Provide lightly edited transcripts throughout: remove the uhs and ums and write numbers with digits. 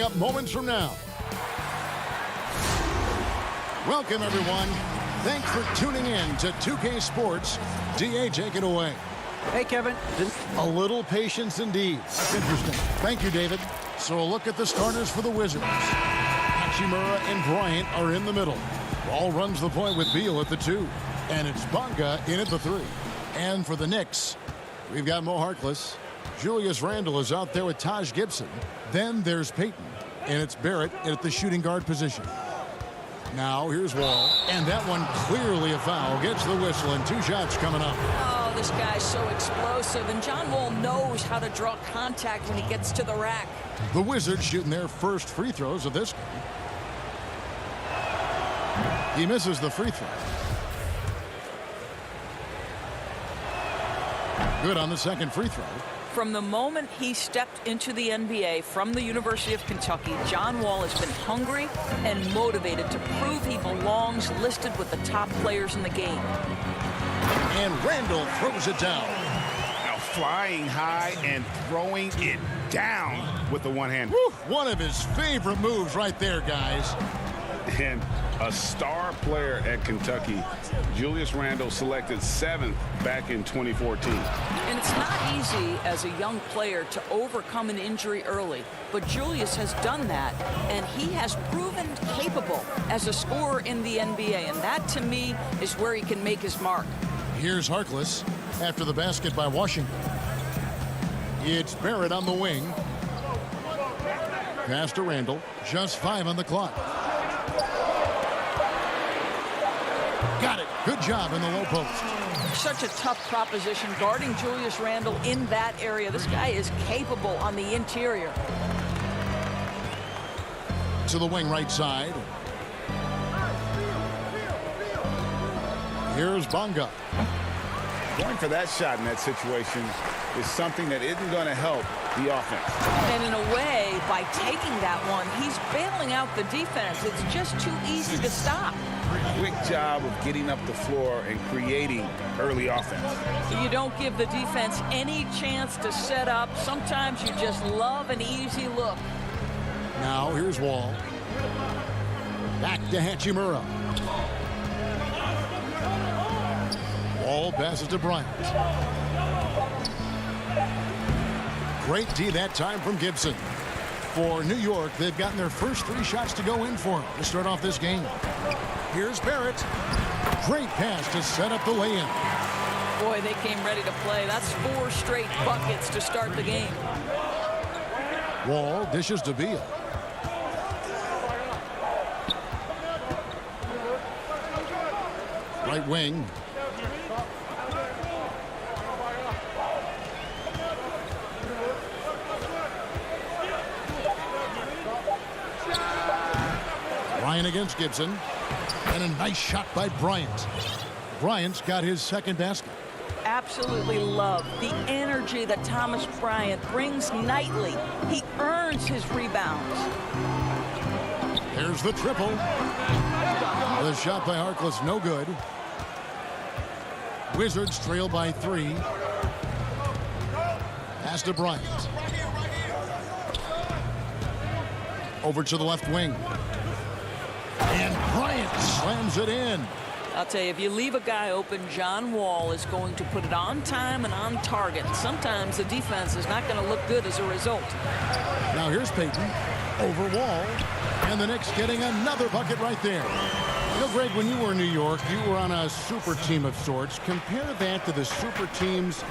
Up moments from now. Welcome, everyone. Thanks for tuning in to 2K Sports. DA, take it away. Hey, Kevin. A little patience indeed. That's interesting. Thank you, David. So a look at the starters for the Wizards. Hachimura and Bryant are in the middle. Ball runs the point with Beal at the 2. And it's Bonga in at the 3. And for the Knicks, we've got Mo Harkless. Julius Randle is out there with Taj Gibson. Then there's Payton. And it's Barrett at the shooting guard position. Now here's Wall. And that one clearly a foul. Gets the whistle and 2 shots coming up. Oh, this guy's so explosive. And John Wall knows how to draw contact when he gets to the rack. The Wizards shooting their first free throws of this game. He misses the free throw. Good on the second free throw. From the moment he stepped into the NBA from the University of Kentucky, John Wall has been hungry and motivated to prove he belongs listed with the top players in the game. And Randle throws it down. Now flying high and throwing it down with the one hand. One of his favorite moves right there, guys. And a star player at Kentucky, Julius Randle, selected 7th back in 2014. And it's not easy as a young player to overcome an injury early, but Julius has done that, and he has proven capable as a scorer in the NBA, and that to me is where he can make his mark. Here's Harkless after the basket by Washington. It's Barrett on the wing. Pass to Randle. Just 5 on the clock. Got it. Good job in the low post. Such a tough proposition guarding Julius Randle in that area. This guy is capable on the interior. To the wing right side. Here's Bonga. Going for that shot in that situation is something that isn't going to help the offense. And in a way, by taking that one, he's bailing out the defense. It's just too easy to stop. Quick job of getting up the floor and creating early offense. You don't give the defense any chance to set up. Sometimes you just love an easy look. Now here's Wall. Back to Hachimura. Wall passes to Bryant. Great D that time from Gibson. For New York, they've gotten their first 3 shots to go in for him to start off this game. Here's Barrett. Great pass to set up the lay-in. Boy, they came ready to play. That's 4 straight buckets to start the game. Wall dishes to Beal. Right wing. Bryant against Gibson. And a nice shot by Bryant. Bryant's got his second basket. Absolutely love the energy that Thomas Bryant brings nightly. He earns his rebounds. There's the triple. The shot by Harkless, no good. Wizards trail by 3. Pass to Bryant. Over to the left wing. And Bryant slams it in. I'll tell you, if you leave a guy open, John Wall is going to put it on time and on target. Sometimes the defense is not going to look good as a result. Now here's Payton over Wall. And the Knicks getting another bucket right there. You know, Greg, when you were in New York, you were on a super team of sorts. Compare that to the super teams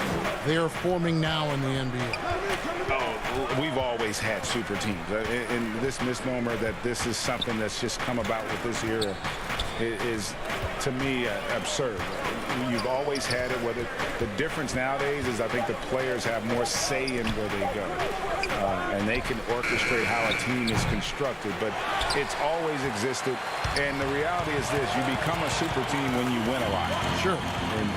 they are forming now in the NBA. Oh, we've always had super teams. And this misnomer that this is something that's just come about with this era is, to me, absurd. You've always had it. Whether the difference nowadays is I think the players have more say in where they go. And they can orchestrate how a team is constructed. But it's always existed. And the reality is this. You become a super team when you win a lot. Sure.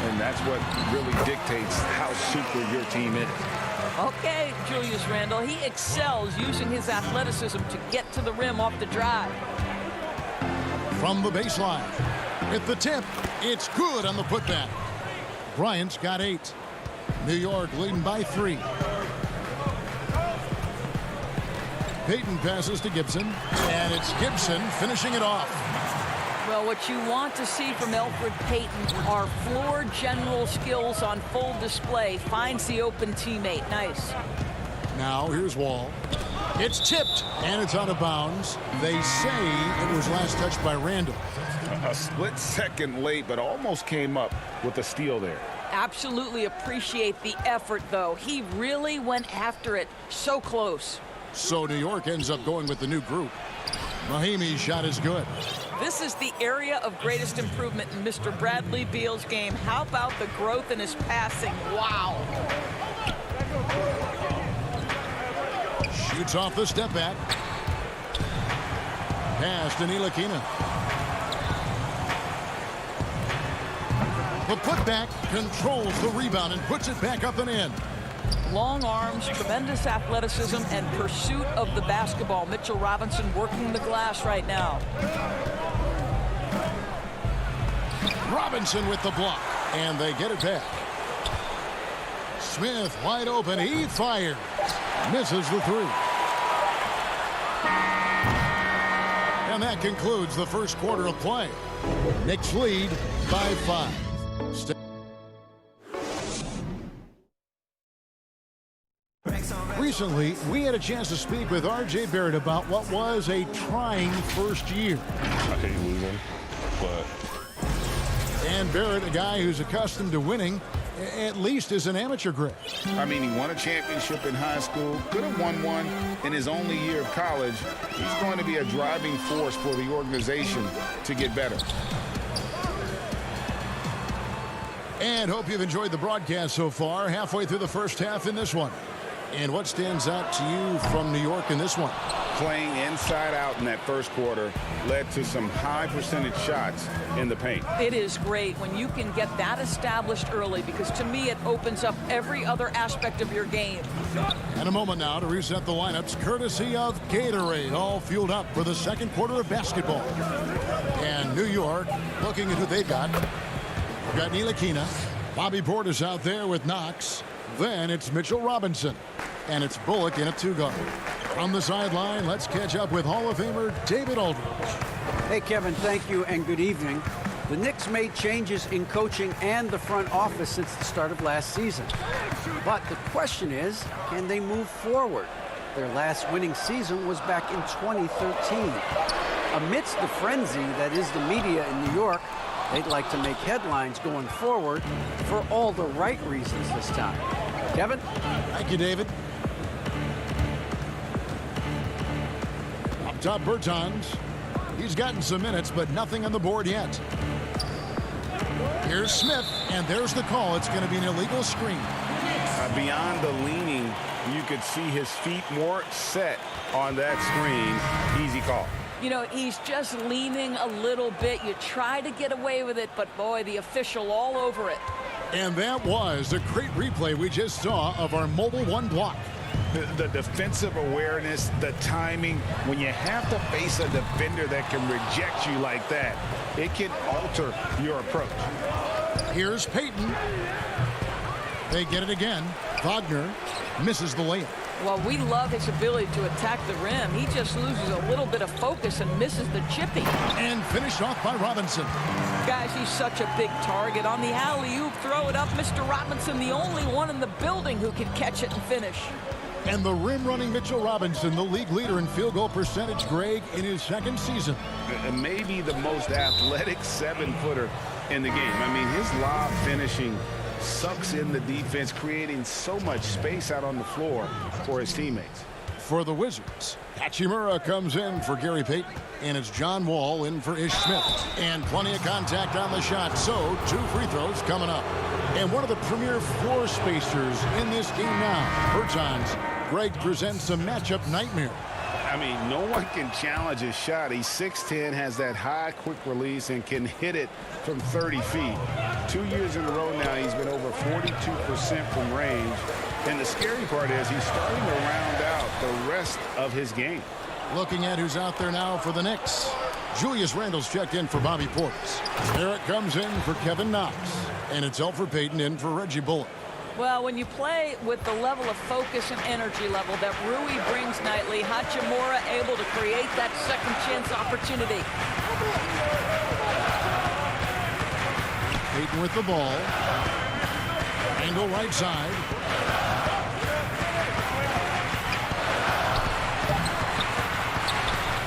And that's what really dictates how super your team is. Okay, Julius Randle, he excels using his athleticism to get to the rim off the drive. From the baseline, at the tip, it's good on the putback. Bryant's got 8. New York leading by 3. Payton passes to Gibson, and it's Gibson finishing it off. Well, what you want to see from Elfrid Payton are floor general skills on full display. Finds the open teammate. Nice. Now here's Wall. It's tipped, and it's out of bounds. They say it was last touched by Randall. A split second late, but almost came up with a steal there. Absolutely appreciate the effort, though. He really went after it. So close. So New York ends up going with the new group. Mahimi's shot is good. This is the area of greatest improvement in Mr. Bradley Beal's game. How about the growth in his passing? Wow. Shoots off the step back. Pass to Ntilikina. The putback controls the rebound and puts it back up and in. Long arms, tremendous athleticism, and pursuit of the basketball. Mitchell Robinson working the glass right now. Robinson with the block, and they get it back. Smith wide open. He fires. Misses the three. And that concludes the first quarter of play. Knicks lead by 5. Recently, we had a chance to speak with R.J. Barrett about what was a trying first year. I hate losing, but... And Barrett, a guy who's accustomed to winning, at least as an amateur grade. I mean, he won a championship in high school, could have won one in his only year of college. He's going to be a driving force for the organization to get better. And hope you've enjoyed the broadcast so far, halfway through the first half in this one. And what stands out to you from New York in this one? Playing inside out in that first quarter led to some high percentage shots in the paint. It is great when you can get that established early, because to me it opens up every other aspect of your game. And a moment now to reset the lineups courtesy of Gatorade, all fueled up for the second quarter of basketball. And New York looking at who they've got. We've got Ntilikina. Bobby Portis out there with Knox. Then it's Mitchell Robinson. And it's Bullock in a two-guard. From the sideline, let's catch up with Hall of Famer David Aldridge. Hey, Kevin, thank you and good evening. The Knicks made changes in coaching and the front office since the start of last season. But the question is, can they move forward? Their last winning season was back in 2013. Amidst the frenzy that is the media in New York, they'd like to make headlines going forward for all the right reasons this time. Kevin? Thank you, David. Up top, Bertans. He's gotten some minutes, but nothing on the board yet. Here's Smith, and there's the call. It's going to be an illegal screen. Beyond the leaning, you could see his feet more set on that screen. Easy call. You know, he's just leaning a little bit. You try to get away with it, but boy, the official all over it. And that was a great replay we just saw of our Mobile One block. The defensive awareness, the timing, when you have to face a defender that can reject you like that, it can alter your approach. Here's Payton. They get it again. Wagner misses the layup. Well, we love his ability to attack the rim. He just loses a little bit of focus and misses the chippy. And finished off by Robinson. Guys, he's such a big target. On the alley-oop, throw it up. Mr. Robinson, the only one in the building who can catch it and finish. And the rim-running Mitchell Robinson, the league leader in field goal percentage, Greg, in his second season. Maybe the most athletic 7-footer in the game. I mean, his lob finishing sucks in the defense, creating so much space out on the floor for his teammates. For the Wizards, Hachimura comes in for Gary Payton, and it's John Wall in for Ish Smith. And plenty of contact on the shot, so 2 free throws coming up. And one of the premier floor spacers in this game now, Bertans. Greg presents a matchup nightmare. I mean, no one can challenge his shot. He's 6'10", has that high quick release, and can hit it from 30 feet. 2 years in a row now, he's been over 42% from range. And the scary part is he's starting to round out the rest of his game. Looking at who's out there now for the Knicks. Julius Randle's checked in for Bobby Portis. Barrett comes in for Kevin Knox. And it's Elfrid Payton in for Reggie Bullock. Well, when you play with the level of focus and energy level that Rui brings nightly, Hachimura able to create that second chance opportunity. Payton with the ball. Angle right side.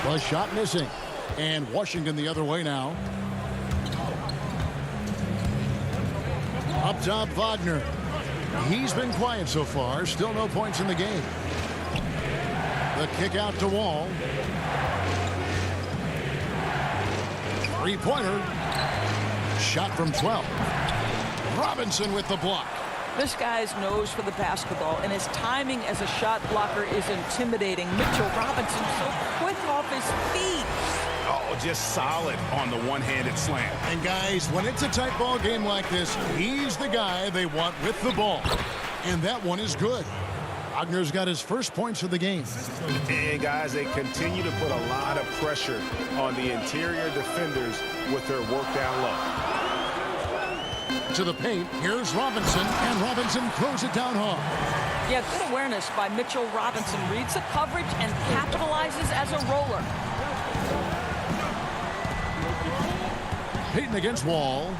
Was shot missing. And Washington the other way now. Up top, Wagner. He's been quiet so far. Still no points in the game. The kick out to Wall. Three-pointer. Shot from 12. Robinson with the block. This guy's nose for the basketball, and his timing as a shot blocker is intimidating. Mitchell Robinson so quick off his feet. Oh, just solid on the one-handed slam. And guys, when it's a tight ball game like this, he's the guy they want with the ball. And that one is good. Wagner's got his first points of the game. And guys, they continue to put a lot of pressure on the interior defenders with their work down low. To the paint, here's Robinson, and Robinson throws it down hard. Yeah, good awareness by Mitchell Robinson. Reads the coverage and capitalizes as a roller. Payton against Wall.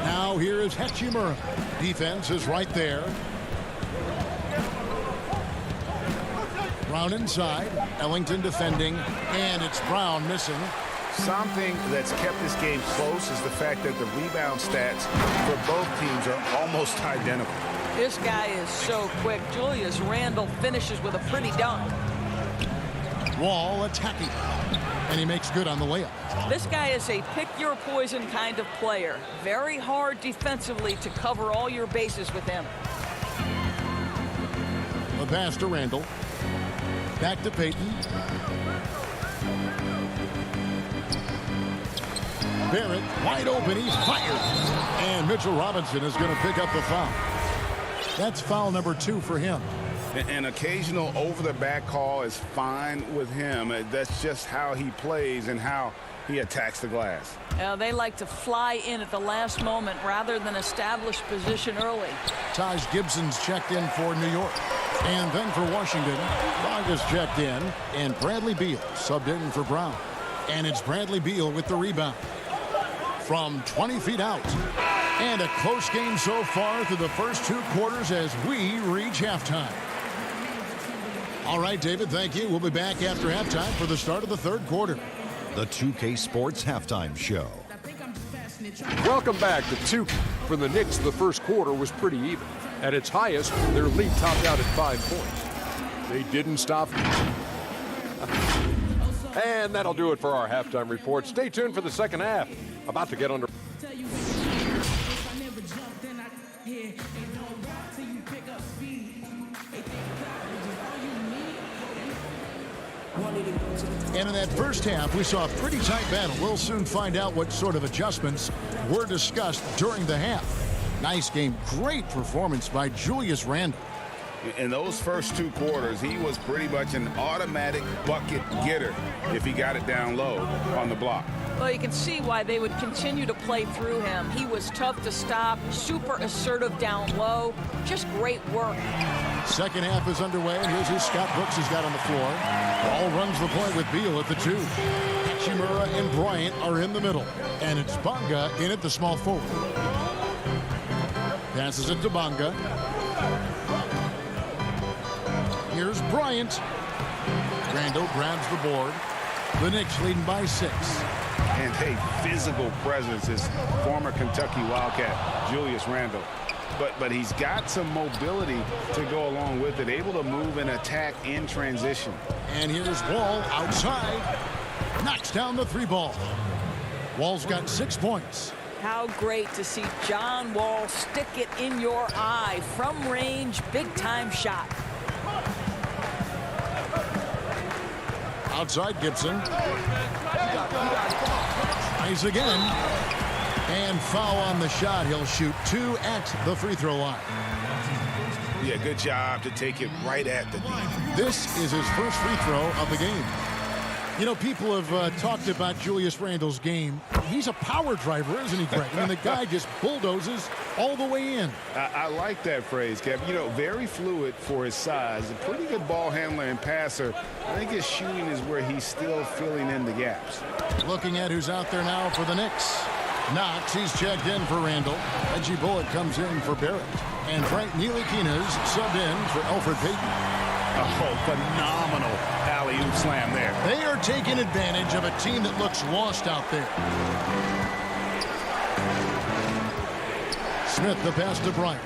Now here is Hachimura. Defense is right there. Brown inside. Ellington defending. And it's Brown missing. Something that's kept this game close is the fact that the rebound stats for both teams are almost identical. This guy is so quick. Julius Randle finishes with a pretty dunk. Wall attacking. And he makes good on the layup. This guy is a pick-your-poison kind of player. Very hard defensively to cover all your bases with him. The pass to Randle. Back to Payton. Barrett wide open. He fires. And Mitchell Robinson is going to pick up the foul. That's foul number 2 for him. An occasional over-the-back call is fine with him. That's just how he plays and how he attacks the glass. They like to fly in at the last moment rather than establish position early. Taj Gibson's checked in for New York. And then for Washington, Vargas checked in. And Bradley Beal subbed in for Brown. And it's Bradley Beal with the rebound. From 20 feet out. And a close game so far through the first 2 quarters as we reach halftime. All right, David, thank you. We'll be back after halftime for the start of the 3rd quarter. The 2K Sports Halftime Show. Welcome back to 2K. For the Knicks, the first quarter was pretty even. At its highest, their lead topped out at 5 points. They didn't stop. And that'll do it for our halftime report. Stay tuned for the second half. About to get under. And in that first half, we saw a pretty tight battle. We'll soon find out what sort of adjustments were discussed during the half. Nice game. Great performance by Julius Randle. In those first 2 quarters, he was pretty much an automatic bucket getter if he got it down low on the block. Well, you can see why they would continue to play through him. He was tough to stop, super assertive down low. Just great work. Second half is underway, and here's who Scott Brooks has got on the floor. Ball runs the point with Beal at the 2. Hachimura and Bryant are in the middle. And it's Bonga in at the small forward. Passes it to Bonga. Here's Bryant. Randle grabs the board. The Knicks leading by 6. And a physical presence is former Kentucky Wildcat Julius Randle. But he's got some mobility to go along with it, able to move and attack in transition. And here's Wall outside. Knocks down the 3 ball. Wall's got 6 points. How great to see John Wall stick it in your eye from range, big-time shot. Outside Gibson. Tries again. And foul on the shot. He'll shoot 2 at the free throw line. Yeah, good job to take it right at the knee. This is his first free throw of the game. You know, people have talked about Julius Randle's game. He's a power driver, isn't he, Greg? I mean, the guy just bulldozes all the way in. I like that phrase, Kevin. You know, very fluid for his size. A pretty good ball handler and passer. I think his shooting is where he's still filling in the gaps. Looking at who's out there now for the Knicks. Knox, he's checked in for Randle. Reggie Bullock comes in for Barrett. And Frank Ntilikina's subbed in for Elfrid Payton. Oh, phenomenal alley-oop slam there. They are taking advantage of a team that looks lost out there. Smith, the pass to Bryant.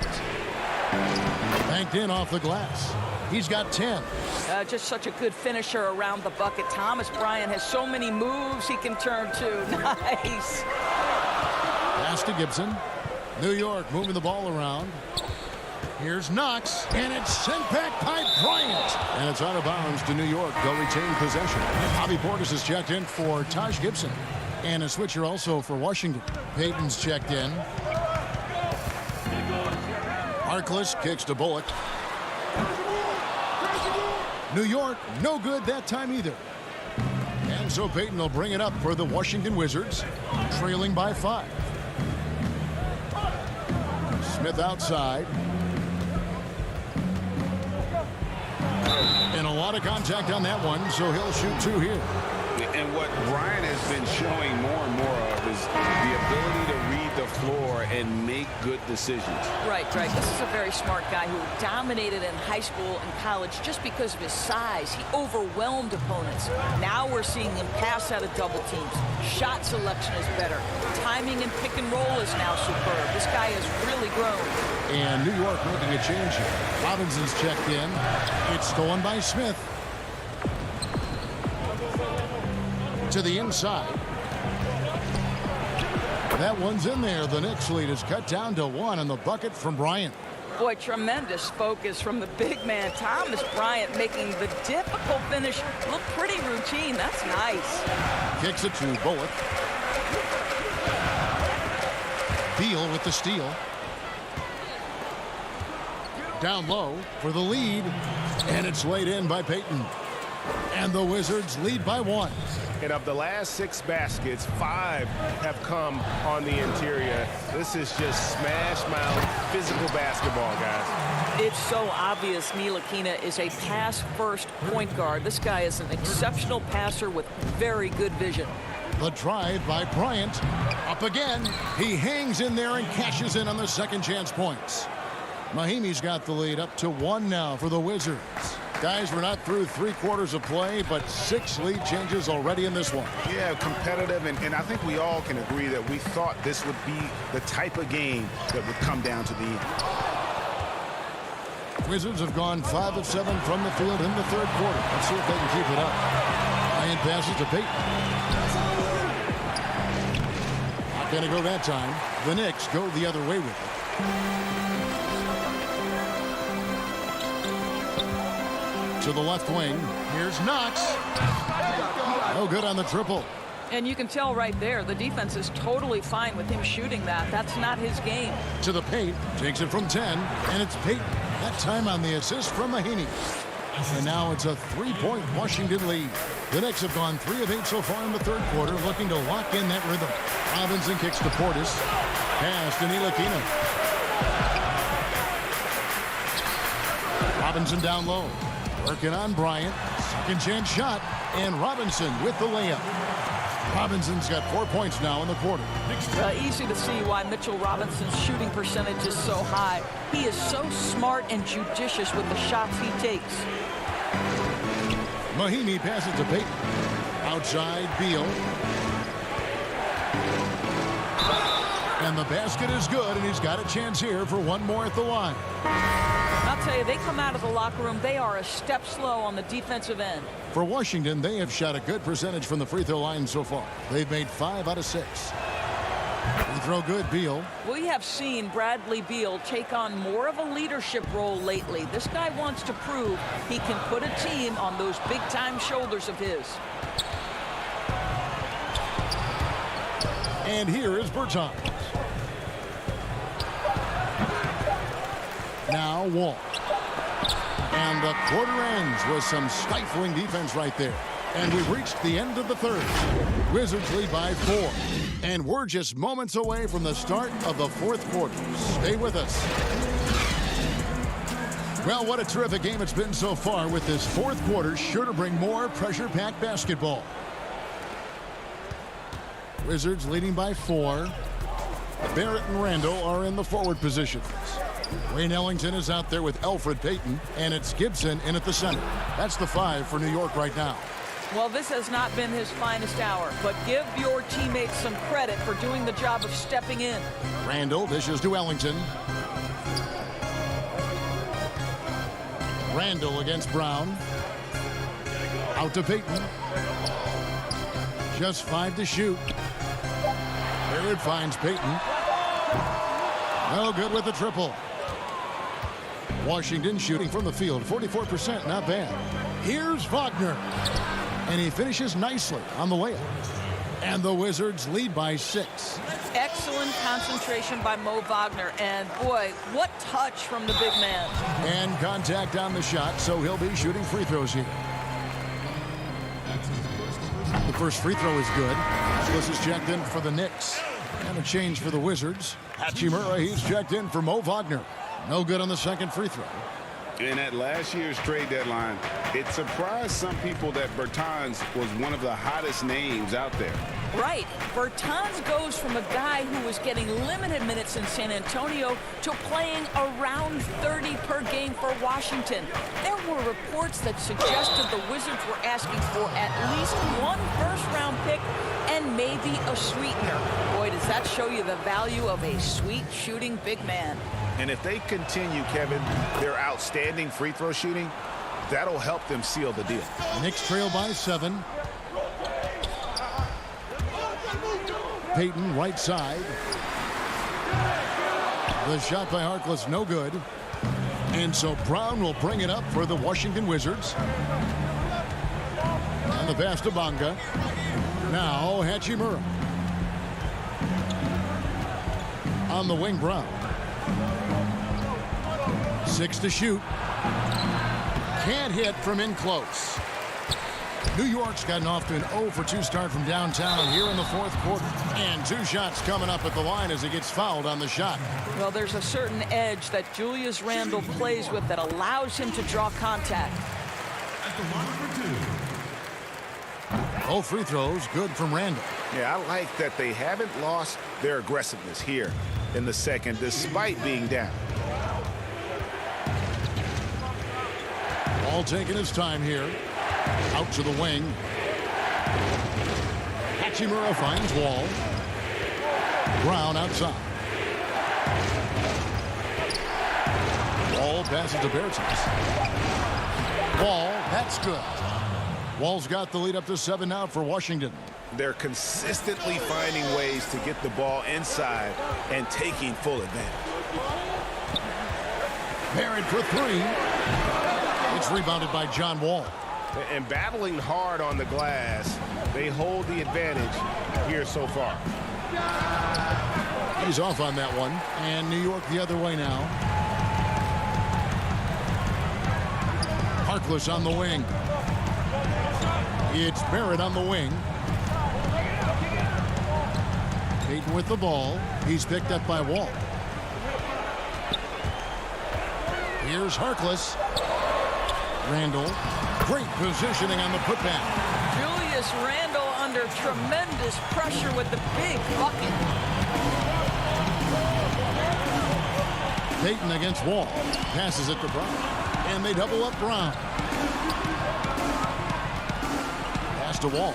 Banked in off the glass. He's got 10. Just such a good finisher around the bucket. Thomas Bryant has so many moves he can turn to. Nice. Pass to Gibson. New York moving the ball around. Here's Knox, and it's sent back by Bryant. And it's out of bounds to New York. They'll retain possession. Bobby Portis is checked in for Taj Gibson. And a switcher also for Washington. Payton's checked in. Harkless kicks to Bullock. New York, no good that time either. And so Payton will bring it up for the Washington Wizards, trailing by 5. Smith outside. And a lot of contact on that one, so he'll shoot 2 here. And what Bryant has been showing more and more of is the ability to read the floor and make good decisions. Right, Greg. This is a very smart guy who dominated in high school and college just because of his size. He overwhelmed opponents. Now we're seeing him pass out of double teams. Shot selection is better. Timing and pick and roll is now superb. This guy has really grown. And New York making a change here. Robinson's checked in. It's stolen by Smith. To the inside. That one's in there. The Knicks lead is cut down to 1 on the bucket from Bryant. Boy, tremendous focus from the big man, Thomas Bryant, making the difficult finish look pretty routine. That's nice. Kicks it to Bullock. Beal with the steal. Down low for the lead. And it's laid in by Payton. And the Wizards lead by 1. And of the last 6 baskets, 5 have come on the interior. This is just smash mouth physical basketball, guys. It's so obvious Ntilikina is a pass-first point guard. This guy is an exceptional passer with very good vision. The drive by Bryant. Up again. He hangs in there and cashes in on the second chance points. Mahimi's got the lead up to 1 now for the Wizards. Guys, we're not through 3 quarters of play, but 6 lead changes already in this one. Yeah, competitive, and I think we all can agree that we thought this would be the type of game that would come down to the end. Wizards have gone 5 of 7 from the field in the 3rd quarter. Let's see if they can keep it up. Bryant passes to Payton. Not going to go that time. The Knicks go the other way with it. To the left wing. Here's Knox. No good on the triple. And you can tell right there, the defense is totally fine with him shooting that. That's not his game. To the paint. Takes it from 10. And it's Payton. That time on the assist from Mahinmi. And now it's a 3-point Washington lead. The Knicks have gone 3 of 8 so far in the 3rd quarter, looking to lock in that rhythm. Robinson kicks to Portis. Pass to Ntilikina. Robinson down low. Working on Bryant. Second chance shot. And Robinson with the layup. Robinson's got 4 points now in the quarter. Easy to see why Mitchell Robinson's shooting percentage is so high. He is so smart and judicious with the shots he takes. Mahinmi passes to Payton. Outside, Beal. And the basket is good, and he's got a chance here for 1 more at the line. I'll tell you, they come out of the locker room, they are a step slow on the defensive end. For Washington, they have shot a good percentage from the free throw line so far. They've made 5 out of 6. Free throw good, Beal. We have seen Bradley Beal take on more of a leadership role lately. This guy wants to prove he can put a team on those big-time shoulders of his. And here is Bertans. Now Wall. And the quarter ends with some stifling defense right there. And we've reached the end of the third. Wizards lead by 4. And we're just moments away from the start of the fourth quarter. Stay with us. Well, what a terrific game it's been so far, with this fourth quarter sure to bring more pressure-packed basketball. Wizards leading by 4. Barrett and Randall are in the forward positions. Wayne Ellington is out there with Elfrid Payton, and it's Gibson in at the center. That's the 5 for New York right now. Well, this has not been his finest hour, but give your teammates some credit for doing the job of stepping in. Randall dishes to Ellington. Randall against Brown. Out to Payton. Just 5 to shoot. Barrett finds Payton. No good with the triple. Washington shooting from the field, 44%, not bad. Here's Wagner. And he finishes nicely on the layup. And the Wizards lead by 6. Excellent concentration by Mo Wagner. And boy, what touch from the big man. And contact on the shot, so he'll be shooting free throws here. The first free throw is good. This is checked in for the Knicks. And a change for the Wizards. Hachimura, he's checked in for Mo Wagner. No good on the second free throw. And at last year's trade deadline, it surprised some people that Bertans was one of the hottest names out there. Right. Bertans goes from a guy who was getting limited minutes in San Antonio to playing around 30 per game for Washington. There were reports that suggested the Wizards were asking for at least 1 first-round pick and maybe a sweetener. Boy, does that show you the value of a sweet shooting big man. And if they continue, Kevin, their outstanding free throw shooting, that'll help them seal the deal. Knicks trail by 7. Payton right side. The shot by Harkless no good. And so Brown will bring it up for the Washington Wizards. And the pass to Bonga. Now Hachimura. On the wing, Brown. 6 to shoot. Can't hit from in close. New York's gotten off to an 0 for 2 start from downtown here in the fourth quarter. And 2 shots coming up at the line as he gets fouled on the shot. Well, there's a certain edge that Julius Randle plays with that allows him to draw contact. Both free throws good from Randle. Yeah, I like that they haven't lost their aggressiveness here in the second, despite being down. Ball taking his time here. Out to the wing. Hachimura finds Wall. Brown outside. Wall passes to Bertans. Wall, that's good. Wall's got the lead up to 7 now for Washington. They're consistently finding ways to get the ball inside and taking full advantage. Barrett for 3. It's rebounded by John Wall. And battling hard on the glass, they hold the advantage here so far. He's off on that one. And New York the other way now. Harkless on the wing. It's Barrett on the wing. Payton with the ball. He's picked up by Wall. Here's Harkless. Randall. Great positioning on the putback. Julius Randle under tremendous pressure with the big bucket. Payton against Wall. Passes it to Brown. And they double up Brown. Pass to Wall.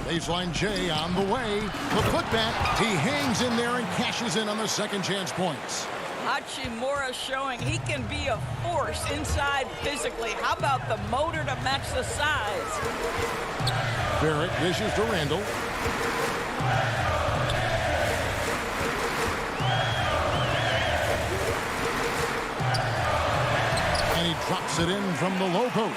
Baseline J on the way. The putback. He hangs in there and cashes in on the second chance points. Hachimura showing he can be a force inside physically. How about the motor to match the size? Barrett dishes to Randall. And he drops it in from the low post.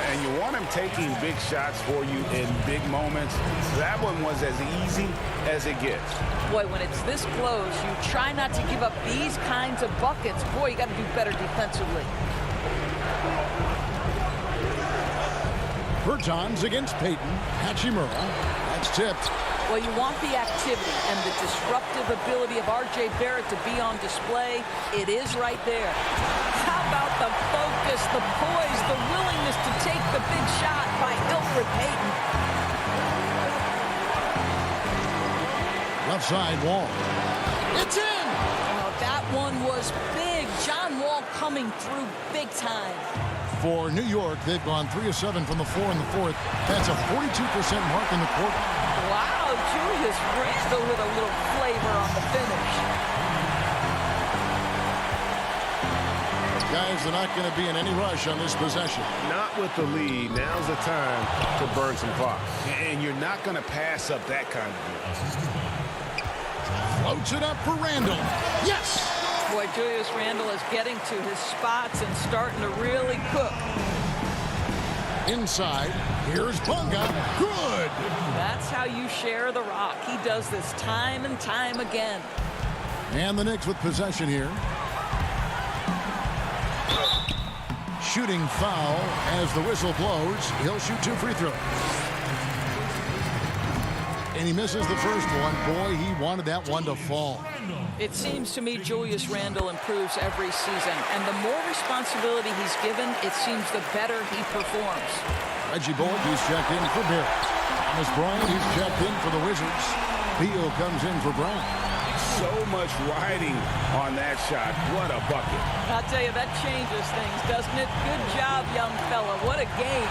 And you want him taking big shots for you in big moments. That one was as easy as it gets. Boy, when it's this close, you try not to give up these kinds of buckets. Boy, you got to do better defensively. Bertans against Payton. Hachimura. That's tipped. Well, you want the activity and the disruptive ability of R.J. Barrett to be on display. It is right there. How about the focus, the poise, the willingness to take the big shot by Elfrid Payton. Left side, Wall. It's in! Oh, that one was big. John Wall coming through big time. For New York, they've gone 3 of 7 from the floor in the fourth. That's a 42% mark in the quarter. Wow, Julius Randle with a little flavor on the finish. Guys, they're not going to be in any rush on this possession. Not with the lead. Now's the time to burn some clock. And you're not going to pass up that kind of deal. Floats it up for Randle. Yes! Boy, Julius Randle is getting to his spots and starting to really cook. Inside, here's Bunga. Good! That's how you share the rock. He does this time and time again. And the Knicks with possession here. Shooting foul as the whistle blows. He'll shoot 2 free throws. And he misses the first one. Boy, he wanted that one to fall. It seems to me Julius Randle improves every season, and the more responsibility he's given, it seems the better he performs. Reggie Bullock, he's checked in for Barrett. Thomas Bryant, he's checked in for the Wizards. Beal comes in for Brown. So much riding on that shot. What a bucket. I'll tell you, that changes things, doesn't it? Good job, young fella. What a game.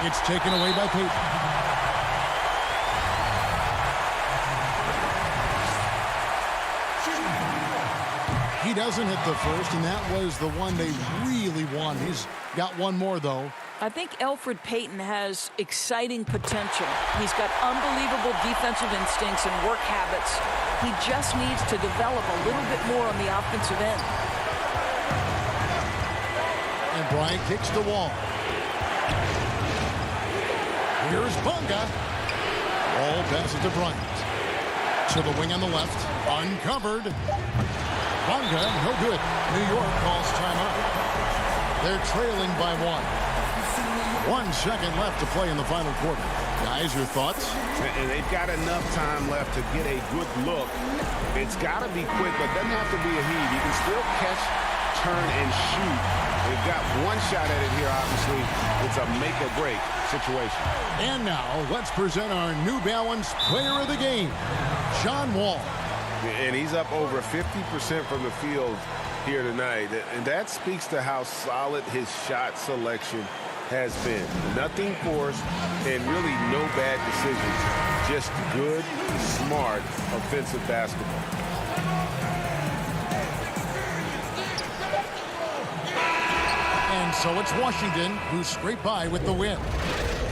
It's taken away by Payton. He doesn't hit the first, and that was the one they really won. He's got one more, though. I think Elfrid Payton has exciting potential. He's got unbelievable defensive instincts and work habits. He just needs to develop a little bit more on the offensive end. And Bryant kicks the wall. Here's Bunga. Wall passes to Bryant. To the wing on the left. Uncovered. Bunga, no good. New York calls timeout. They're trailing by 1. 1 second left to play in the final quarter. Guys, your thoughts? And they've got enough time left to get a good look. It's got to be quick, but doesn't have to be a heave. You can still catch, turn, and shoot. They've got one shot at it here, obviously. It's a make-or-break situation. And now, let's present our New Balance player of the game, John Wall. And he's up over 50% from the field here tonight. And that speaks to how solid his shot selection has been. Nothing forced and really no bad decisions. Just good, smart, offensive basketball. And so it's Washington who scraped by with the win.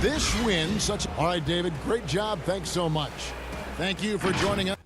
This win, All right, David, great job. Thanks so much. Thank you for joining us.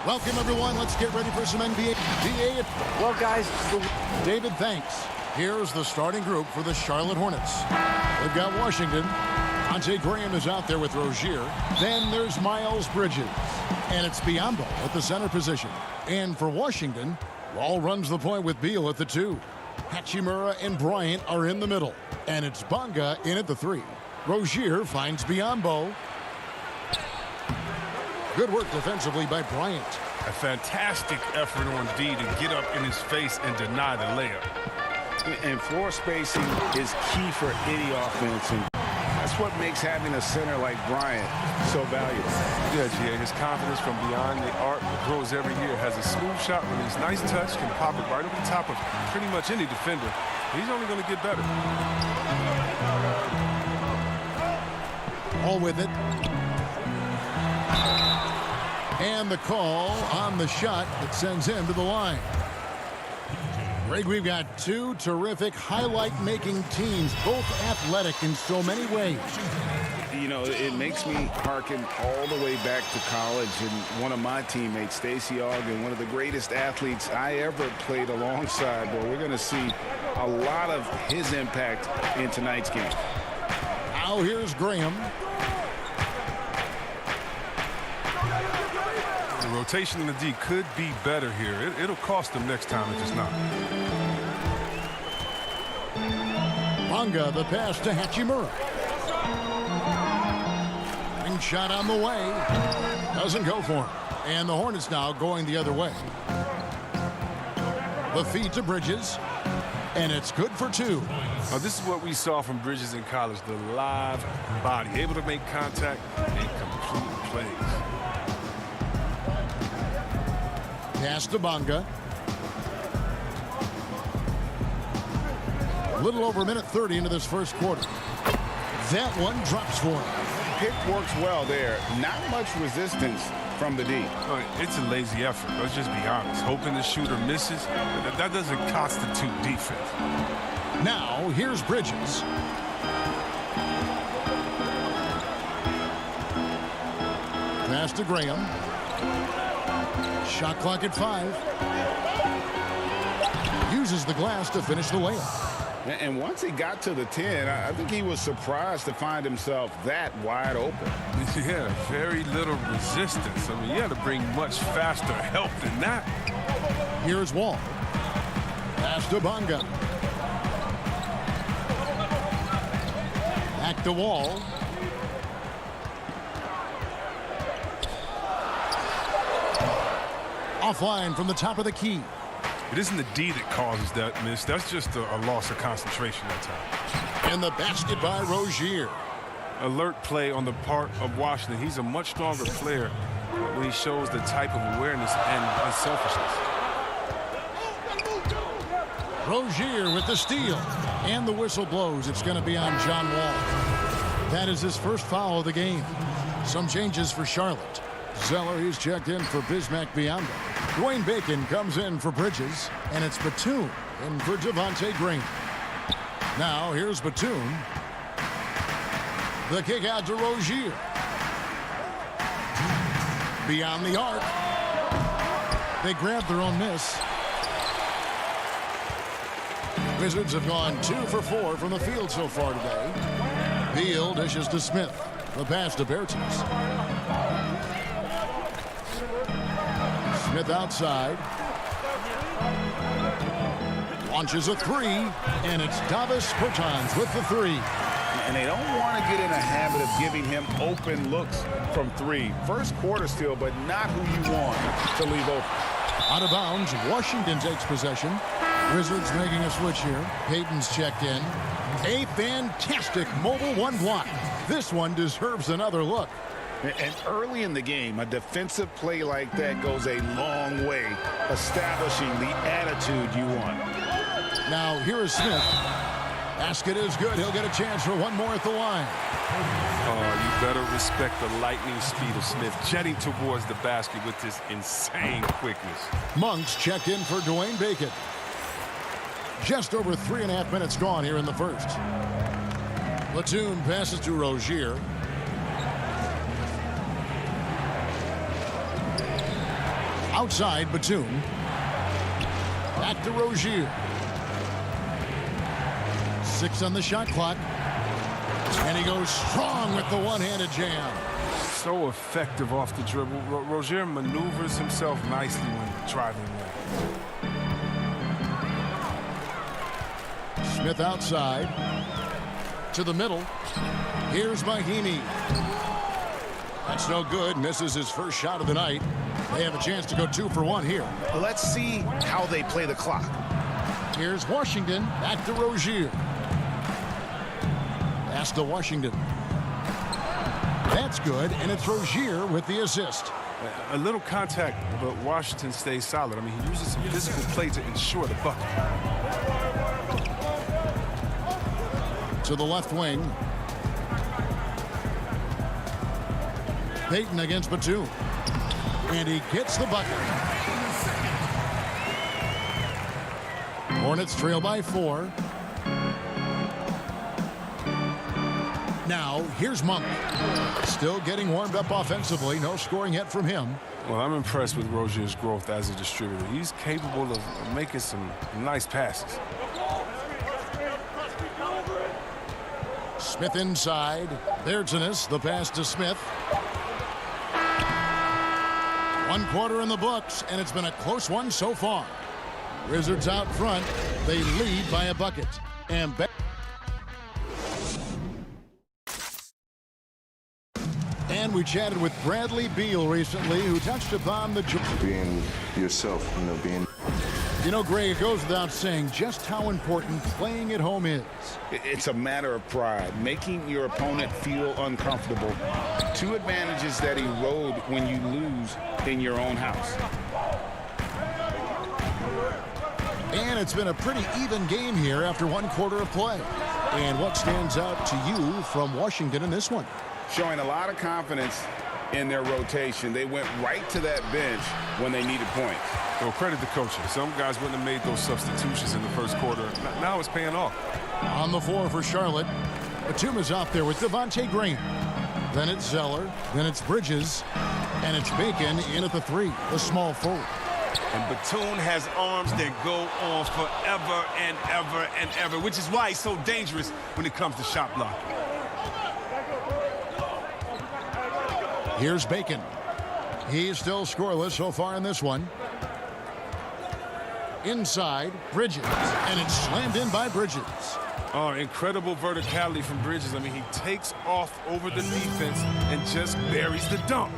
Welcome, everyone. Let's get ready for some NBA. Well, guys, David, thanks. Here's the starting group for the Charlotte Hornets. They've got Washington. Devontae Graham is out there with Rozier. Then there's Miles Bridges. And it's Biyombo at the center position. And for Washington, Wall runs the point with Beal at the 2. Hachimura and Bryant are in the middle. And it's Bonga in at the 3. Rozier finds Biyombo. Good work defensively by Bryant. A fantastic effort on D to get up in his face and deny the layup. And floor spacing is key for any offense. And that's what makes having a center like Bryant so valuable. Yeah, GA, his confidence from beyond the arc grows every year. Has a smooth shot with his nice touch, can pop it right over the top of pretty much any defender. He's only going to get better. All with it. And the call on the shot that sends him to the line. Greg, we've got two terrific highlight-making teams, both athletic in so many ways. You know, it makes me hearken all the way back to college, and one of my teammates, Stacey Ogden, one of the greatest athletes I ever played alongside. But we're going to see a lot of his impact in tonight's game. Now here's Graham. The rotation in the D could be better here. It'll cost them next time if it's not. Bonga, the pass to Hachimura. Ring shot on the way. Doesn't go for him. And the Hornets now going the other way. The feed to Bridges. And it's good for 2. Now, this is what we saw from Bridges in college. The live body, able to make contact and complete plays. Pass to Bonga. A little over a minute 30 into this first quarter. That one drops for him. Pick works well there. Not much resistance from the D. It's a lazy effort. Let's just be honest. Hoping the shooter misses, that doesn't constitute defense. Now, here's Bridges. Pass to Graham. Shot clock at 5. Uses the glass to finish the layup. And once he got to the 10, I think he was surprised to find himself that wide open. Yeah, very little resistance. I mean, you had to bring much faster help than that. Here's Wall. Pass to Bonga. Back to Wall. Offline from the top of the key. It isn't the D that causes that miss. That's just a loss of concentration at times. And the basket by Rozier. Alert play on the part of Washington. He's a much stronger player when he shows the type of awareness and unselfishness. Rozier with the steal. And the whistle blows. It's going to be on John Wall. That is his first foul of the game. Some changes for Charlotte. Zeller, he's checked in for Bismack Biyombo. Dwayne Bacon comes in for Bridges, and it's Batum in for Devontae Graham. Now, here's Batum. The kick out to Rozier. Beyond the arc. They grabbed their own miss. Wizards have gone 2 for 4 from the field so far today. Beal dishes to Smith. The pass to Bertans. Smith outside. Launches a 3, and it's Davis Bertans with the 3. And they don't want to get in a habit of giving him open looks from 3. First quarter still, but not who you want to leave open. Out of bounds, Washington takes possession. Wizards making a switch here. Payton's checked in. A fantastic mobile 1 block. This one deserves another look. And early in the game, a defensive play like that goes a long way, establishing the attitude you want. Now, here is Smith. Basket is good. He'll get a chance for one more at the line. Oh, you better respect the lightning speed of Smith, jetting towards the basket with this insane quickness. Monk's checked in for Dwayne Bacon. Just over 3.5 minutes gone here in the first. Batum passes to Rozier. Outside, Batum. Back to Rozier. 6 on the shot clock. And he goes strong with the one-handed jam. So effective off the dribble. Rozier maneuvers himself nicely when driving there. Smith outside. To the middle. Here's Mahimi. That's no good. Misses his first shot of the night. They have a chance to go 2 for 1 here. Let's see how they play the clock. Here's Washington. Back to Rozier. Pass to Washington. That's good, and it's Rozier with the assist. A little contact, but Washington stays solid. I mean, he uses some physical play to ensure the bucket. To the left wing. Payton against Batum. And he gets the bucket. Hornets trail by 4. Now, here's Monk. Still getting warmed up offensively. No scoring yet from him. Well, I'm impressed with Rozier's growth as a distributor. He's capable of making some nice passes. Smith inside. There's the pass to Smith. 1 quarter in the books, and it's been a close one so far. Wizards out front. They lead by a bucket. And back. And we chatted with Bradley Beal recently, who touched upon the being yourself, being. Gray, it goes without saying just how important playing at home is. It's a matter of pride, making your opponent feel uncomfortable. 2 advantages that erode when you lose in your own house. And it's been a pretty even game here after 1 quarter of play. And what stands out to you from Washington in this one? Showing a lot of confidence in their rotation. They went right to that bench when they needed points. Well, credit the coaching. Some guys wouldn't have made those substitutions in the first quarter. Now it's paying off. On the floor for Charlotte. Batum is out there with Devontae Graham. Then it's Zeller. Then it's Bridges. And it's Bacon in at the 3, the small forward. And Batum has arms that go on forever and ever and ever, which is why he's so dangerous when it comes to shot blocking. Here's Bacon. He's still scoreless so far in this one. Inside, Bridges. And it's slammed in by Bridges. Oh, incredible verticality from Bridges. I mean, he takes off over the defense and just buries the dunk.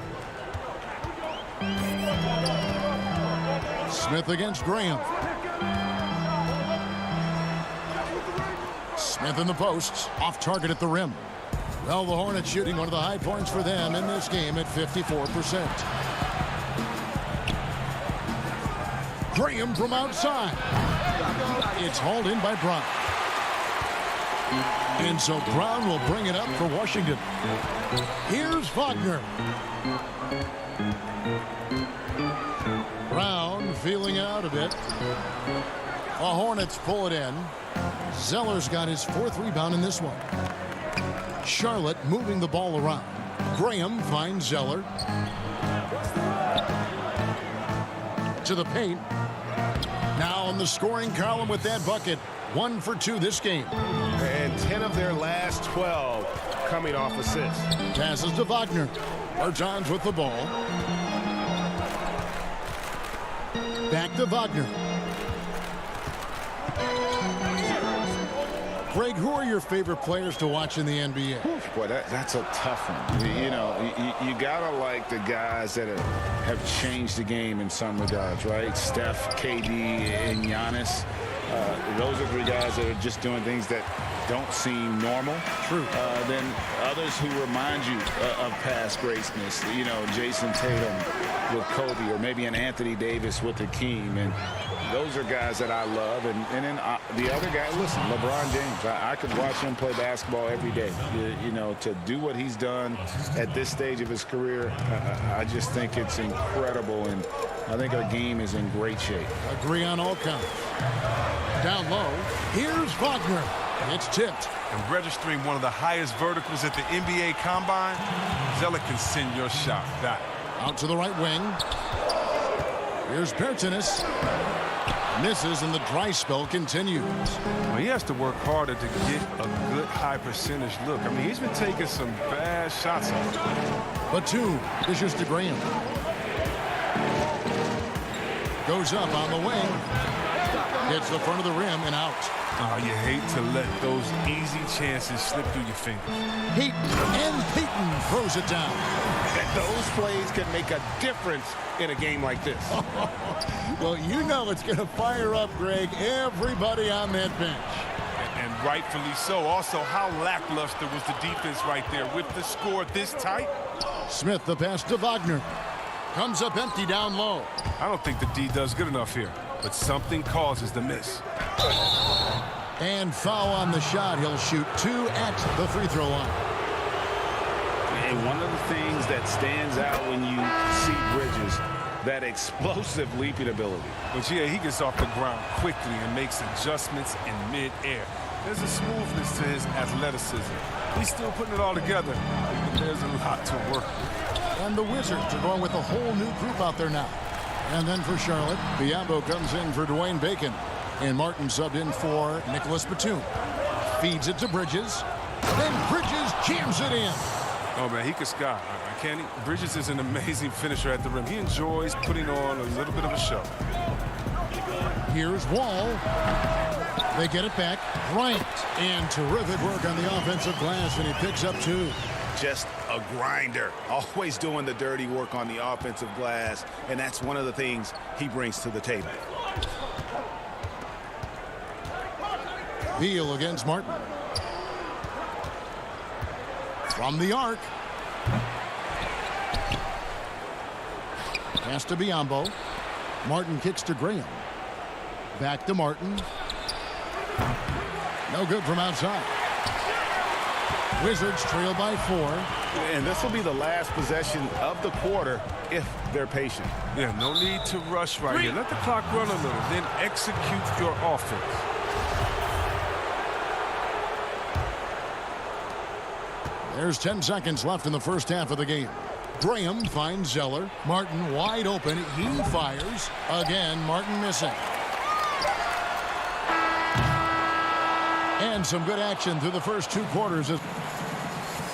Smith against Graham. Smith in the posts. Off target at the rim. Well, the Hornets shooting one of the high points for them in this game at 54%. Graham from outside. It's hauled in by Brown. And so Brown will bring it up for Washington. Here's Wagner. Brown feeling out a bit. The Hornets pull it in. Zeller's got his 4th rebound in this one. Charlotte moving the ball around. Graham finds Zeller. To the paint. Now on the scoring column with that bucket. 1 for 2 this game. And 10 of their last 12 coming off assists. Passes to Wagner. Bertans with the ball. Back to Wagner. Greg, who are your favorite players to watch in the NBA? Boy, that's a tough one. You gotta like the guys that have changed the game in some regards, right? Steph, KD, and Giannis. Those are 3 guys that are just doing things that don't seem normal. True. Then others who remind you of past greatness. Jason Tatum with Kobe, or maybe an Anthony Davis with Hakeem. And those are guys that I love. And then the other guy, listen, LeBron James. I could watch him play basketball every day. To do what he's done at this stage of his career, I just think it's incredible. And I think our game is in great shape. Agree on all counts. Down low, here's Wagner. It's tipped. And registering one of the highest verticals at the NBA Combine, Zeller can send your shot back. Out to the right wing. Here's Bertanis. Misses, and the dry spell continues. Well, he has to work harder to get a good high percentage look. I mean, he's been taking some bad shots off. Batum dishes to Graham. Goes up on the wing. Hits the front of the rim and out. Oh, you hate to let those easy chances slip through your fingers. Peyton throws it down. And those plays can make a difference in a game like this. Well, you know it's going to fire up, Greg, everybody on that bench. And rightfully so. Also, how lackluster was the defense right there with the score this tight? Smith, the pass to Wagner. Comes up empty down low. I don't think the D does good enough here, but something causes the miss. And foul on the shot. He'll shoot 2 at the free throw line. And one of the things that stands out when you see Bridges, that explosive leaping ability. But yeah, he gets off the ground quickly and makes adjustments in mid-air. There's a smoothness to his athleticism. He's still putting it all together, but there's a lot to work with. And the Wizards are going with a whole new group out there now. And then for Charlotte, Biyombo comes in for Dwayne Bacon. And Martin subbed in for Nicholas Batum. Feeds it to Bridges. And Bridges jams it in. Oh, man, he could sky. Can't he? Bridges is an amazing finisher at the rim. He enjoys putting on a little bit of a show. Here's Wall. They get it back. Bryant. And terrific work on the offensive glass, and he picks up 2. Just a grinder, always doing the dirty work on the offensive glass, and that's one of the things he brings to the table. Beal against Martin. From the arc. Pass to Biyombo. Martin kicks to Graham. Back to Martin. No good from outside. Wizards trail by 4. And this will be the last possession of the quarter if they're patient. Yeah, no need to rush right here. Let the clock run a little, then execute your offense. There's 10 seconds left in the first half of the game. Graham finds Zeller. Martin wide open. He fires. Again, Martin missing. And some good action through the first 2 quarters. All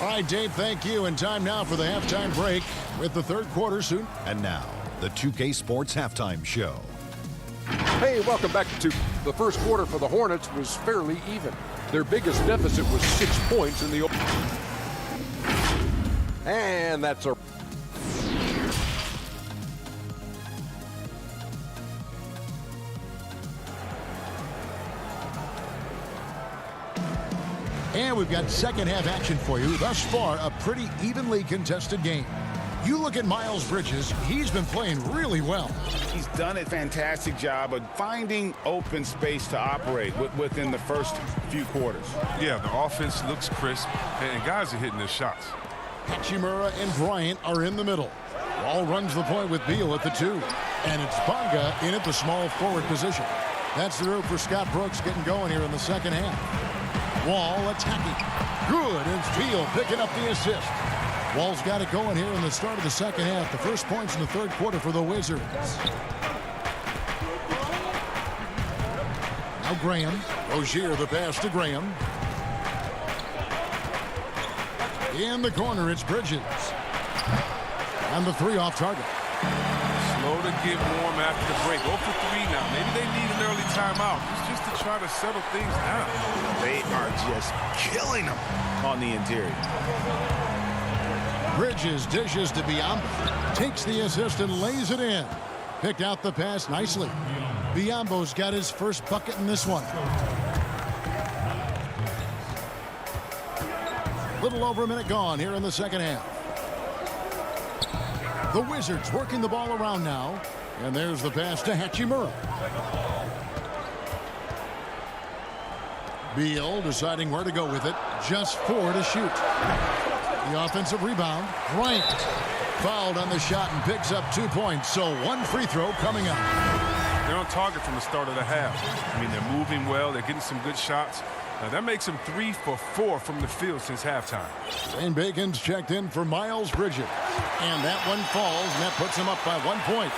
right, Dave, thank you. And time now for the halftime break with the third quarter soon. And now, the 2K Sports Halftime Show. Hey, welcome back to 2. The first quarter for the Hornets was fairly even. Their biggest deficit was 6 points in the open. And that's a... And we've got second half action for you. Thus far, a pretty evenly contested game. You look at Miles Bridges, he's been playing really well. He's done a fantastic job of finding open space to operate within the first few quarters. Yeah, the offense looks crisp, and guys are hitting their shots. Hachimura and Bryant are in the middle. Wall runs the point with Beal at the 2. And it's Bonga in at the small forward position. That's the route for Scott Brooks getting going here in the second half. Wall attacking. Good. It's Beal picking up the assist. Wall's got it going here in the start of the second half. The first points in the third quarter for the Wizards. Now Graham. Rozier the pass to Graham. In the corner, it's Bridges. And the 3 off target. Slow to get warm after the break. 0 for 3 now. Maybe they need an early timeout. It's just to try to settle things down. They are just killing them on the interior. Bridges dishes to Biyombo. Takes the assist and lays it in. Picked out the pass nicely. Biyombo's got his first bucket in this one. Little over a minute gone here in the second half. The Wizards working the ball around now. And there's the pass to Hachimura. Beal deciding where to go with it. Just 4 to shoot. The offensive rebound. Bryant fouled on the shot and picks up 2 points. So 1 free throw coming up. They're on target from the start of the half. I mean, they're moving well. They're getting some good shots. That makes them 3 for 4 from the field since halftime. Shane Bacon's checked in for Miles Bridges. And that one falls, and that puts him up by 1 point.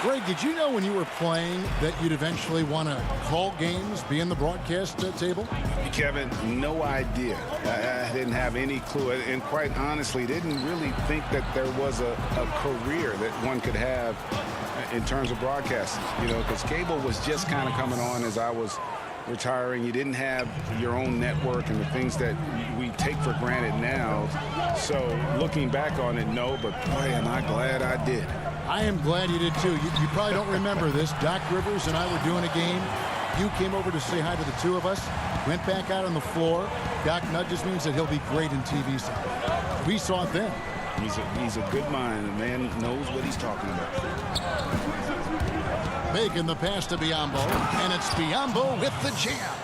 Greg, did you know when you were playing that you'd eventually want to call games, be in the broadcast table? Kevin, no idea. I didn't have any clue. And quite honestly, didn't really think that there was a career that one could have in terms of broadcasting. You know, because cable was just kind of coming on as I was retiring. You didn't have your own network and the things that we take for granted now. So looking back on it, no, but boy, am I glad I did. I am glad you did too. You probably don't remember this. Doc Rivers and I were doing a game. You came over to say hi to the two of us, went back out on the floor. Doc nudges means that he'll be great in TV sound. We saw it then. He's a good mind. The man knows what he's talking about. Making the pass to Biyombo, and it's Biyombo with the jam.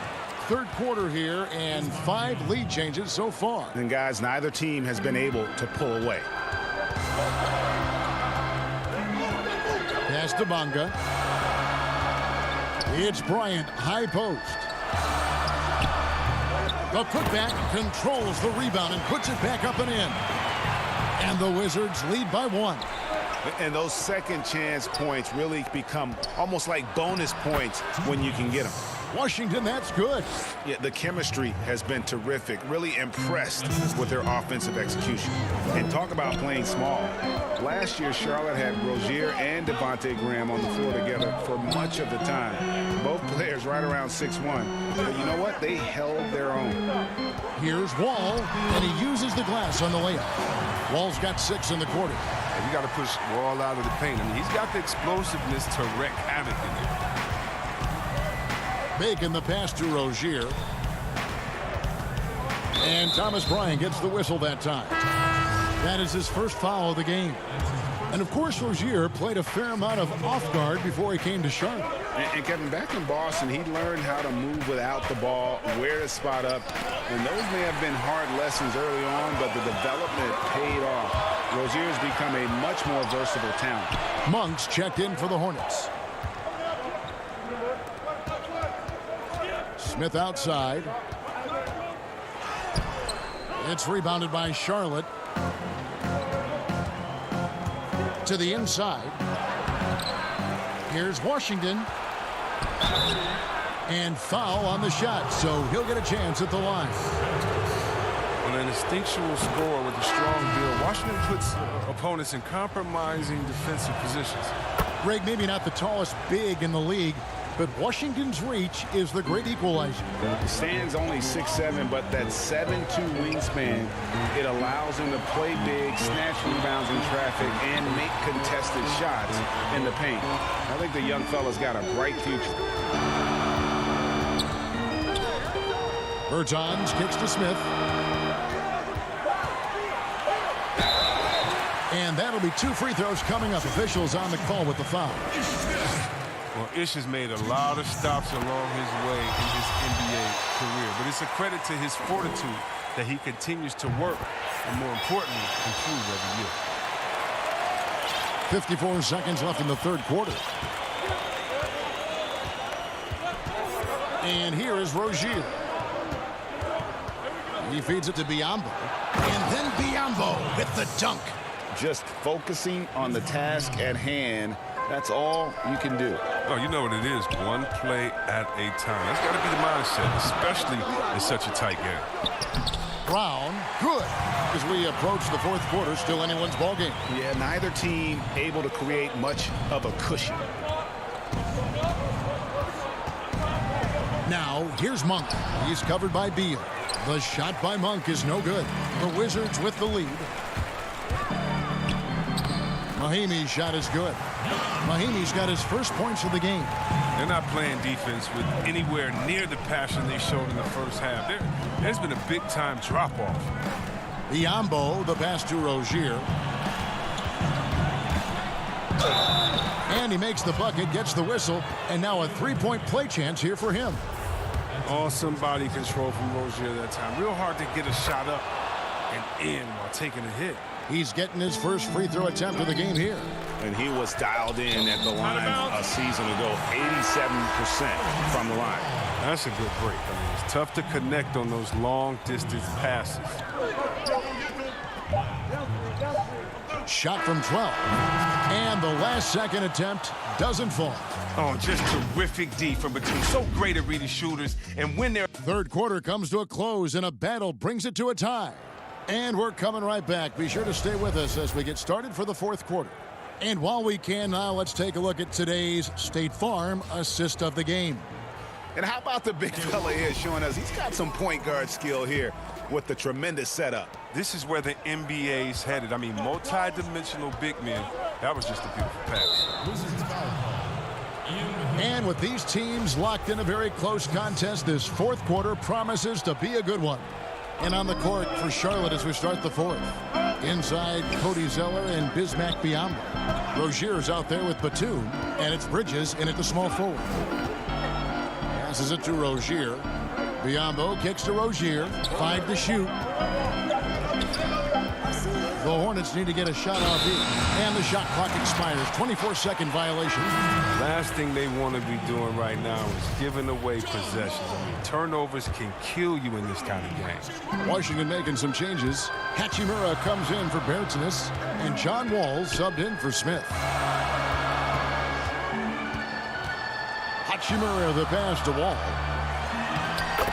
Third quarter here, and 5 lead changes so far. And guys, neither team has been able to pull away. Pass to Bonga. It's Bryant, high post. The putback controls the rebound and puts it back up and in. And the Wizards lead by 1. And those second chance points really become almost like bonus points when you can get them. Washington, that's good. Yeah, the chemistry has been terrific. Really impressed with their offensive execution. And talk about playing small. Last year, Charlotte had Rozier and Devontae Graham on the floor together for much of the time. Both players right around 6'1". But you know what? They held their own. Here's Wall, and he uses the glass on the layup. Wall's got 6 in the quarter. And you got to push Wall out of the paint. I mean, he's got the explosiveness to wreak havoc in it. Making the pass to Rozier. And Thomas Bryant gets the whistle that time. That is his first foul of the game. And of course, Rozier played a fair amount of off guard before he came to Charlotte. And Kevin, back in Boston, he learned how to move without the ball, where to spot up. And those may have been hard lessons early on, but the development paid off. Rozier's become a much more versatile talent. Monk's checked in for the Hornets. Smith outside. It's rebounded by Charlotte. To the inside. Here's Washington. And foul on the shot, so he'll get a chance at the line. Well, an instinctual scorer with a strong build. Washington puts opponents in compromising defensive positions. Greg, maybe not the tallest big in the league, but Washington's reach is the great equalizer. Stan's only 6'7", but that 7'2" wingspan, it allows him to play big, snatch rebounds in traffic, and make contested shots in the paint. I think the young fella's got a bright future. Bertans kicks to Smith. And that'll be 2 free throws coming up. Officials on the call with the foul. Well, Ish has made a lot of stops along his way in his NBA career, but it's a credit to his fortitude that he continues to work and, more importantly, improve every year. 54 seconds left in the third quarter. And here is Rozier. He feeds it to Biyombo. And then Biyombo with the dunk. Just focusing on the task at hand, that's all you can do. Oh, you know what it is. One play at a time. That's got to be the mindset, especially in such a tight game. Brown, good. As we approach the fourth quarter, still anyone's ball game. Yeah, neither team able to create much of a cushion. Now, here's Monk. He's covered by Beal. The shot by Monk is no good. The Wizards with the lead. Mahimi's shot is good. Mahimi's got his first points of the game. They're not playing defense with anywhere near the passion they showed in the first half. There's been a big-time drop-off. Biyombo, the pass to Rozier. And he makes the bucket, gets the whistle, and now a three-point play chance here for him. Awesome body control from Rozier that time. Real hard to get a shot up and in while taking a hit. He's getting his first free throw attempt of the game here. And he was dialed in at the line a season ago, 87% from the line. That's a good break. I mean, it's tough to connect on those long-distance passes. Shot from 12. And the last second attempt doesn't fall. Oh, just terrific D from Batum. So great at reading shooters. And when they're... Third quarter comes to a close, and a battle brings it to a tie. And we're coming right back. Be sure to stay with us as we get started for the fourth quarter. And while we can now, let's take a look at today's State Farm assist of the game. And how about the big fella here showing us he's got some point guard skill here with the tremendous setup. This is where the NBA's headed. I mean, multi-dimensional big men. That was just a beautiful pass. And with these teams locked in a very close contest, this fourth quarter promises to be a good one. And on the court for Charlotte as we start the fourth. Inside, Cody Zeller and Bismack Biyombo. Rozier's out there with Batum, and it's Bridges in at the small forward. Passes it to Rozier. Biyombo kicks to Rozier. 5 to shoot. The Hornets need to get a shot off here. And the shot clock expires. 24-second violation. Last thing they want to be doing right now is giving away possessions. I mean, turnovers can kill you in this kind of game. Washington making some changes. Hachimura comes in for Bertzinus, and John Wall subbed in for Smith. Hachimura the pass to Wall.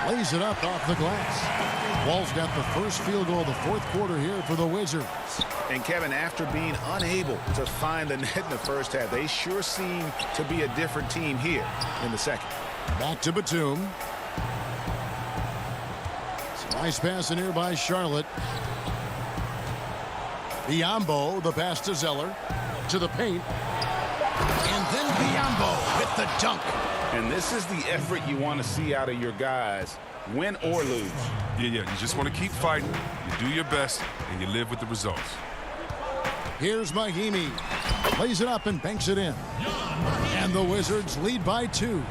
Lays it up off the glass. Wall's got the first field goal of the fourth quarter here for the Wizards. And Kevin, after being unable to find the net in the first half, they sure seem to be a different team here in the second. Back to Batum. Nice pass in here by Charlotte. Biyombo, the pass to Zeller. To the paint. And then Biyombo with the dunk. And this is the effort you want to see out of your guys, win or lose. Yeah, you just want to keep fighting. You do your best, and you live with the results. Here's Mahimi. Plays it up and banks it in. And the Wizards lead by 2.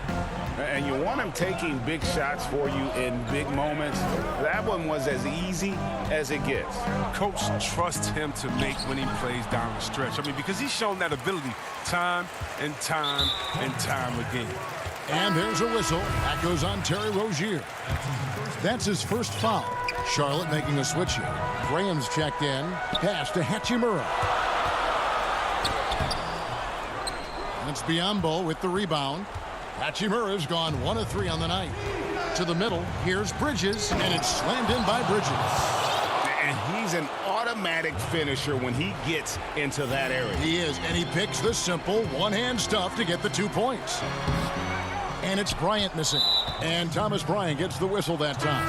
And you want him taking big shots for you in big moments. That one was as easy as it gets. Coach trusts him to make winning plays down the stretch. I mean, because he's shown that ability time and time and time again. And there's a whistle. That goes on Terry Rozier. That's his first foul. Charlotte making a switch here. Graham's checked in. Pass to Hachimura. And it's Biyombo with the rebound. Hachimura's gone 1 of 3 on the night. To the middle, here's Bridges, and it's slammed in by Bridges. And he's an automatic finisher when he gets into that area. He is, and he picks the simple one-hand stuff to get the 2 points. And it's Bryant missing. And Thomas Bryant gets the whistle that time.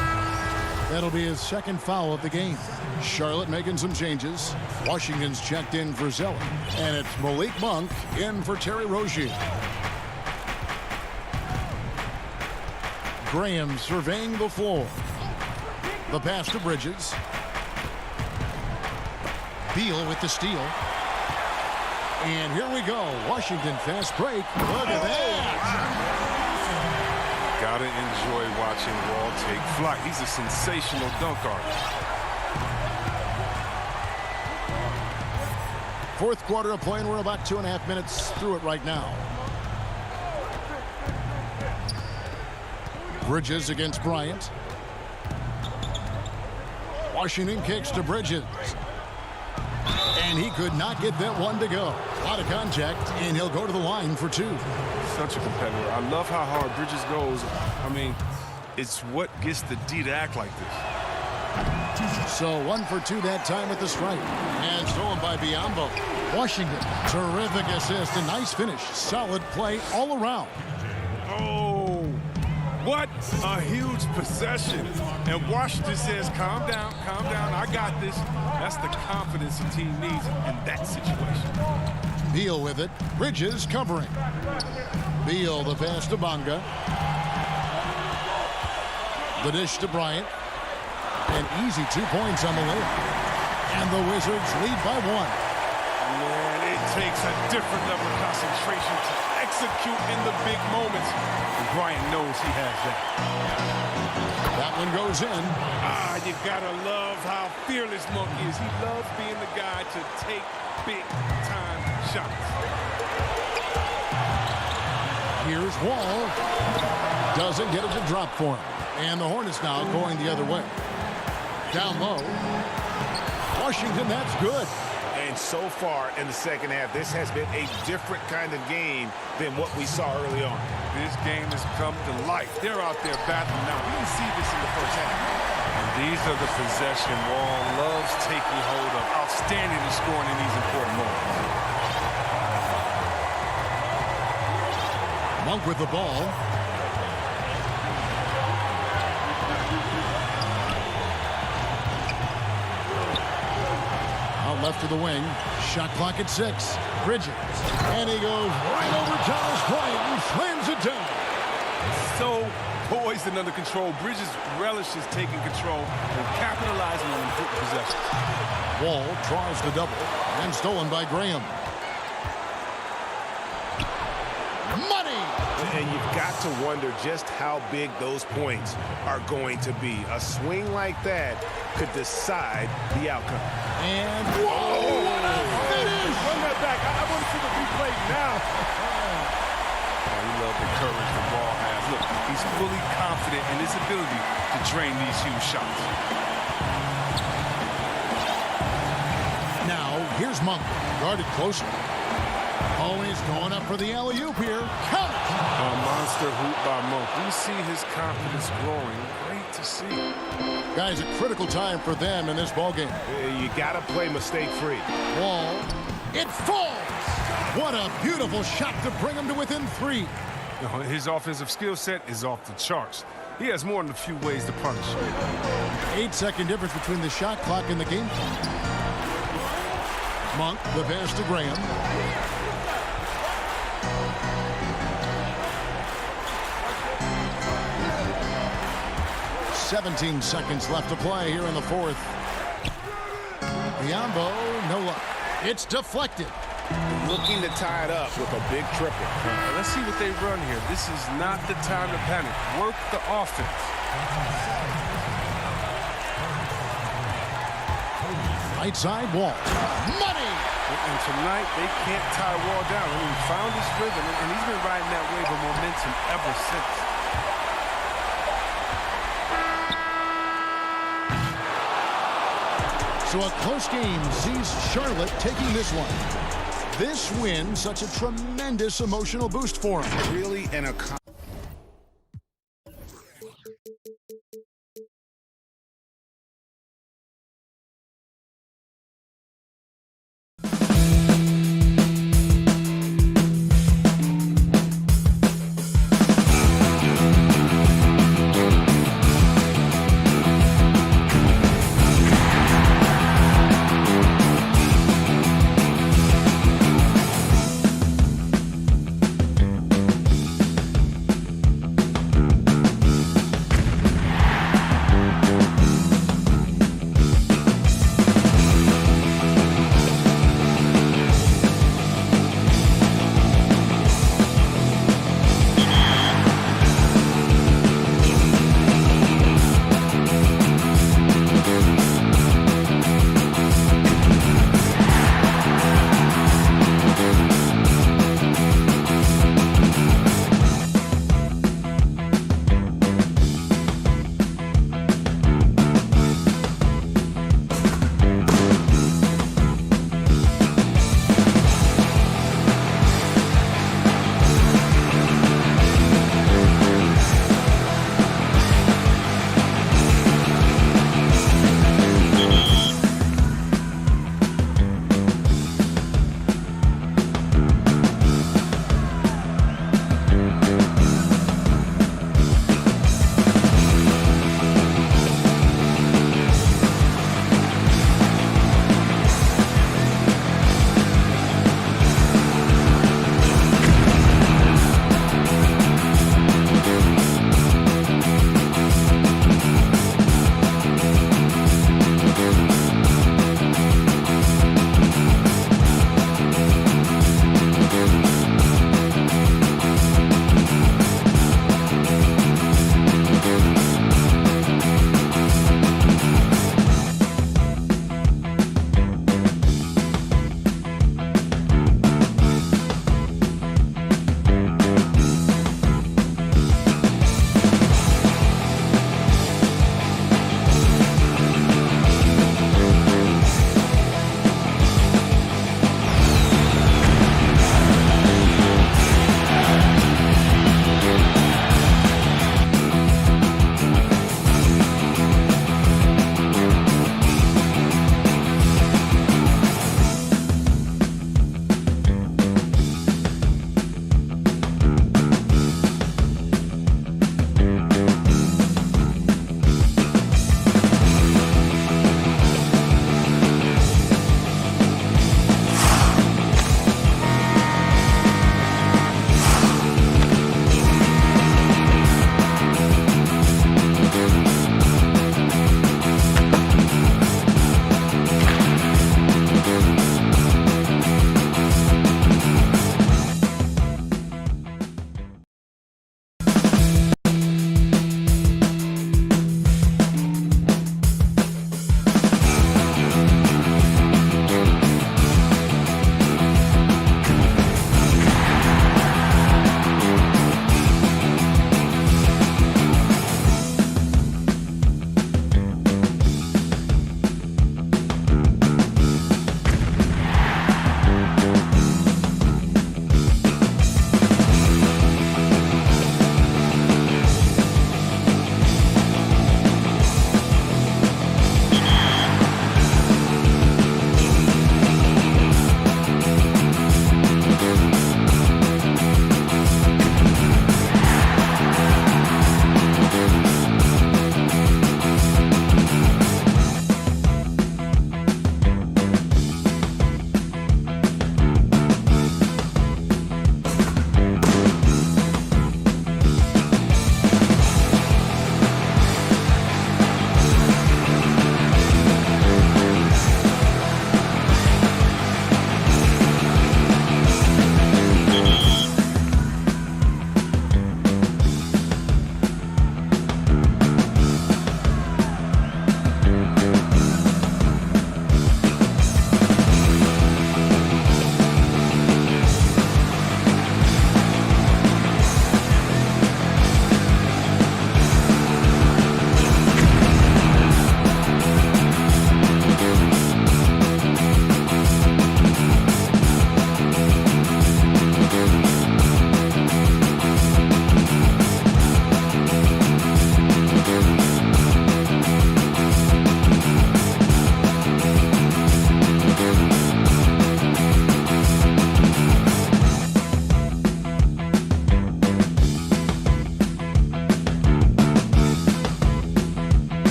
That'll be his second foul of the game. Charlotte making some changes. Washington's checked in for Zeller. And it's Malik Monk in for Terry Rozier. Graham surveying the floor. The pass to Bridges. Beal with the steal. And here we go. Washington fast break. Look at that. Gotta enjoy watching Wall take flight. He's a sensational dunk artist. Fourth quarter of play, and we're about 2.5 minutes through it right now. Bridges against Bryant. Washington kicks to Bridges. And he could not get that one to go. Out of contact, and he'll go to the line for 2. Such a competitor. I love how hard Bridges goes. I mean, it's what gets the D to act like this. So 1 for 2 that time at the stripe. And stolen by Biyombo. Washington, terrific assist, a nice finish. Solid play all around. Oh, what a huge possession. And Washington says, calm down, I got this. That's the confidence the team needs in that situation. Beal with it. Bridges covering. Beal the pass to Bonga. The dish to Bryant. An easy 2 points on the layup. And the Wizards lead by 1. Man, it takes a different level of concentration to execute in the big moments. And Bryant knows he has that. That one goes in. Ah, you gotta love how fearless Monk is. He loves being the guy to take big-time shots. Here's Wall. Doesn't get it to drop for him. And the Hornets now going the other way. Down low. Washington, that's good. And so far in the second half, this has been a different kind of game than what we saw early on. This game has come to life. They're out there battling now. We didn't see this in the first half. And these are the possession Wall loves taking hold of. Outstanding in scoring in these important moments. Monk with the ball. Out left to the wing. Shot clock at 6. Bridges. And he goes right over Thomas Bryant and slams it down. So poised and under control. Bridges relishes taking control and capitalizing on important possessions. Wall draws the double and stolen by Graham. Money! And you've got to wonder just how big those points are going to be. A swing like that could decide the outcome. And whoa! Finish! Run that back. I want to see the replay now. Oh, we love the courage the ball has. Look, he's fully confident in his ability to drain these huge shots. Now, here's Monk. Guarded closer. Oh, he's going up for the alley-oop here. Count it! A monster hoop by Monk. We see his confidence growing. Great to see. Guys, a critical time for them in this ballgame. You got to play mistake-free. Wall. It falls! What a beautiful shot to bring him to within 3. His offensive skill set is off the charts. He has more than a few ways to punish. 8-second difference between the shot clock and the game clock. Monk, the pass to Graham. .17 seconds left to play here in the fourth. Biombo, no luck. It's deflected. Looking to tie it up with a big triple. Let's see what they run here. This is not the time to panic. Work the offense. Right side Wall. Money! And tonight, they can't tie Wall down. I mean, he found his rhythm, and he's been riding that wave of momentum ever since. So a close game sees Charlotte taking this one. This win, such a tremendous emotional boost for him. Really an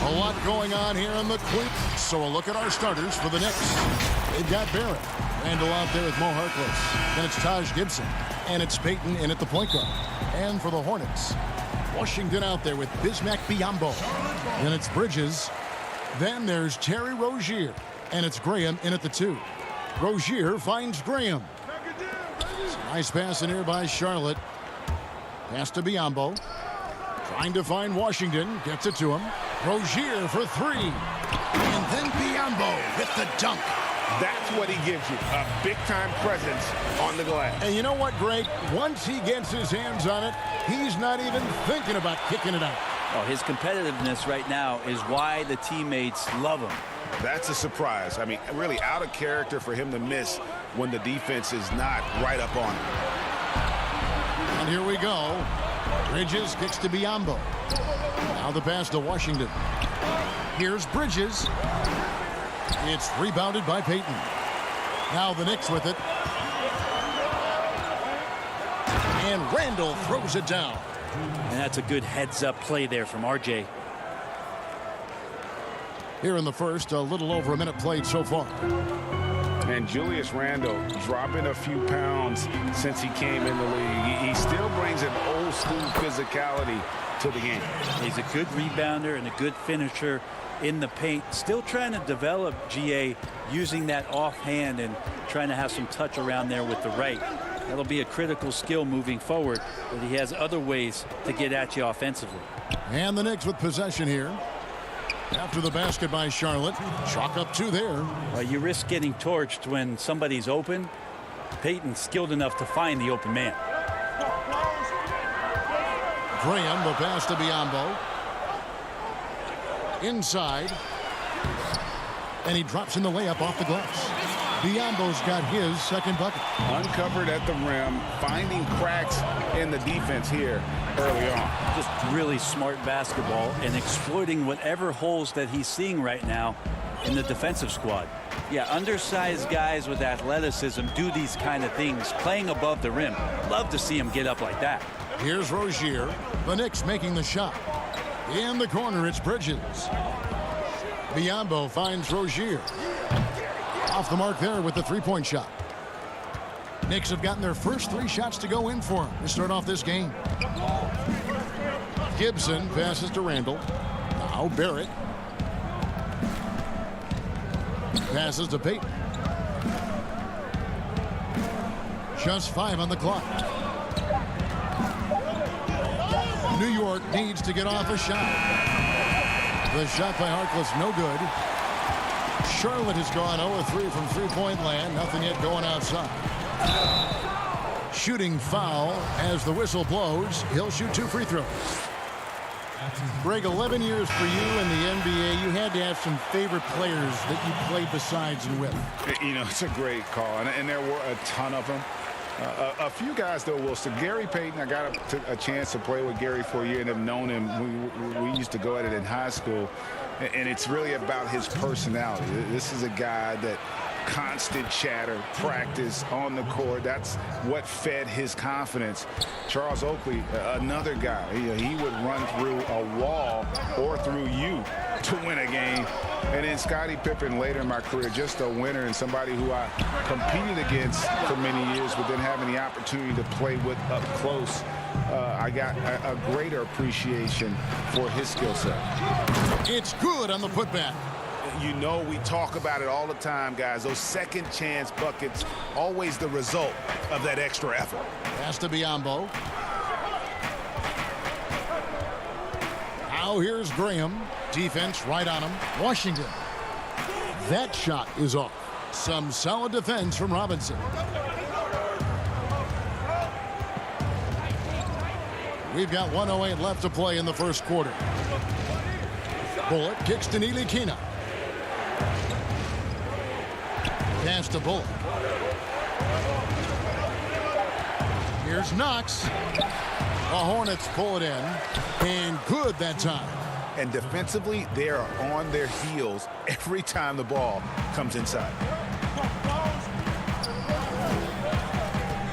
A lot going on here in the Queen. So a look at our starters for the Knicks. They've got Barrett. Randall out there with Mo Harkless. Then it's Taj Gibson. And it's Payton in at the point guard. And for the Hornets, Washington out there with Bismack Biyombo. Then it's Bridges. Then there's Terry Rozier. And it's Graham in at the 2. Rozier finds Graham. Nice pass in here by Charlotte. Pass to Biyombo. Trying to find Washington. Gets it to him. Rozier for 3. And then Biyombo with the dunk. That's what he gives you, a big-time presence on the glass. And you know what, Greg? Once he gets his hands on it, he's not even thinking about kicking it out. Oh, his competitiveness right now is why the teammates love him. That's a surprise. I mean, really out of character for him to miss when the defense is not right up on him. And here we go. Bridges kicks to Biyombo. Now the pass to Washington. Here's Bridges. It's rebounded by Payton. Now the Knicks with it. And Randall throws it down. And that's a good heads-up play there from RJ. Here in the first, a little over a minute played so far. And Julius Randle dropping a few pounds since he came in the league. He still brings an old-school physicality to the game. He's a good rebounder and a good finisher in the paint. Still trying to develop GA using that offhand and trying to have some touch around there with the right. That'll be a critical skill moving forward, but he has other ways to get at you offensively. And the Knicks with possession here. After the basket by Charlotte. Chalk up 2 there. Well, you risk getting torched when somebody's open. Payton's skilled enough to find the open man. Graham, the pass to Biyombo. Inside. And he drops in the layup off the glass. Biyombo's got his second bucket. Uncovered at the rim, finding cracks in the defense here early on. Just really smart basketball and exploiting whatever holes that he's seeing right now in the defensive squad. Yeah, undersized guys with athleticism do these kind of things, playing above the rim. Love to see him get up like that. Here's Rozier. The Knicks making the shot. In the corner, it's Bridges. Biyombo finds Rozier. Off the mark there with the three-point shot. Knicks have gotten their first 3 shots to go in for him to start off this game. Gibson passes to Randall. Now Barrett. Passes to Payton. Just 5 on the clock. New York needs to get off a shot. The shot by Harkless, no good. Charlotte has gone 0-3 from three-point land. Nothing yet going outside. Shooting foul as the whistle blows. He'll shoot 2 free throws. Greg, 11 years for you in the NBA. You had to have some favorite players that you played besides and with. You know, it's a great call, and there were a ton of them. A few guys, though, Wilson. Gary Payton, I got a chance to play with Gary for a year and have known him. We used to go at it in high school, and it's really about his personality. This is a guy that constant chatter, practice on the court. That's what fed his confidence. Charles Oakley, another guy, he would run through a wall or through you to win a game. And then Scottie Pippen later in my career, just a winner and somebody who I competed against for many years, but then having the opportunity to play with up close, I got a greater appreciation for his skill set. It's good on the putback. You know, we talk about it all the time, guys. Those second chance buckets, always the result of that extra effort. Pass to Biyombo. Now here's Graham. Defense right on him. Washington. That shot is off. Some solid defense from Robinson. We've got 1:08 left to play in the first quarter. Bullock kicks to Ntilikina. Pass to Bullock. Here's Knox. The Hornets pull it in. And good that time. And defensively, they are on their heels every time the ball comes inside.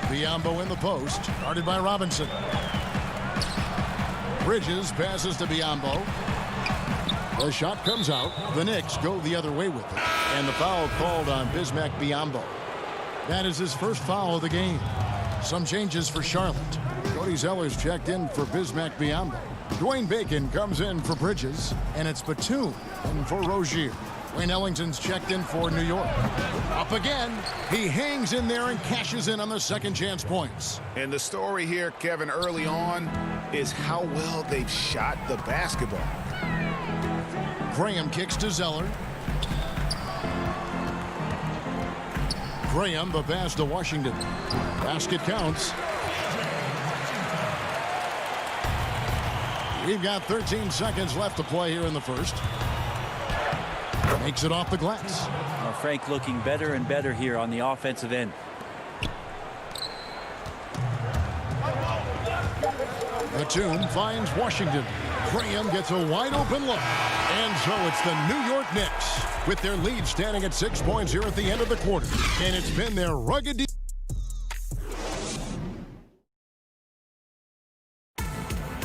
Biyombo in the post, guarded by Robinson. Bridges passes to Biyombo. The shot comes out. The Knicks go the other way with it. And the foul called on Bismack Biyombo. That is his first foul of the game. Some changes for Charlotte. Cody Zeller's checked in for Bismack Biyombo. Dwayne Bacon comes in for Bridges. And it's Batum in for Rozier. Wayne Ellington's checked in for New York. Up again. He hangs in there and cashes in on the second chance points. And the story here, Kevin, early on is how well they've shot the basketball. Graham kicks to Zeller. Graham, the pass to Washington. Basket counts. We've got 13 seconds left to play here in the first. Makes it off the glass. Well, Frank looking better and better here on the offensive end. Batum finds Washington. Graham gets a wide open look. And so it's the New York Knicks with their lead standing at 6 points here at the end of the quarter. And it's been their rugged.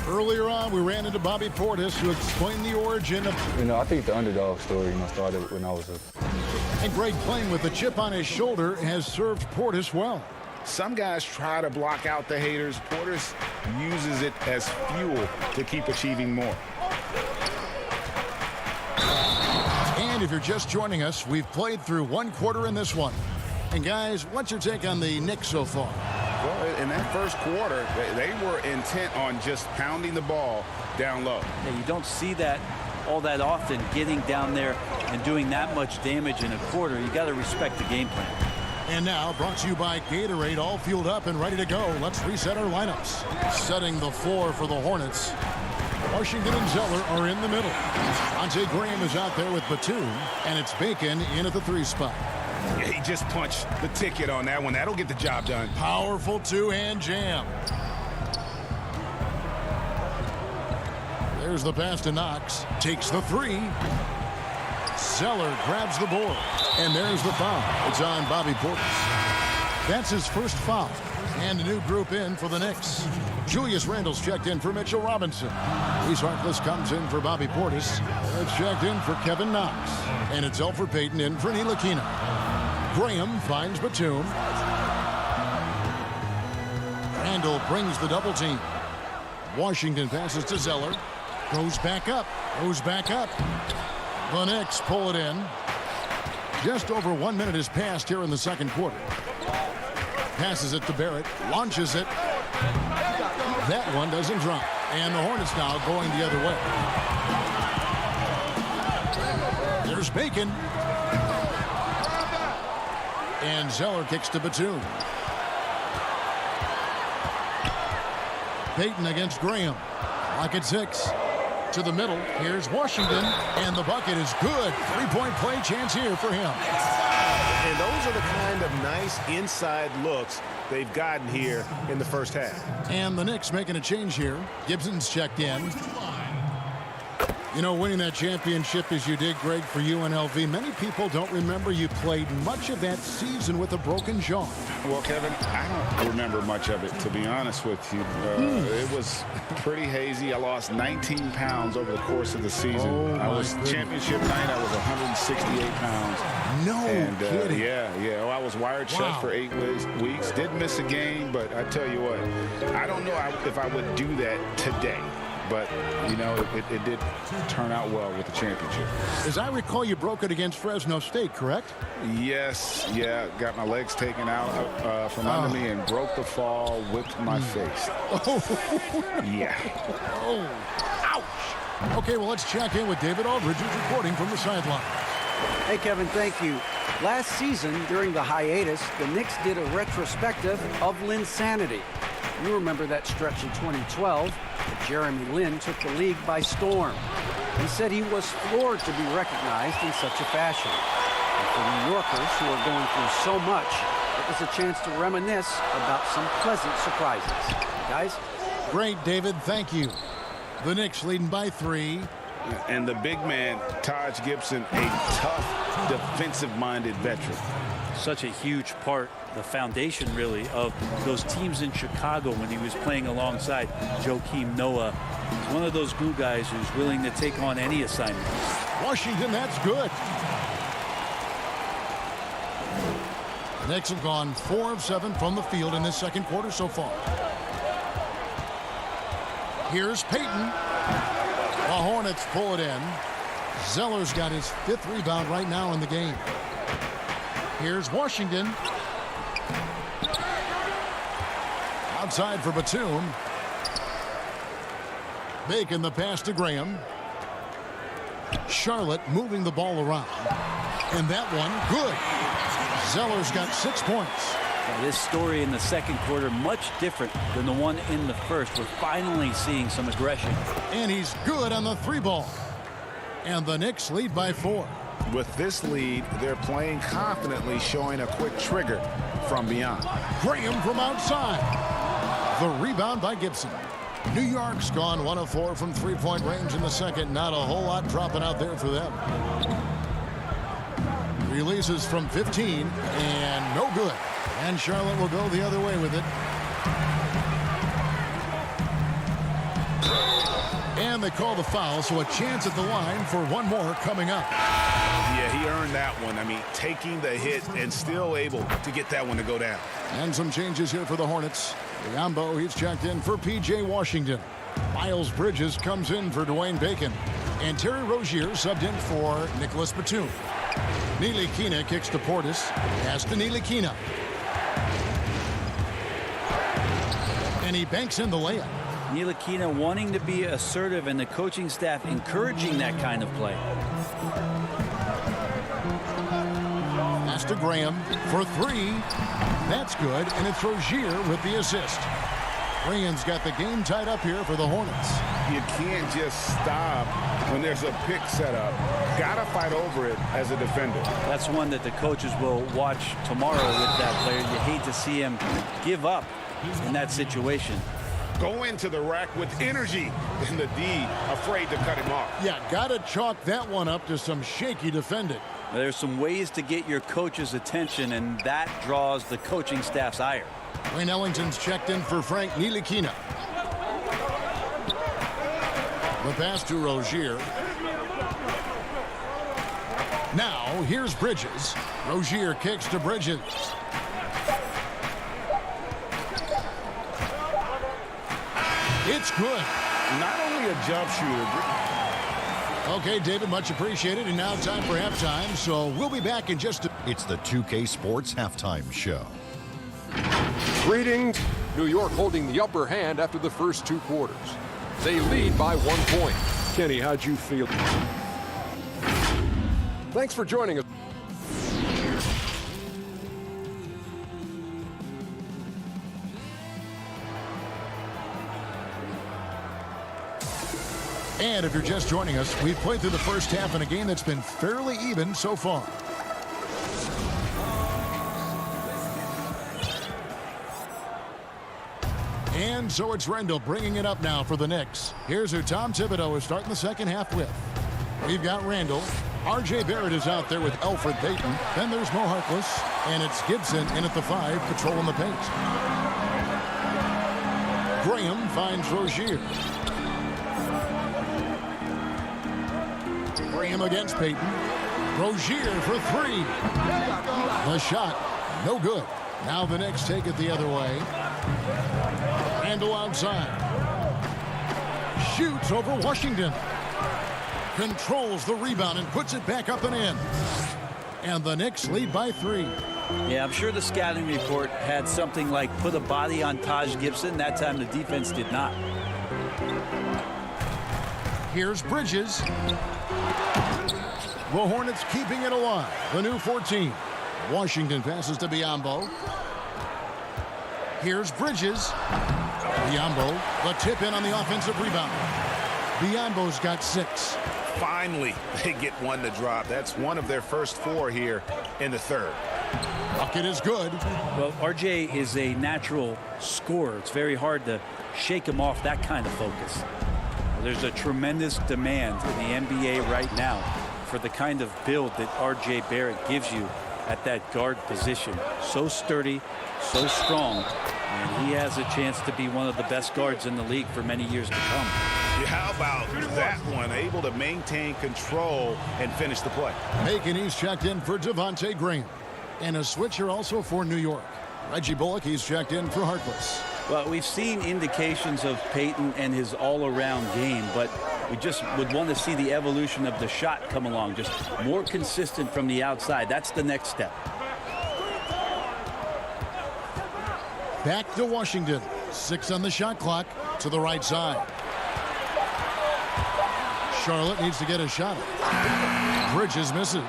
Earlier on, we ran into Bobby Portis to explain the origin of. I think the underdog story, started when I was And Greg playing with a chip on his shoulder has served Portis well. Some guys try to block out the haters. Portis uses it as fuel to keep achieving more. And if you're just joining us, we've played through one quarter in this one. And guys, what's your take on the Knicks so far? Well, in that first quarter, they were intent on just pounding the ball down low. Yeah, you don't see that all that often, getting down there and doing that much damage in a quarter. You got to respect the game plan. And now, brought to you by Gatorade, all fueled up and ready to go. Let's reset our lineups. Setting the floor for the Hornets. Washington and Zeller are in the middle. Devontae Graham is out there with Batum, and it's Bacon in at the 3 spot. Yeah, he just punched the ticket on that one. That'll get the job done. Powerful two-hand jam. There's the pass to Knox. Takes the 3. Zeller grabs the board. And there's the foul. It's on Bobby Portis. That's his first foul. And a new group in for the Knicks. Julius Randle's checked in for Mitchell Robinson. Reese Harkless comes in for Bobby Portis. It's checked in for Kevin Knox. And it's Elfrid Payton in for Ntilikina. Graham finds Batum. Randle brings the double team. Washington passes to Zeller. Goes back up. Goes back up. The Knicks pull it in. Just over 1 minute has passed here in the second quarter. Passes it to Barrett. Launches it. That one doesn't drop. And the Hornets now going the other way. There's Bacon. And Zeller kicks to Batum. Payton against Graham. Clock at 6. To the middle. Here's Washington. And the bucket is good. 3-point play chance here for him. And those are the kind of nice inside looks they've gotten here in the first half. And the Knicks making a change here. Gibson's checked in. You know, winning that championship as you did, Greg, for UNLV, many people don't remember you played much of that season with a broken jaw. Well, Kevin, I don't remember much of it, to be honest with you. It was pretty hazy. I lost 19 pounds over the course of the season. I was championship night. I was 168 pounds. No kidding. Yeah. Well, I was wired shut for 8 weeks. Did miss a game, but I tell you what, I don't know if I would do that today. But, you know, it did turn out well with the championship. As I recall, you broke it against Fresno State, correct? Yes, yeah. Got my legs taken out from under me and broke the fall, whipped my face. Yeah. Oh, ouch. Okay, well, let's check in with David Aldridge, who's reporting from the sideline. Hey, Kevin, thank you. Last season, during the hiatus, the Knicks did a retrospective of Linsanity. You remember that stretch in 2012. Jeremy Lin took the league by storm. He said he was floored to be recognized in such a fashion. And for New Yorkers who are going through so much, it was a chance to reminisce about some pleasant surprises. Guys? Great, David. Thank you. The Knicks leading by 3. And the big man, Taj Gibson, a tough, defensive-minded veteran. Such a huge part, the foundation really, of those teams in Chicago when he was playing alongside Joakim Noah He's one of those glue guys who's willing to take on any assignment. Washington, that's good. The Knicks have gone 4 of 7 from the field in this second quarter so far. Here's Payton. The Hornets pull it in. Zeller's got his 5th rebound right now in the game. Here's Washington. Outside for Batum. Making the pass to Graham. Charlotte moving the ball around. And that one, good. Zeller's got 6 points. Now, this story in the second quarter, much different than the one in the first. We're finally seeing some aggression. And he's good on the 3-ball. And the Knicks lead by 4. With this lead, they're playing confidently, showing a quick trigger from beyond. Graham from outside. The rebound by Gibson. New York's gone 1 of 4 from 3-point range in the second. Not a whole lot dropping out there for them. Releases from 15 and no good. And Charlotte will go the other way with it. And they call the foul, so a chance at the line for one more coming up. Yeah, he earned that one. I mean, taking the hit and still able to get that one to go down. And some changes here for the Hornets. Biombo, he's checked in for P.J. Washington. Miles Bridges comes in for Dwayne Bacon. And Terry Rozier subbed in for Nicholas Batum. Ntilikina kicks to Portis. Pass to Ntilikina. And he banks in the layup. Ntilikina wanting to be assertive and the coaching staff encouraging that kind of play. Pass to Graham for 3. That's good, and it's Rozier with the assist. Graham's got the game tied up here for the Hornets. You can't just stop when there's a pick set up. Gotta fight over it as a defender. That's one that the coaches will watch tomorrow with that player. You hate to see him give up in that situation. Go into the rack with energy, and the D afraid to cut him off. Yeah, gotta chalk that one up to some shaky defending. There's some ways to get your coach's attention, and that draws the coaching staff's ire. Wayne Ellington's checked in for Frank Ntilikina. The pass to Rozier. Now, here's Bridges. Rozier kicks to Bridges. It's good. Not only a jump shooter. Okay, David, much appreciated. And now time for halftime, so we'll be back in just a... It's the 2K Sports Halftime Show. Greetings. New York holding the upper hand after the first 2 quarters. They lead by 1 point. Kenny, how'd you feel? Thanks for joining us. And if you're just joining us, we've played through the first half in a game that's been fairly even so far. And so it's Rendell bringing it up now for the Knicks. Here's who Tom Thibodeau is starting the second half with. We've got Randall. R.J. Barrett is out there with Elfrid Payton. Then there's Mo Harkless. And it's Gibson in at the 5, patrolling the paint. Graham finds Rozier. Graham against Payton. Rozier for 3. The shot, no good. Now the Knicks take it the other way. Randall outside. Shoots over Washington. Controls the rebound and puts it back up and in. And the Knicks lead by 3. Yeah, I'm sure the scouting report had something like put a body on Taj Gibson. That time the defense did not. Here's Bridges. The Hornets keeping it alive. The new 14. Washington passes to Biombo. Here's Bridges. Biombo, the tip in on the offensive rebound. Biombo's got 6. Finally, they get one to drop. That's one of their first 4 here in the third. Bucket is good. Well, RJ is a natural scorer. It's very hard to shake him off that kind of focus. There's a tremendous demand in the NBA right now for the kind of build that RJ Barrett gives you at that guard position. So sturdy, so strong, and he has a chance to be one of the best guards in the league for many years to come. How about that one? Able to maintain control and finish the play. Bacon, he's checked in for Devontae Graham. And a switcher also for New York. Reggie Bullock, he's checked in for Harkless. Well, we've seen indications of Peyton and his all-around game, but we just would want to see the evolution of the shot come along, just more consistent from the outside. That's the next step. Back to Washington. 6 on the shot clock to the right side. Charlotte needs to get a shot. Bridges misses.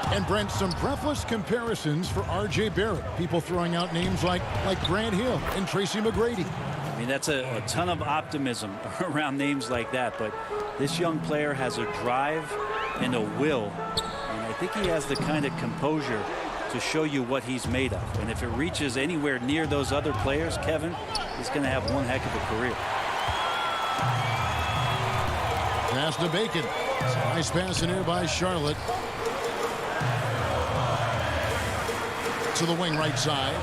And Brent, some breathless comparisons for R.J. Barrett. People throwing out names like Grant Hill and Tracy McGrady. I mean, that's a ton of optimism around names like that. But this young player has a drive and a will. And I think he has the kind of composure to show you what he's made of. And if it reaches anywhere near those other players, Kevin, he's going to have one heck of a career. Pass to Bacon. Nice pass in here by Charlotte. To the wing right side.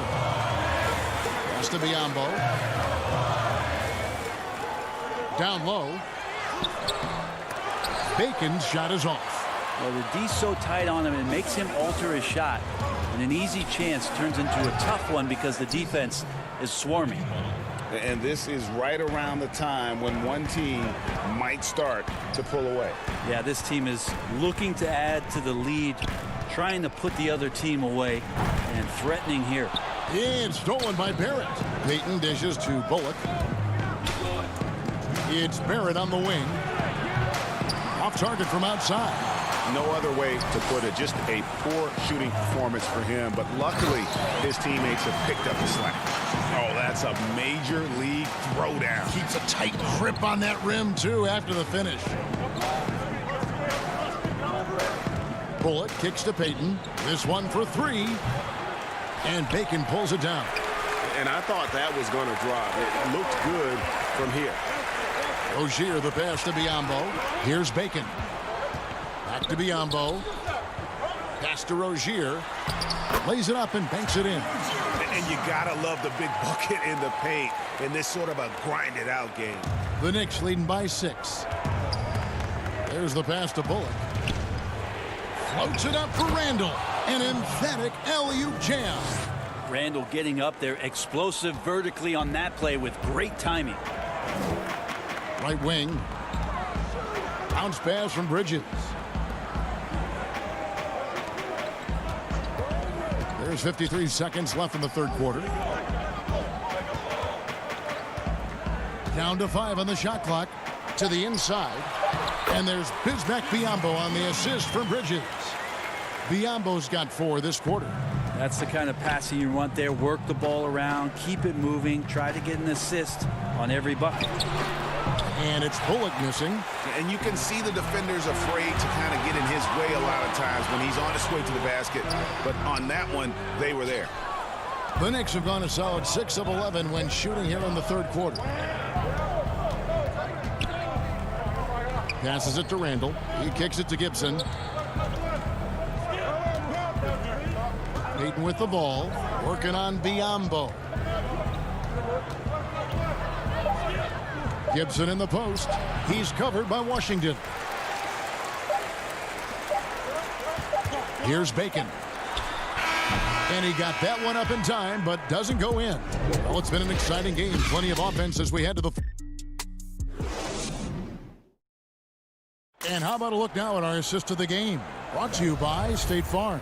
Pass to Biyombo. Down low. Bacon's shot is off. Well, the D's so tight on him, it makes him alter his shot. And an easy chance turns into a tough one because the defense is swarming. And this is right around the time when one team might start to pull away. Yeah, this team is looking to add to the lead, trying to put the other team away, and threatening here. It's stolen by Barrett. Peyton dishes to Bullock. It's Barrett on the wing. Off target from outside. No other way to put it. Just a poor shooting performance for him. But luckily, his teammates have picked up the slack. Oh, that's a major league throwdown. Keeps a tight grip on that rim, too, after the finish. Bullock kicks to Peyton. This one for 3. And Bacon pulls it down. And I thought that was going to drop. It looked good from here. Rozier, the pass to Biyombo. Here's Bacon. Back to Biyombo. Pass to Rozier. Lays it up and banks it in. And you gotta love the big bucket in the paint in this sort of a grinded out game. The Knicks leading by 6. There's the pass to Bullock. Floats it up for Randall. An emphatic alley-oop jam. Randall getting up there, explosive vertically on that play with great timing. Right wing. Bounce pass from Bridges. There's 53 seconds left in the third quarter. Down to 5 on the shot clock. To the inside. And there's Bismack Biyombo on the assist from Bridges. Biyombo's got 4 this quarter. That's the kind of passing you want there. Work the ball around, keep it moving, try to get an assist on every bucket. And it's Bullock missing. And you can see the defenders afraid to kind of get in his way a lot of times when he's on his way to the basket. But on that one, they were there. The Knicks have gone a solid 6 of 11 when shooting here in the third quarter. Passes it to Randall. He kicks it to Gibson. Peyton with the ball. Working on Biyombo. Gibson in the post. He's covered by Washington. Here's Bacon. And he got that one up in time, but doesn't go in. Well, it's been an exciting game. Plenty of offense as we head to the... And how about a look now at our assist of the game? Brought to you by State Farm.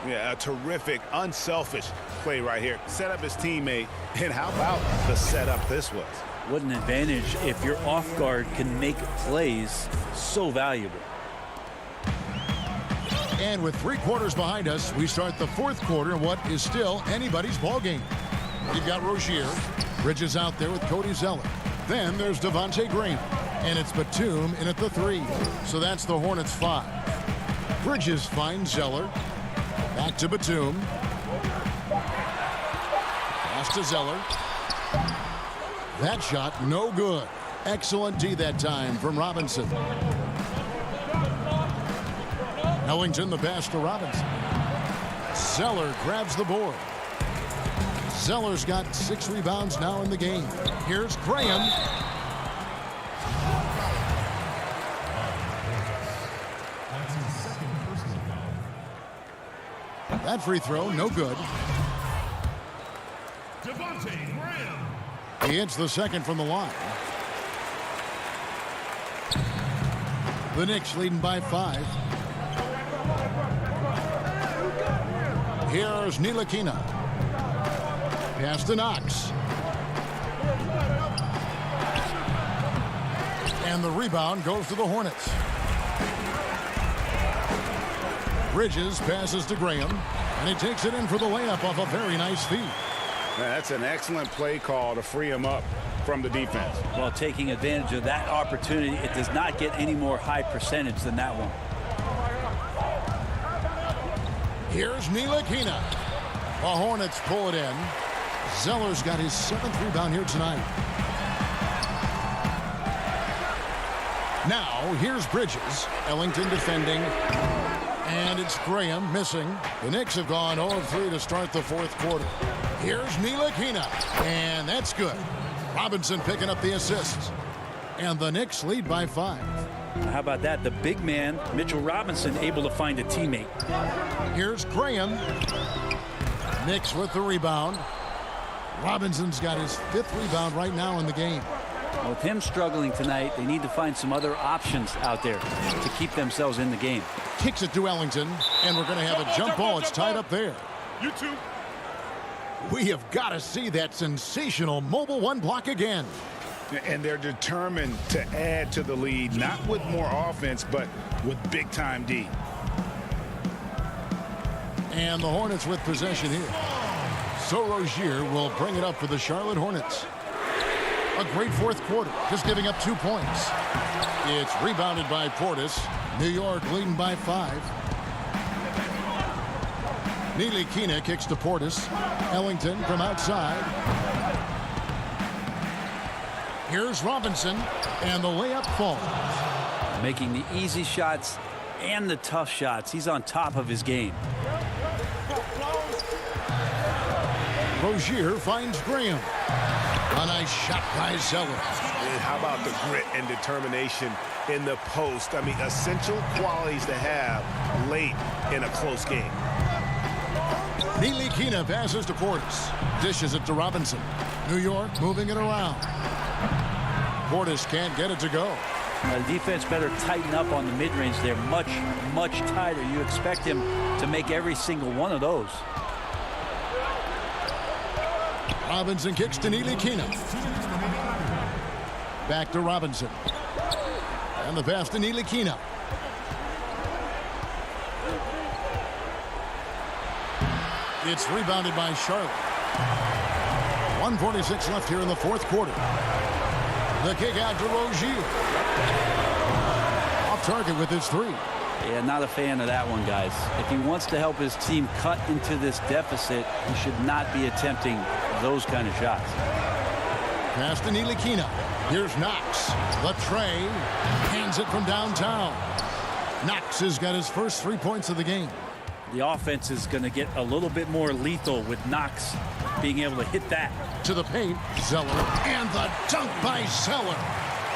Yeah, a terrific, unselfish play right here. Set up his teammate. And how about the setup this was? What an advantage if your off guard can make plays so valuable. And with 3 quarters behind us, we start the fourth quarter in what is still anybody's ball game. You've got Rozier. Bridges out there with Cody Zeller. Then there's Devontae Graham. And it's Batum in at the 3. So that's the Hornets 5. Bridges finds Zeller. Back to Batum. Pass to Zeller. That shot, no good. Excellent D that time from Robinson. Ellington the pass to Robinson. Zeller grabs the board. Zeller's got 6 rebounds now in the game. Here's Graham. That free throw, no good. He hits the second from the line. The Knicks leading by 5. Here's Ntilikina. Pass to Knox. And the rebound goes to the Hornets. Bridges passes to Graham, and he takes it in for the layup off a very nice feed. That's an excellent play call to free him up from the defense. Well, taking advantage of that opportunity, it does not get any more high percentage than that one. Here's Ntilikina. The Hornets pull it in. Zeller's got his 7th rebound here tonight. Now, here's Bridges. Ellington defending. And it's Graham missing. The Knicks have gone 0 of 3 to start the 4th quarter. Here's Ntilikina. And that's good. Robinson picking up the assists. And the Knicks lead by 5. How about that? The big man, Mitchell Robinson, able to find a teammate. Here's Graham. Knicks with the rebound. Robinson's got his 5th rebound right now in the game. With him struggling tonight, they need to find some other options out there to keep themselves in the game. Kicks it to Ellington, and we're going to have a jump ball. It's tied up there. You too. We have got to see that sensational mobile 1 block again. And they're determined to add to the lead, not with more offense, but with big-time D. And the Hornets with possession here. So Rozier will bring it up for the Charlotte Hornets. A great 4th quarter, just giving up 2 points. It's rebounded by Portis. New York leading by 5. Ntilikina kicks to Portis. Ellington from outside. Here's Robinson, and the layup falls. Making the easy shots and the tough shots. He's on top of his game. Rozier finds Graham. A nice shot by Zeller. And how about the grit and determination in the post? I mean, essential qualities to have late in a close game. Ntilikina passes to Portis. Dishes it to Robinson. New York moving it around. Portis can't get it to go. The defense better tighten up on the mid-range. They're much, much tighter. You expect him to make every single one of those. Robinson kicks to Ntilikina. Back to Robinson. And the pass to Ntilikina. It's rebounded by Charlotte. 1:46 left here in the 4th quarter. The kick out to Rozier. Off target with his 3. Yeah, not a fan of that one, guys. If he wants to help his team cut into this deficit, he should not be attempting those kind of shots. Pass to Ntilikina. Here's Knox. The tray. Hands it from downtown. Knox has got his first 3 points of the game. The offense is going to get a little bit more lethal with Knox being able to hit that. To the paint, Zeller. And the dunk by Zeller.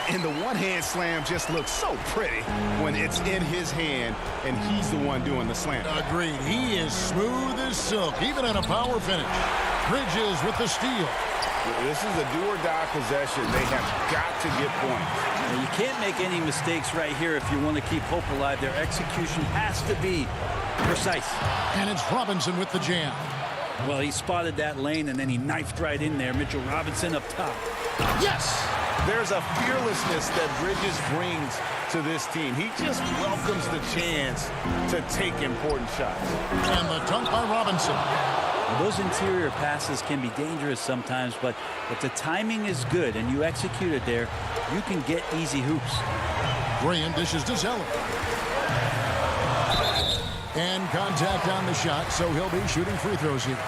And the one-hand slam just looks so pretty when it's in his hand and he's the one doing the slam. Agreed. He is smooth as silk, even in a power finish. Bridges with the steal. This is a do-or-die possession. They have got to get points. Now, you can't make any mistakes right here if you want to keep hope alive. Their execution has to be precise. And it's Robinson with the jam. Well, he spotted that lane, and then he knifed right in there. Mitchell Robinson up top. Yes! There's a fearlessness that Bridges brings to this team. He just welcomes the chance to take important shots. And the dunk by Robinson. Well, those interior passes can be dangerous sometimes, but if the timing is good and you execute it there, you can get easy hoops. Graham dishes to Zeller. And contact on the shot, so he'll be shooting free throws here.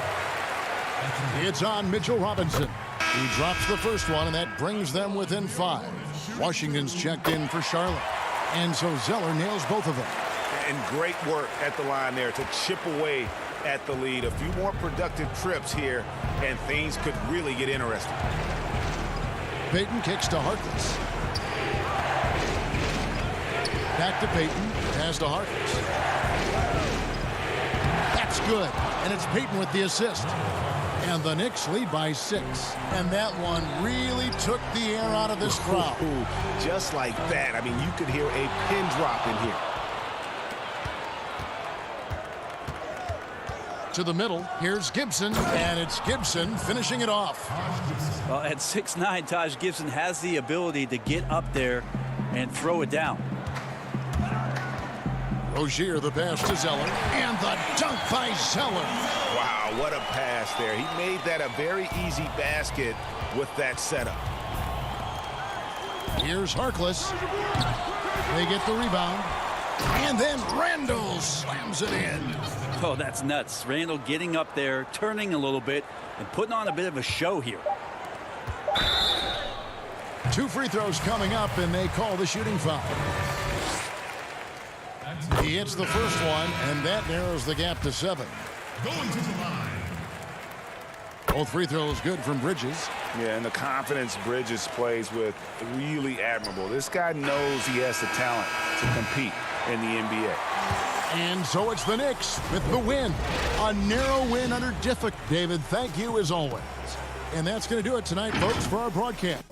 It's on Mitchell Robinson. He drops the first one, and that brings them within 5. Washington's checked in for Charlotte. And so Zeller nails both of them. And great work at the line there to chip away at the lead. A few more productive trips here, and things could really get interesting. Payton kicks to Harkless. Back to Payton. Pass to Harkless. That's good. And it's Peyton with the assist. And the Knicks lead by 6. And that one really took the air out of this crowd. Just like that. I mean, you could hear a pin drop in here. To the middle, here's Gibson, and it's Gibson finishing it off. Well, at 6'9", Taj Gibson has the ability to get up there and throw it down. Rozier, the pass to Zeller, and the dunk by Zeller. Wow, what a pass there. He made that a very easy basket with that setup. Here's Harkless. They get the rebound. And then Randall slams it in. Oh, that's nuts. Randall getting up there, turning a little bit, and putting on a bit of a show here. 2 free throws coming up, and they call the shooting foul. He hits the first one, and that narrows the gap to 7. Going to the line. Both free throws good from Bridges. Yeah, and the confidence Bridges plays with, really admirable. This guy knows he has the talent to compete in the NBA. And so it's the Knicks with the win. A narrow win under difficulty. David, thank you as always. And that's going to do it tonight, folks, for our broadcast.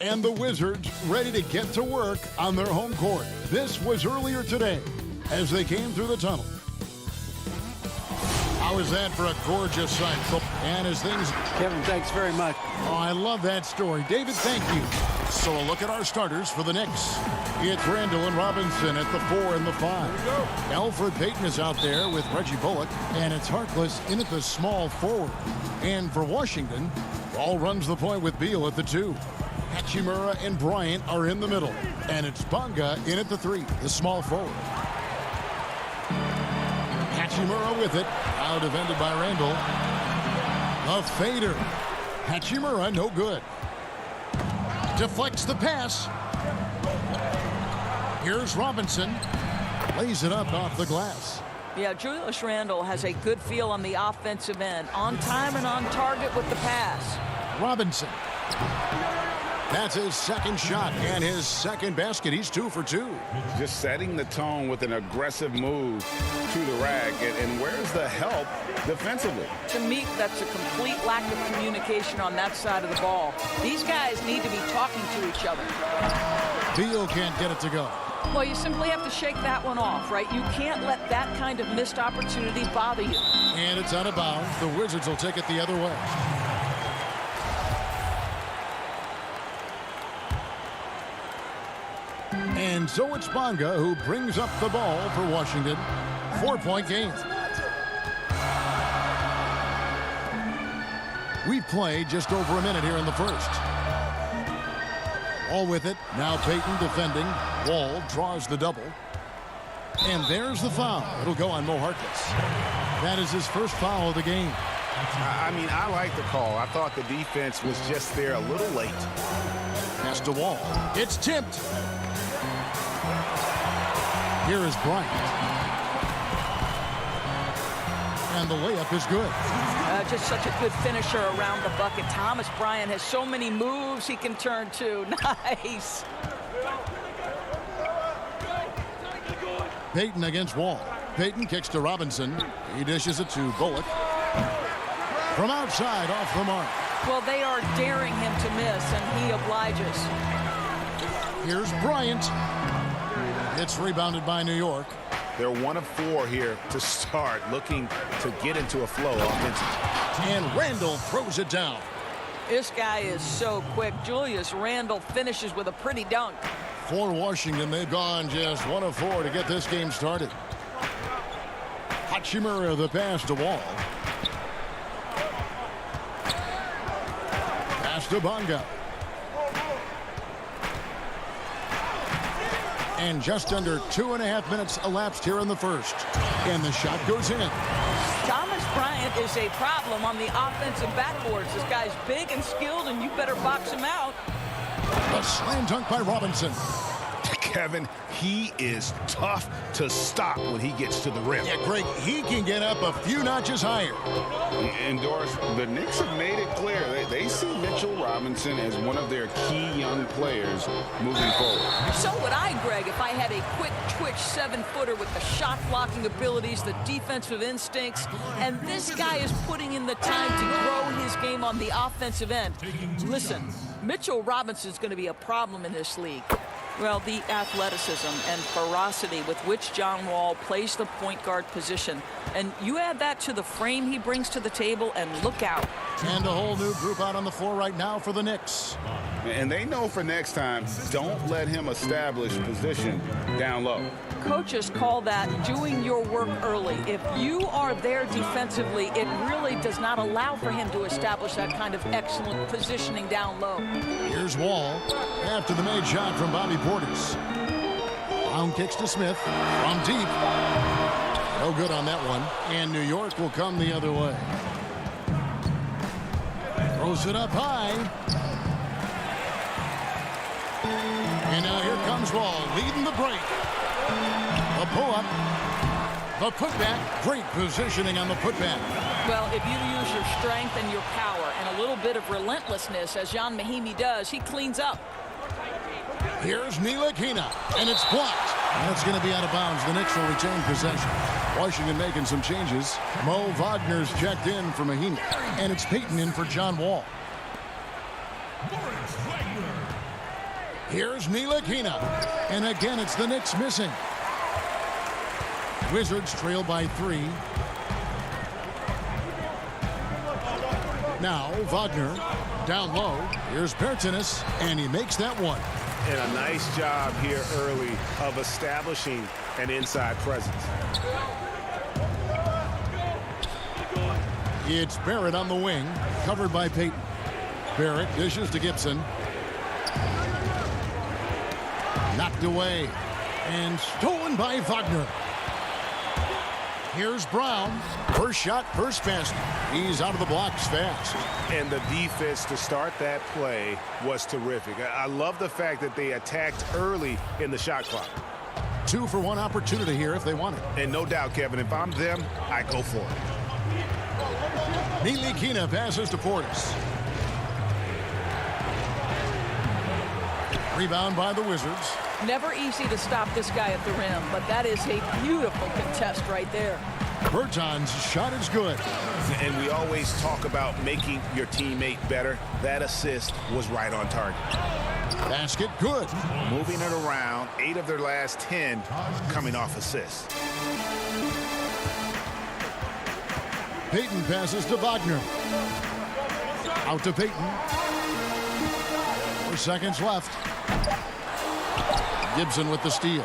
And the Wizards ready to get to work on their home court. This was earlier today as they came through the tunnel. How is that for a gorgeous sight? And as things... Kevin, thanks very much. Oh, I love that story. David, thank you. So a look at our starters for the Knicks. It's Randall and Robinson at the 4 and the 5. Alfred Payton is out there with Reggie Bullock. And it's Harkless in at the small forward. And for Washington, Ball runs the point with Beal at the 2. Hachimura and Bryant are in the middle. And it's Bonga in at the 3, the small forward. Hachimura with it. Now defended by Randall. A fader. Hachimura, no good. Deflects the pass. Here's Robinson. Lays it up off the glass. Yeah, Julius Randle has a good feel on the offensive end. On time and on target with the pass. Robinson. That's his second shot and his second basket. He's 2 for 2. Just setting the tone with an aggressive move to the rack. And where's the help defensively? To me, that's a complete lack of communication on that side of the ball. These guys need to be talking to each other. Beal can't get it to go. Well, you simply have to shake that one off, right? You can't let that kind of missed opportunity bother you. And it's out of bounds. The Wizards will take it the other way. And so it's Bonga who brings up the ball for Washington. 4-point game. We've played just over a minute here in the first. All with it. Now Payton defending. Wall draws the double. And there's the foul. It'll go on Mo Harkless. That is his first foul of the game. I mean, I like the call. I thought the defense was just there a little late. Pass to Wall. It's tipped. Here is Bryant. And the layup is good. Just such a good finisher around the bucket. Thomas Bryant has so many moves he can turn to. Nice. Payton against Wall. Payton kicks to Robinson. He dishes it to Bullock. From outside, off the mark. Well, they are daring him to miss, and he obliges. Here's Bryant. It's rebounded by New York. They're 1 of 4 here to start, looking to get into a flow offensively. And Randall throws it down. This guy is so quick. Julius Randle finishes with a pretty dunk. For Washington, they've gone just 1 of 4 to get this game started. Hachimura the pass to Wall. Pass to Bonga. And just under 2.5 minutes elapsed here in the first. And the shot goes in. Thomas Bryant is a problem on the offensive backboards. This guy's big and skilled, and you better box him out. A slam dunk by Robinson. Kevin, he is tough to stop when he gets to the rim. Yeah, Greg, he can get up a few notches higher. And Doris, the Knicks have made it clear they see Mitchell Robinson as one of their key young players moving forward. So would I, Greg, if I had a quick twitch 7-footer with the shot blocking abilities, the defensive instincts, and this guy is putting in the time to grow his game on the offensive end. Listen, Mitchell Robinson is going to be a problem in this league. Well, the athleticism and ferocity with which John Wall plays the point guard position. And you add that to the frame he brings to the table, and look out. And a whole new group out on the floor right now for the Knicks. And they know for next time, don't let him establish position down low. Coaches call that doing your work early. If you are there defensively, it really does not allow for him to establish that kind of excellent positioning down low. Here's Wall after the made shot from Bobby Portis. Brown kicks to Smith from deep. No good on that one. And New York will come the other way. Throws it up high. And now here comes Wall leading the break. The pull-up. The putback. Great positioning on the putback. Well, if you use your strength and your power and a little bit of relentlessness, as Jan Mahimi does, he cleans up. Here's Ntilikina, and it's blocked. That's going to be out of bounds. The Knicks will retain possession. Washington making some changes. Mo Wagner's checked in for Mahimi, and it's Payton in for John Wall. Here's Ntilikina. And again, it's the Knicks missing. Wizards trail by 3. Now Wagner down low. Here's Bertans, and he makes that one. And a nice job here early of establishing an inside presence. It's Barrett on the wing, covered by Payton. Barrett dishes to Gibson. Knocked away and stolen by Wagner. Here's Brown. First shot, first basket. He's out of the blocks fast. And the defense to start that play was terrific. I love the fact that they attacked early in the shot clock. 2-for-1 opportunity here if they want it. And no doubt, Kevin, if I'm them, I go for it. Ntilikina passes to Portis. Rebound by the Wizards. Never easy to stop this guy at the rim, but that is a beautiful contest right there. Bertans' shot is good. And we always talk about making your teammate better. That assist was right on target. Basket good. Moving it around, 8 of their last 10 coming off assists. Payton passes to Wagner. Out to Payton. 4 seconds left. Gibson with the steal.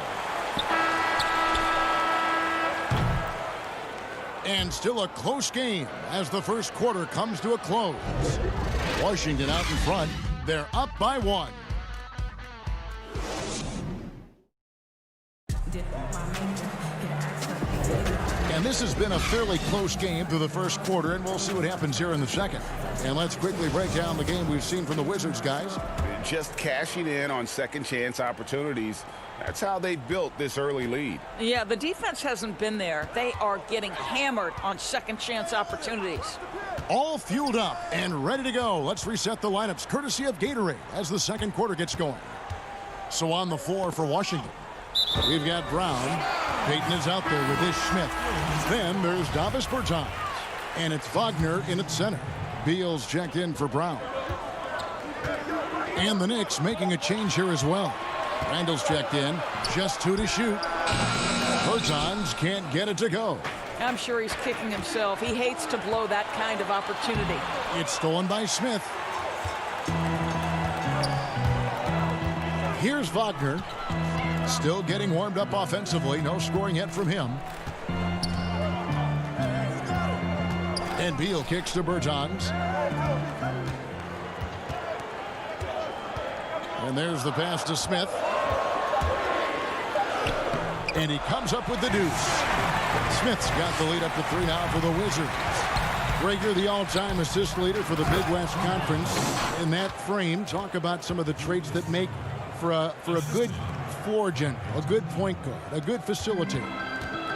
And still a close game as the first quarter comes to a close. Washington out in front. They're up by 1. And this has been a fairly close game through the first quarter, and we'll see what happens here in the second. And let's quickly break down the game we've seen from the Wizards, guys. Just cashing in on second chance opportunities. That's how they built this early lead. Yeah, the defense hasn't been there. They are getting hammered on second chance opportunities. All fueled up and ready to go. Let's reset the lineups courtesy of Gatorade as the second quarter gets going. So on the floor for Washington, we've got Brown. Payton is out there with Ish Smith. Then there's Davis Bertans. And it's Wagner in at center. Beal's checked in for Brown. And the Knicks making a change here as well. Randall's checked in. Just 2 to shoot. Bertans can't get it to go. I'm sure he's kicking himself. He hates to blow that kind of opportunity. It's stolen by Smith. Here's Wagner. Still getting warmed up offensively. No scoring yet from him. And Beal kicks to Bertans. And there's the pass to Smith. And he comes up with the deuce. Smith's got the lead up to 3 now for the Wizards. Rager, the all-time assist leader for the Big West Conference. In that frame, talk about some of the traits that make for a good floor general, a good point guard, a good facilitator.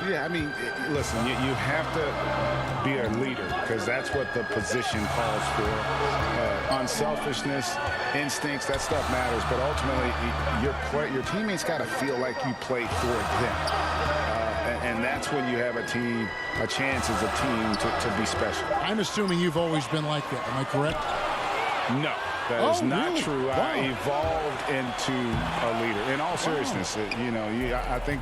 Yeah, I mean, listen, you have to be a leader because that's what the position calls for. Unselfishness, instincts, that stuff matters. But ultimately, your teammates got to feel like you play for them. And that's when you have a chance as a team to be special. I'm assuming you've always been like that. Am I correct? No. That is not really? true. Wow. I evolved into a leader. In all seriousness, I think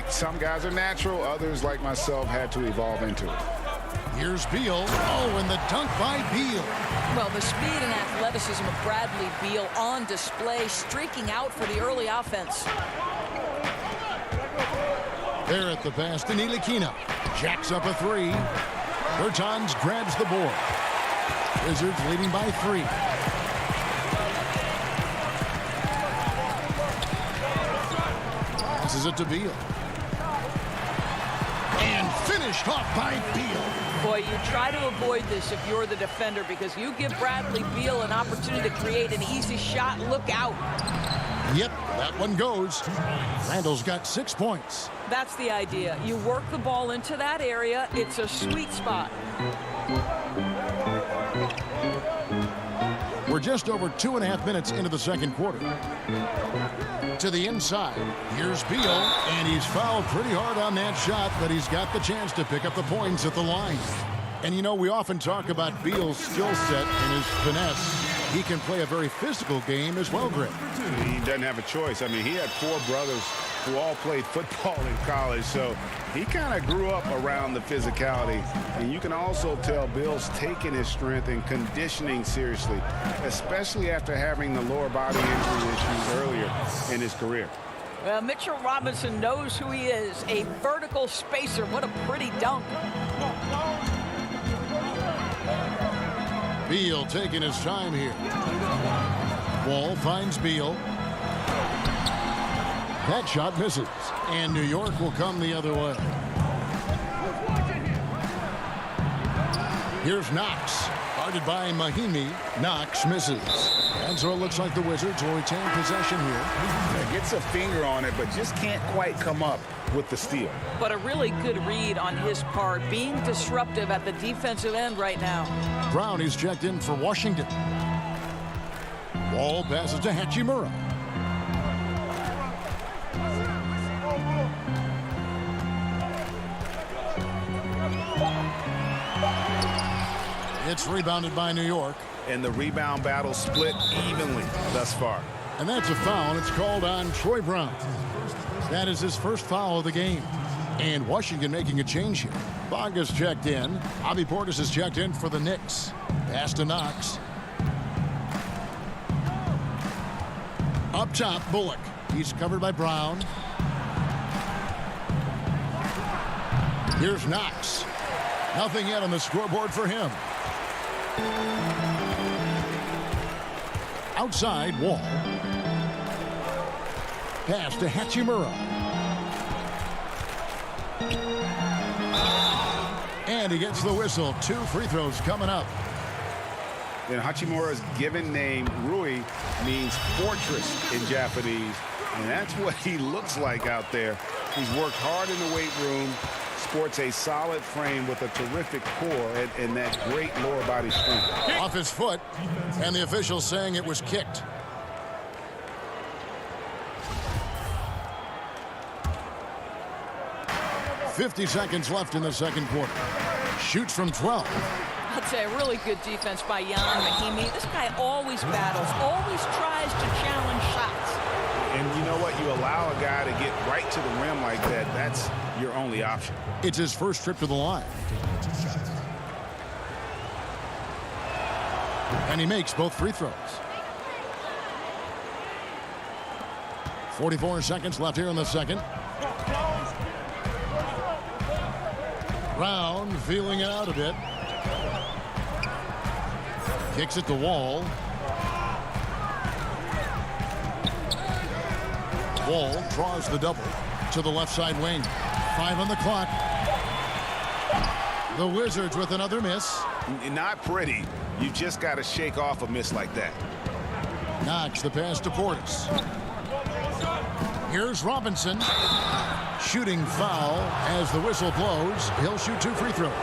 some guys are natural. Others, like myself, had to evolve into it. Here's Beal. Oh, and the dunk by Beal. Well, the speed and athleticism of Bradley Beal on display, streaking out for the early offense. There at the pass to Ntilikina. Jacks up a 3. Bertans grabs the board. Wizards leading by 3. Passes it to Beal. And finished off by Beal. Boy, you try to avoid this if you're the defender because you give Bradley Beal an opportunity to create an easy shot. Look out. Yep, that one goes. Randall's got 6 points. That's the idea. You work the ball into that area. It's a sweet spot. We're just over 2.5 minutes into the second quarter. To the inside. Here's Beal, and he's fouled pretty hard on that shot, but he's got the chance to pick up the points at the line. And, we often talk about Beal's skill set and his finesse. He can play a very physical game as well, Greg. He doesn't have a choice. I mean, he had 4 brothers who all played football in college, so he kind of grew up around the physicality. And you can also tell Bill's taking his strength and conditioning seriously, especially after having the lower body injury issues earlier in his career. Well, Mitchell Robinson knows who he is, a vertical spacer. What a pretty dunk. Beal taking his time here. Wall finds Beal. That shot misses, and New York will come the other way. Here's Knox, guarded by Mahimi. Knox misses, and so it looks like the Wizards will retain possession here. Gets a finger on it, but just can't quite come up with the steal. But a really good read on his part, being disruptive at the defensive end right now. Brown is checked in for Washington. Wall passes to Hachimura. It's rebounded by New York. And the rebound battle split evenly thus far. And that's a foul. It's called on Troy Brown. That is his first foul of the game. And Washington making a change here. Bonga's checked in. Bobby Portis is checked in for the Knicks. Pass to Knox. Up top, Bullock. He's covered by Brown. Here's Knox. Nothing yet on the scoreboard for him. Outside, Wall. Pass to Hachimura. And he gets the whistle. 2 free throws coming up. And Hachimura's given name, Rui, means fortress in Japanese. And that's what he looks like out there. He's worked hard in the weight room, sports a solid frame with a terrific core and that great lower body strength. Off his foot, and the official saying it was kicked. .50 seconds left in the second quarter. Shoots from 12. I'd say a really good defense by Jan Mahimi. This guy always battles, always tries to challenge shots. And you know what? You allow a guy to get right to the rim like that, that's your only option. It's his first trip to the line. And he makes both free throws. 44 seconds left here in the second. Brown feeling it out a bit. Kicks it to Wall. Wall draws the double to the left side wing. 5 on the clock. The Wizards with another miss. Not pretty. You just got to shake off a miss like that. Knox the pass to Portis. Here's Robinson. Shooting foul as the whistle blows. He'll shoot 2 free throws.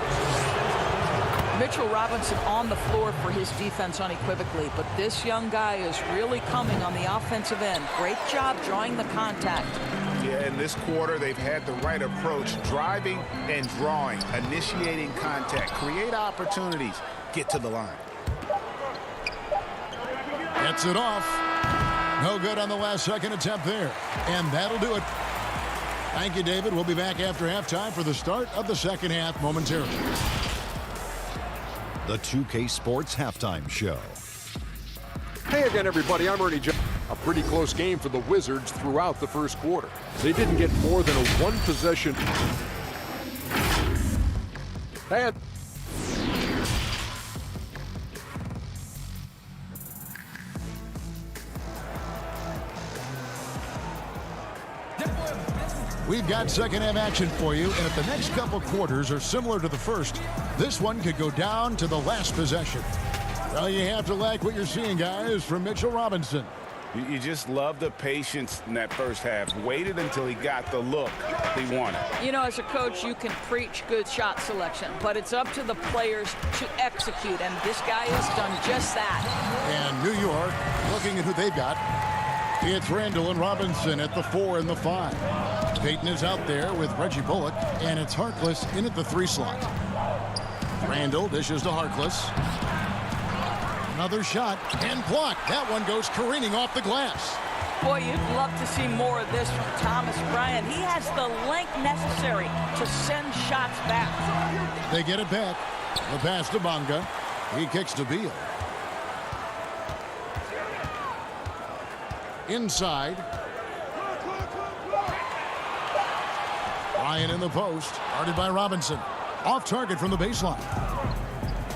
Mitchell Robinson on the floor for his defense unequivocally, but this young guy is really coming on the offensive end. Great job drawing the contact. Yeah, in this quarter, they've had the right approach, driving and drawing, initiating contact, create opportunities, get to the line. Gets it off. No good on the last second attempt there. And that'll do it. Thank you, David. We'll be back after halftime for the start of the second half momentarily. The 2K Sports Halftime Show. Hey again, everybody. I'm Ernie Johnson. A pretty close game for the Wizards throughout the first quarter. They didn't get more than a one-possession. And We've got second half action for you, and if the next couple quarters are similar to the first, this one could go down to the last possession. Well, you have to like what you're seeing, guys, from Mitchell Robinson. You just love the patience in that first half. Waited until he got the look he wanted. You know, as a coach, you can preach good shot selection, but it's up to the players to execute, and this guy has done just that. And New York, looking at who they've got, it's Randall and Robinson at the 4 and the 5. Payton is out there with Reggie Bullock, and it's Harkless in at the 3 slot. Randall dishes to Harkless. Another shot and blocked. That one goes careening off the glass. Boy, you'd love to see more of this from Thomas Bryant. He has the length necessary to send shots back. They get it back. The pass to Bonga. He kicks to Beal. Inside. Bryant in the post. Guarded by Robinson. Off target from the baseline.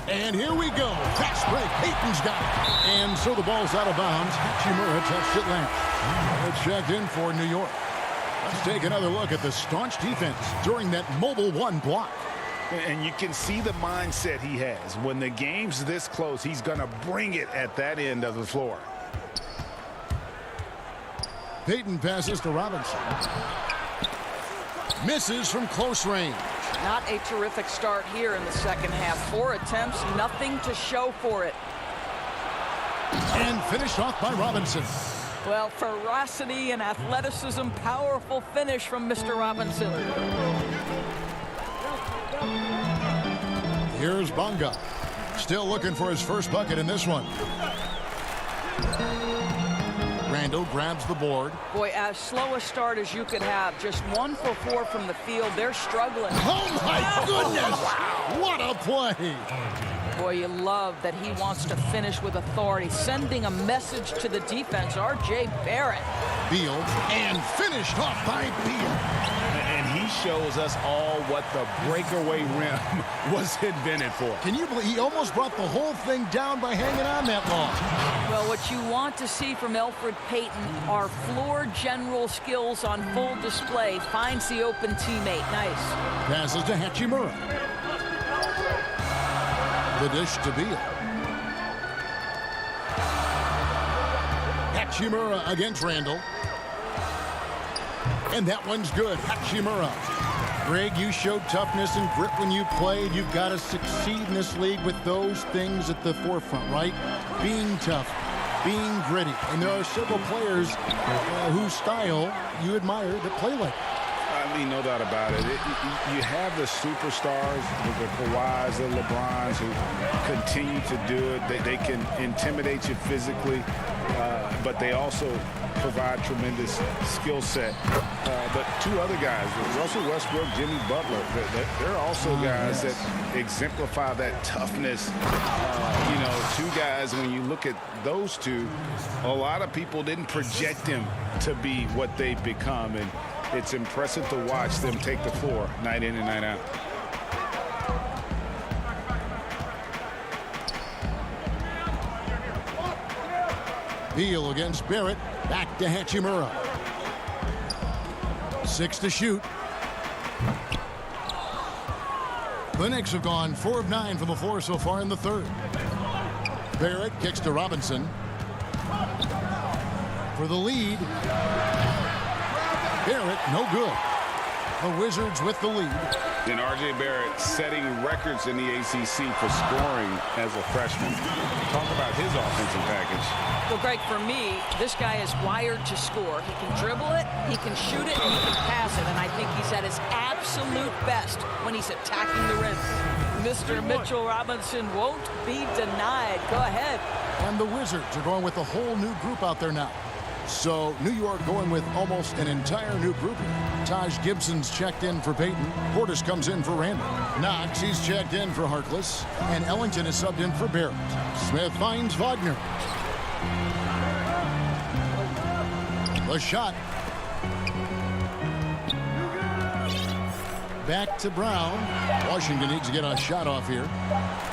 And here we go. Fast break. Payton's got it. And so the ball's out of bounds. Hachimura touched it last. It's checked in for New York. Let's take another look at the staunch defense during that mobile one block. And you can see the mindset he has. When the game's this close, he's going to bring it at that end of the floor. Payton passes to Robinson. Misses from close range. Not a terrific start here in the second half. 4 attempts, nothing to show for it. And finished off by Robinson. Well, ferocity and athleticism, powerful finish from Mr. Robinson. Here's Bonga. Still looking for his first bucket in this one. Randall grabs the board. Boy, as slow a start as you could have. Just 1 for 4 from the field. They're struggling. Oh, my goodness! What a play! Boy, you love that he wants to finish with authority, sending a message to the defense. R.J. Barrett. Beal, and finished off by Beal. And he shows us all what the breakaway rim was invented for. Can you believe he almost brought the whole thing down by hanging on that long? Well, what you want to see from Elfrid Payton are floor general skills on full display. Finds the open teammate. Nice. Passes to Hachimura. The dish to Beal. Hachimura against Randall. And that one's good. Hachimura. Greg, you showed toughness and grit when you played. You've got to succeed in this league with those things at the forefront, right? Being tough, being gritty. And there are several players whose style you admire that play like that. I mean, no doubt about it. You have the superstars, the Kawhis, the LeBrons, who continue to do it. They can intimidate you physically, but they also provide tremendous skill set. But 2 other guys, Russell Westbrook, Jimmy Butler, they're also guys that exemplify that toughness. 2 guys, when you look at those 2, a lot of people didn't project them to be what they've become. And it's impressive to watch them take the floor night in and night out. Beal against Barrett. Back to Hachimura. 6 to shoot. The Knicks have gone 4 of 9 from the floor so far in the third. Barrett kicks to Robinson. For the lead. Barrett, no good. The Wizards with the lead. And R.J. Barrett setting records in the ACC for scoring as a freshman. Talk about his offensive package. Well, Greg, for me, this guy is wired to score. He can dribble it, he can shoot it, and he can pass it. And I think he's at his absolute best when he's attacking the rim. Mr. Mitchell Robinson won't be denied. Go ahead. And the Wizards are going with a whole new group out there now. So New York going with almost an entire new group here. Taj Gibson's checked in for Payton. Portis comes in for Randall. Knox, he's checked in for Harkless. And Ellington is subbed in for Barrett. Smith finds Wagner. The shot. Back to Brown. Washington needs to get a shot off here.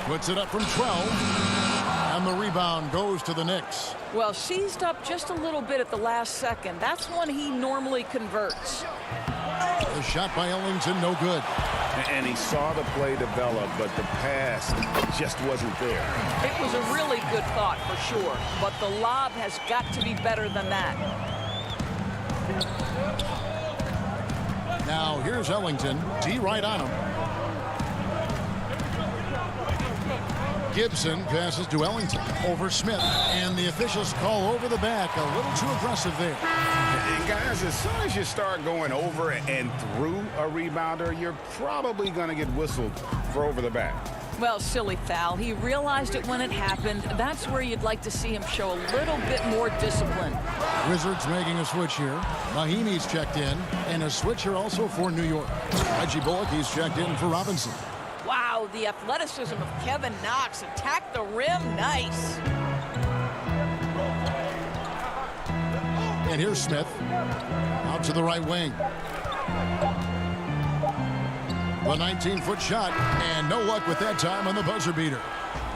Puts it up from 12. And the rebound goes to the Knicks. Well, seized up just a little bit at the last second. That's when he normally converts. The shot by Ellington, no good. And he saw the play develop, but the pass just wasn't there. It was a really good thought for sure, but the lob has got to be better than that. Now here's Ellington. T right on him. Gibson passes to Ellington over Smith, and the officials call over the back. A little too aggressive there. And guys, as soon as you start going over and through a rebounder, you're probably going to get whistled for over the back. Well, silly foul. He realized it when it happened. That's where you'd like to see him show a little bit more discipline. Wizards making a switch here. Mahimi's checked in, and a switch here also for New York. Reggie Bullock, he's checked in for Robinson. Wow, the athleticism of Kevin Knox. Attacked the rim. Nice. And here's Smith. Out to the right wing. The 19-foot shot, and no luck with that time on the buzzer beater.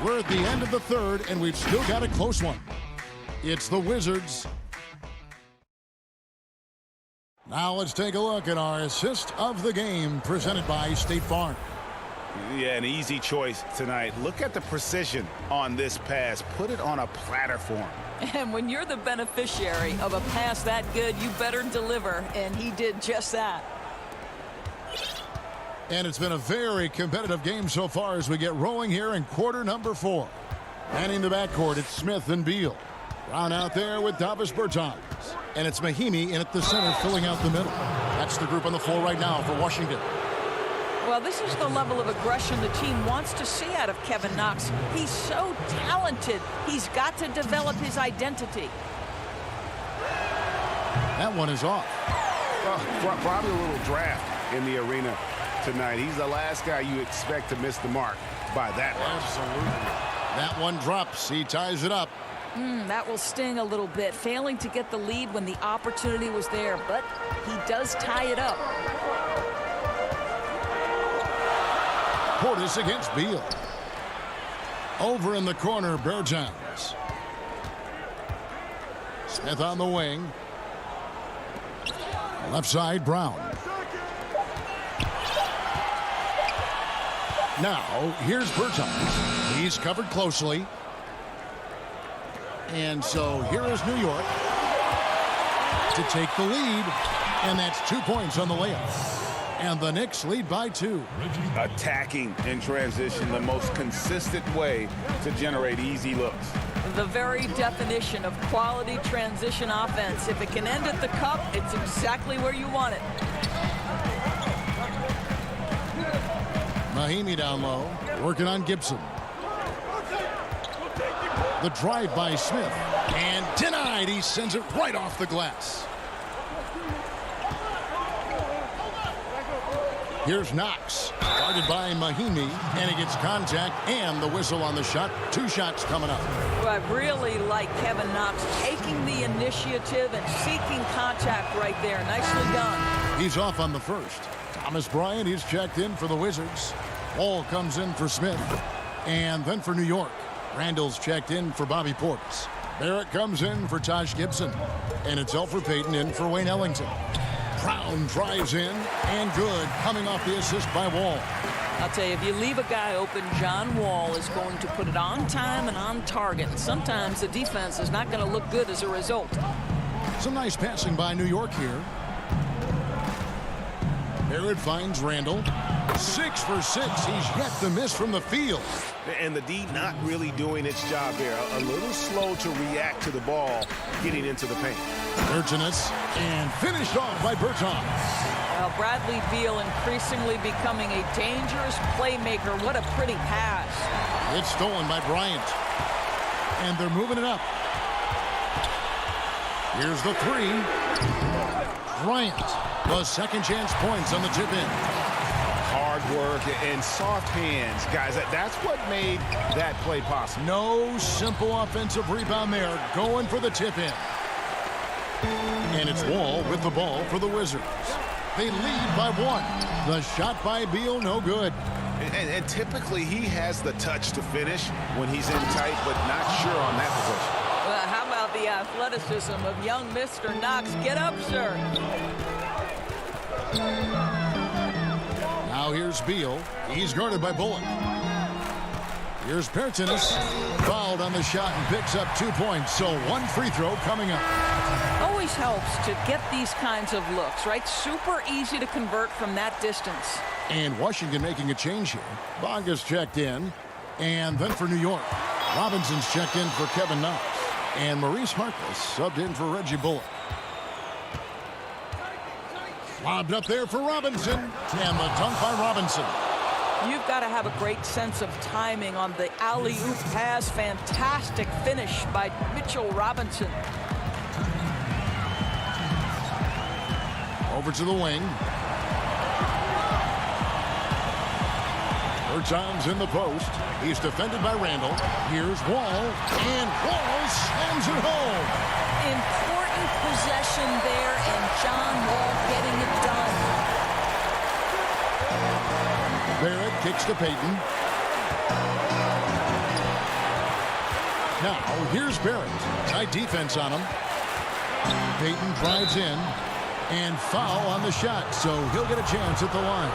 We're at the end of the third, and we've still got a close one. It's the Wizards. Now let's take a look at our assist of the game presented by State Farm. Yeah, an easy choice tonight. Look at the precision on this pass. Put it on a platter for him. And when you're the beneficiary of a pass that good, you better deliver, and he did just that. And it's been a very competitive game so far as we get rolling here in quarter number 4. Manning the backcourt, it's Smith and Beal. Brown out there with Davis Bertans. And it's Mahimi in at the center filling out the middle. That's the group on the floor right now for Washington. Well, this is the level of aggression the team wants to see out of Kevin Knox. He's so talented. He's got to develop his identity. That one is off. Well, probably a little draft in the arena tonight. He's the last guy you expect to miss the mark by that much. Absolutely. That one drops. He ties it up. That will sting a little bit. Failing to get the lead when the opportunity was there, but he does tie it up. Portis against Beal. Over in the corner, Bertans. Smith on the wing. Left side, Brown. Now, here's Bertans. He's covered closely. And so here is New York to take the lead. And that's 2 points on the layup. And the Knicks lead by 2. Attacking in transition, the most consistent way to generate easy looks. The very definition of quality transition offense. If it can end at the cup, it's exactly where you want it. Mahimi down low, working on Gibson. The drive by Smith, and denied. He sends it right off the glass. Here's Knox, guarded by Mahimi, and he gets contact and the whistle on the shot. 2 shots coming up. Well, I really like Kevin Knox taking the initiative and seeking contact right there. Nicely done. He's off on the first. Thomas Bryant, he's checked in for the Wizards. Ball comes in for Smith, and then for New York. Randall's checked in for Bobby Portis. Barrett comes in for Taj Gibson, and it's Elfrid Payton in for Wayne Ellington. Brown drives in, and good, coming off the assist by Wall. I'll tell you, if you leave a guy open, John Wall is going to put it on time and on target. And sometimes the defense is not going to look good as a result. Some nice passing by New York here. Barrett finds Randall. 6 for 6. He's yet to miss from the field. And the D not really doing its job there. A little slow to react to the ball getting into the paint. Bertans, and finished off by Bertans. Well, Bradley Beal increasingly becoming a dangerous playmaker. What a pretty pass. It's stolen by Bryant. And they're moving it up. Here's the 3. Bryant, the second chance points on the tip in. Hard work and soft hands, guys. That's what made that play possible. No simple offensive rebound there. Going for the tip in. And it's Wall with the ball for the Wizards. They lead by 1. The shot by Beal, no good. And typically he has the touch to finish when he's in tight, but not sure on that possession. Well, how about the athleticism of young Mr. Knox? Get up, sir. Now here's Beal. He's guarded by Bullock. Here's Bertans. Fouled on the shot and picks up 2 points. So 1 free throw coming up. Always helps to get these kinds of looks, right? Super easy to convert from that distance. And Washington making a change here. Bonga's checked in. And then for New York, Robinson's checked in for Kevin Knox. And Maurice Harkless subbed in for Reggie Bullock. Lobbed up there for Robinson. And the dunk by Robinson. You've got to have a great sense of timing on the alley-oop pass. Fantastic finish by Mitchell Robinson. Over to the wing. Bertans in the post. He's defended by Randall. Here's Wall, and Wall slams it home. Important possession there, and John Wall getting it done. Barrett kicks to Payton. Now, here's Barrett. Tight defense on him. Payton drives in, and foul on the shot, so he'll get a chance at the line.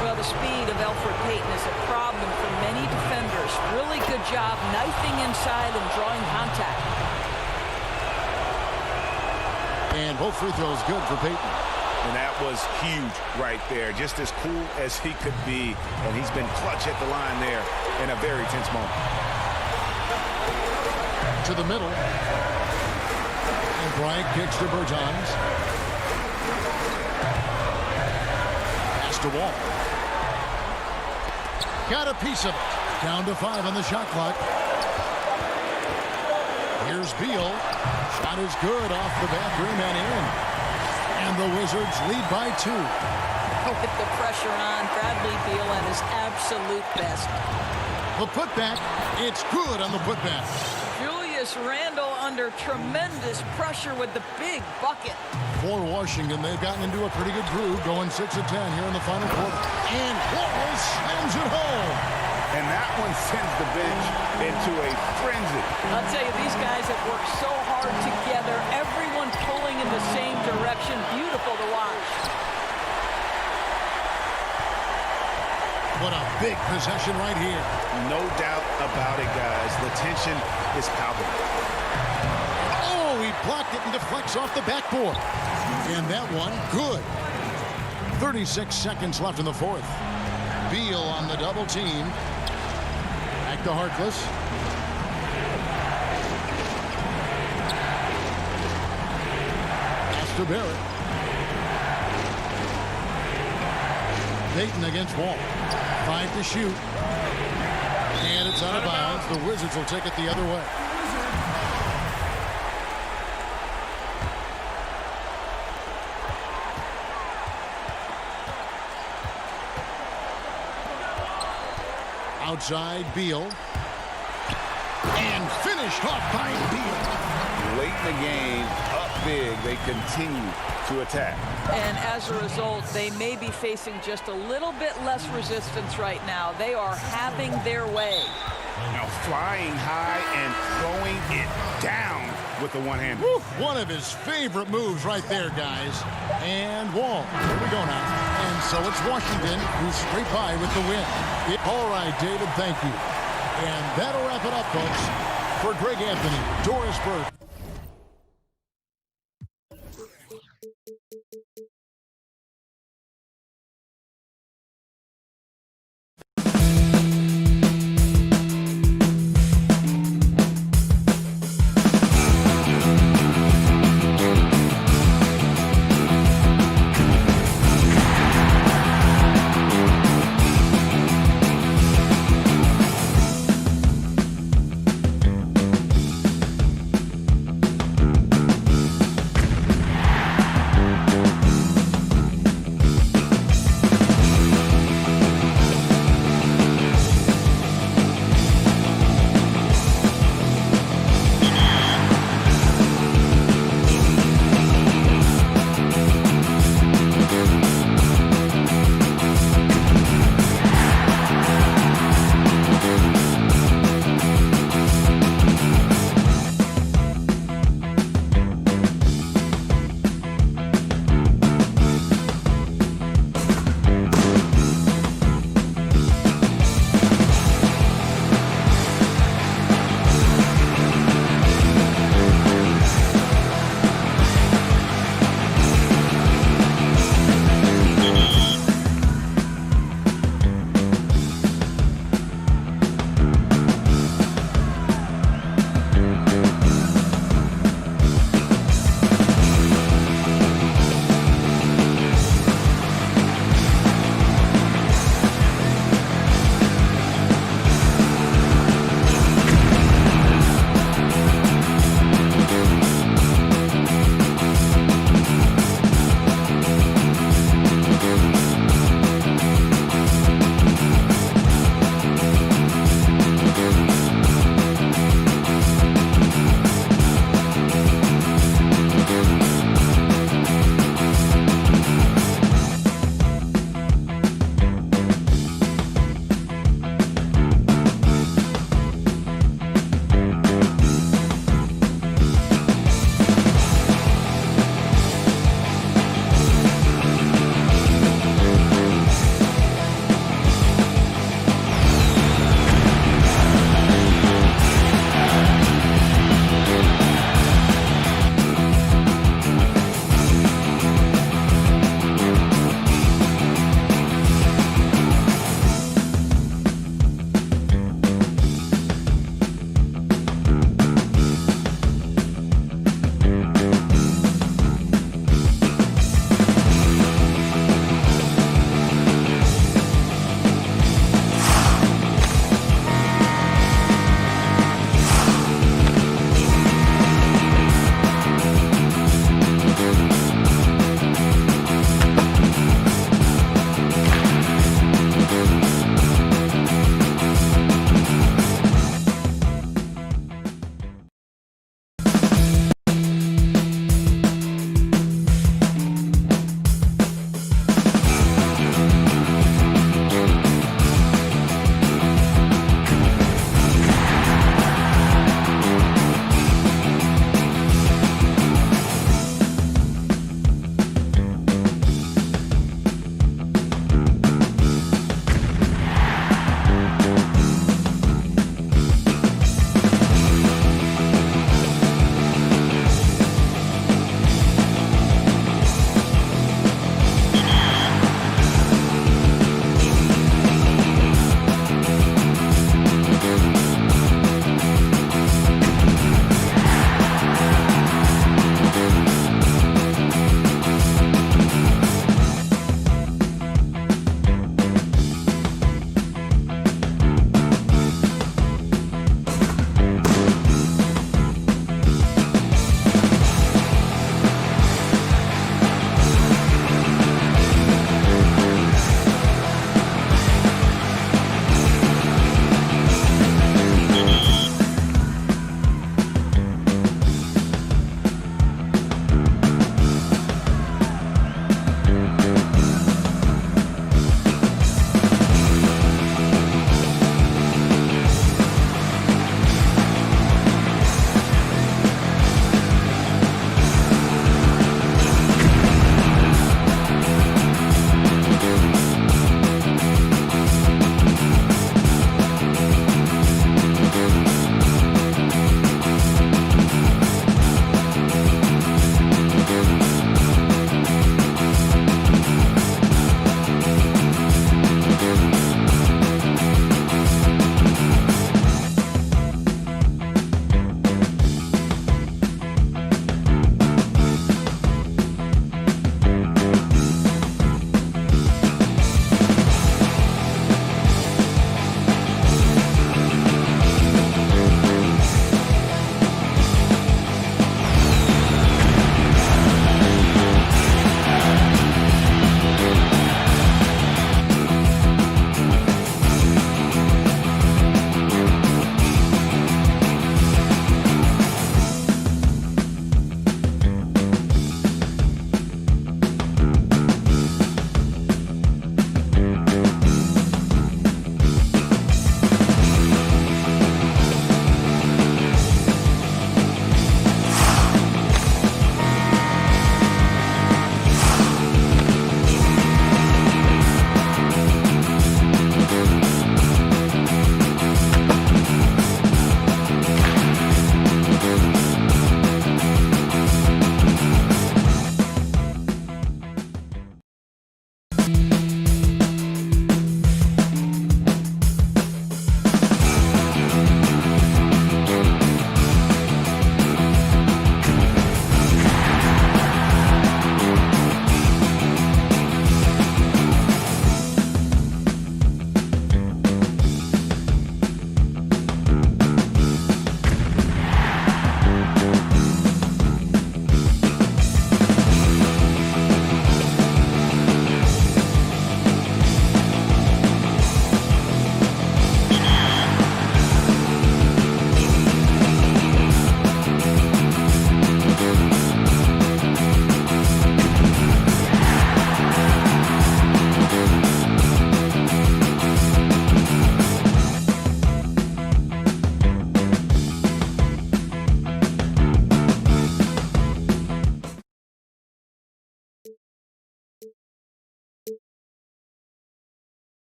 Well, the speed of Elfrid Payton is a problem for many defenders. Really good job knifing inside and drawing contact. And both free throws good for Payton. And that was huge right there. Just as cool as he could be. And he's been clutch at the line there in a very tense moment. To the middle. And Bryant kicks to Bertans. Pass to Wall. Got a piece of it. Down to 5 on the shot clock. Here's Beal. Shot is good off the back rim and in. And the Wizards lead by 2. With the pressure on, Bradley Beal at his absolute best. The putback. It's good on the putback. Julius Randle under tremendous pressure with the big bucket. For Washington, they've gotten into a pretty good groove, going 6 of 10 here in the final quarter. And Wall slams it home. And that one sends the bench into a frenzy. I'll tell you, these guys have worked so hard together. Everyone pulling in the same direction. Beautiful to watch. What a big possession right here. No doubt about it, guys. The tension is palpable. Oh, he blocked it and deflects off the backboard. And that one, good. 36 seconds left in the fourth. Beal on the double team. Back to Harkless. Pass to Barrett. Payton against Wall. 5 to shoot. And it's out of bounds. The Wizards will take it the other way. Outside, Beal. And finished off by Beal. Late in the game, up big, they continue to attack. And as a result, they may be facing just a little bit less resistance right now. They are having their way. Now flying high and throwing it down with the one-hander. One of his favorite moves right there, guys. And Wall. Here we go now. And so it's Washington who's straight by with the win. All right, David, thank you. And that'll wrap it up, folks. For Greg Anthony, Doris Burke.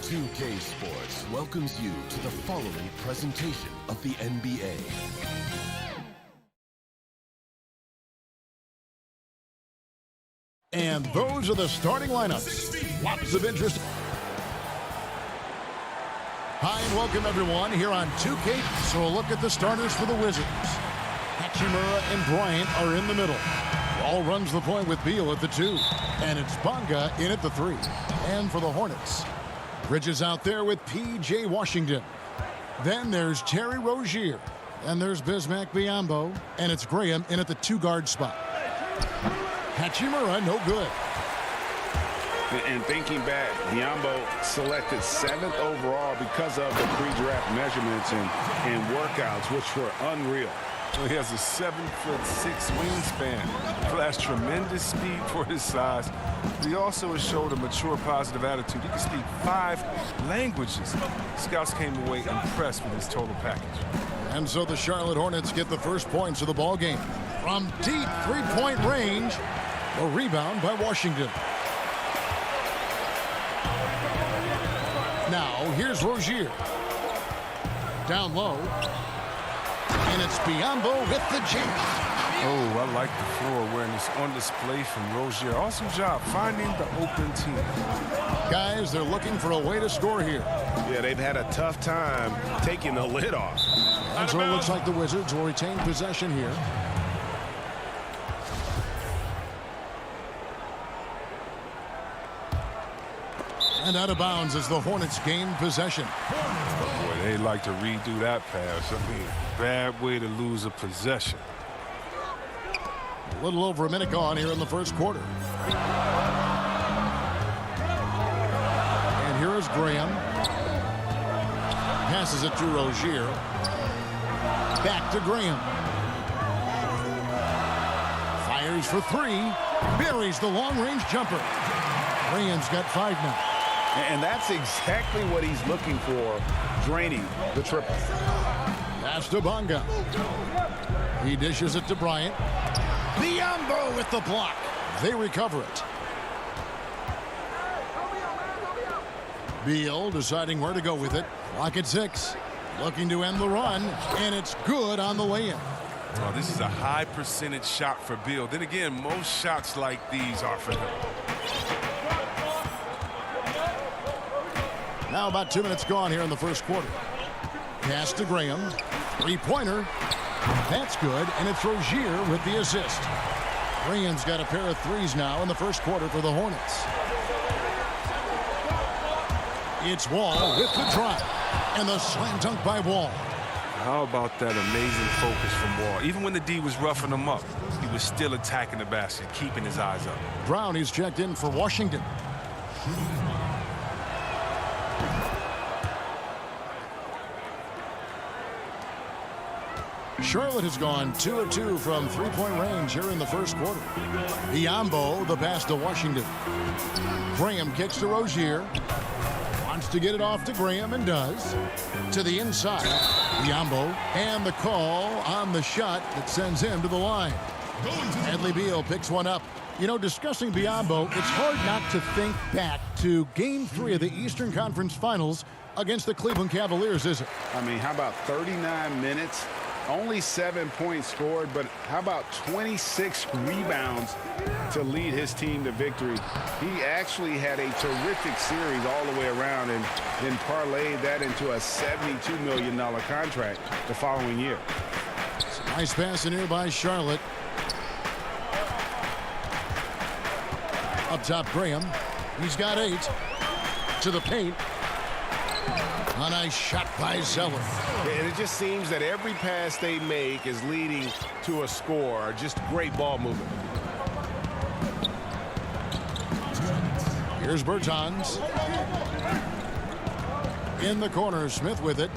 2K Sports welcomes you to the following presentation of the NBA. And those are the starting lineups. Lots of interest. Hi and welcome everyone here on 2K. So a look at the starters for the Wizards. Hachimura and Bryant are in the middle. Wall runs the point with Beal at the 2. And it's Bonga in at the 3. And for the Hornets, Bridges out there with P.J. Washington. Then there's Terry Rozier. And there's Bismack Biyombo. And it's Graham in at the 2-guard spot. Hachimura, no good. And thinking back, Biyombo selected 7th overall because of the pre-draft measurements and workouts, which were unreal. Well, he has a 7'6" wingspan, flashed tremendous speed for his size. He also has showed a mature, positive attitude. He can speak 5 languages. Scouts came away impressed with his total package. And so the Charlotte Hornets get the first points of the ball game. From deep three-point range, a rebound by Washington. Now, here's Rozier. Down low. And it's Biyombo with the jam. Oh, I like the floor awareness on display from Rozier. Awesome job finding the open team. Guys, they're looking for a way to score here. Yeah, they've had a tough time taking the lid off. And so it looks like the Wizards will retain possession here. And out of bounds as the Hornets gain possession. Boy, they like to redo that pass. I mean, bad way to lose a possession. A little over a minute gone here in the first quarter. And here is Graham. Passes it to Rozier. Back to Graham. Fires for 3. Buries the long-range jumper. Graham's got 5 now. And that's exactly what he's looking for, draining the triple. Pass to Bonga. He dishes it to Bryant. Biyombo with the block. They recover it. Beal deciding where to go with it. Clock at 6. Looking to end the run, and it's good on the way-in. Oh, this is a high percentage shot for Beal. Then again, most shots like these are for him. Now about 2 minutes gone here in the first quarter. Pass to Graham. 3-pointer. That's good, and it's Rozier with the assist. Graham's got a pair of 3s now in the first quarter for the Hornets. It's Wall with the drive. And the slam dunk by Wall. How about that amazing focus from Wall? Even when the D was roughing him up, he was still attacking the basket, keeping his eyes up. Brown, he's checked in for Washington. Charlotte has gone 2 of 2 from three-point range here in the first quarter. Biyombo, the pass to Washington. Graham kicks to Rozier. Wants to get it off to Graham and does. To the inside. Biyombo and the call on the shot that sends him to the line. Bradley Beal picks one up. You know, discussing Biyombo, it's hard not to think back to Game 3 of the Eastern Conference Finals against the Cleveland Cavaliers, is it? I mean, how about 39 minutes? Only 7 points scored, but how about 26 rebounds to lead his team to victory? He actually had a terrific series all the way around and then parlayed that into a $72 million contract the following year. Nice pass in here by Charlotte. Up top, Graham. He's got 8. To the paint. A nice shot by Zeller. And it just seems that every pass they make is leading to a score. Just great ball movement. Here's Bertans. In the corner, Smith with it.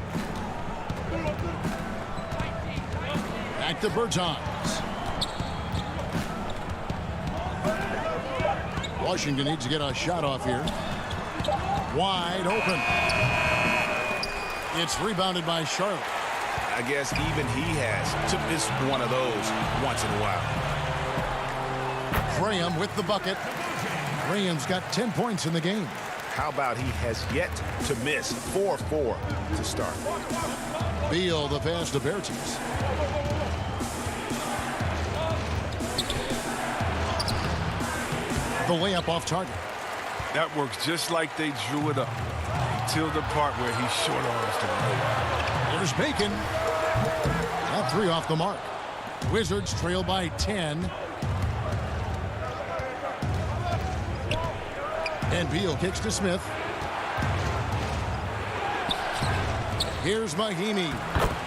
Back to Bertans. Washington needs to get a shot off here. Wide open. It's rebounded by Charlotte. I guess even he has to miss one of those once in a while. Graham with the bucket. Graham's got 10 points in the game. How about he has yet to miss? 4-4 to start. Beal, the pass to Bertens. The layup off target. That works just like they drew it up. Until the part where he short arms the layup. There's Bacon. That three off the mark. Wizards trail by 10. And Beal kicks to Smith. Here's Mahimi.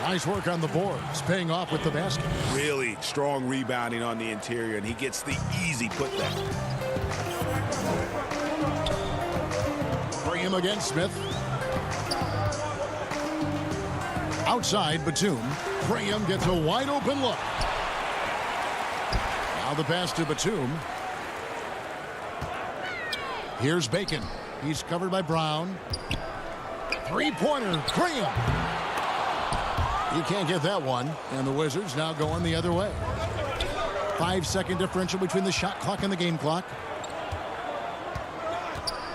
Nice work on the boards, paying off with the basket. Really strong rebounding on the interior, and he gets the easy putback. Bring him against Smith. Outside, Batum. Graham gets a wide open look. Now the pass to Batum. Here's Bacon. He's covered by Brown. Three-pointer, Graham. You can't get that one. And the Wizards now going the other way. 5-second differential between the shot clock and the game clock.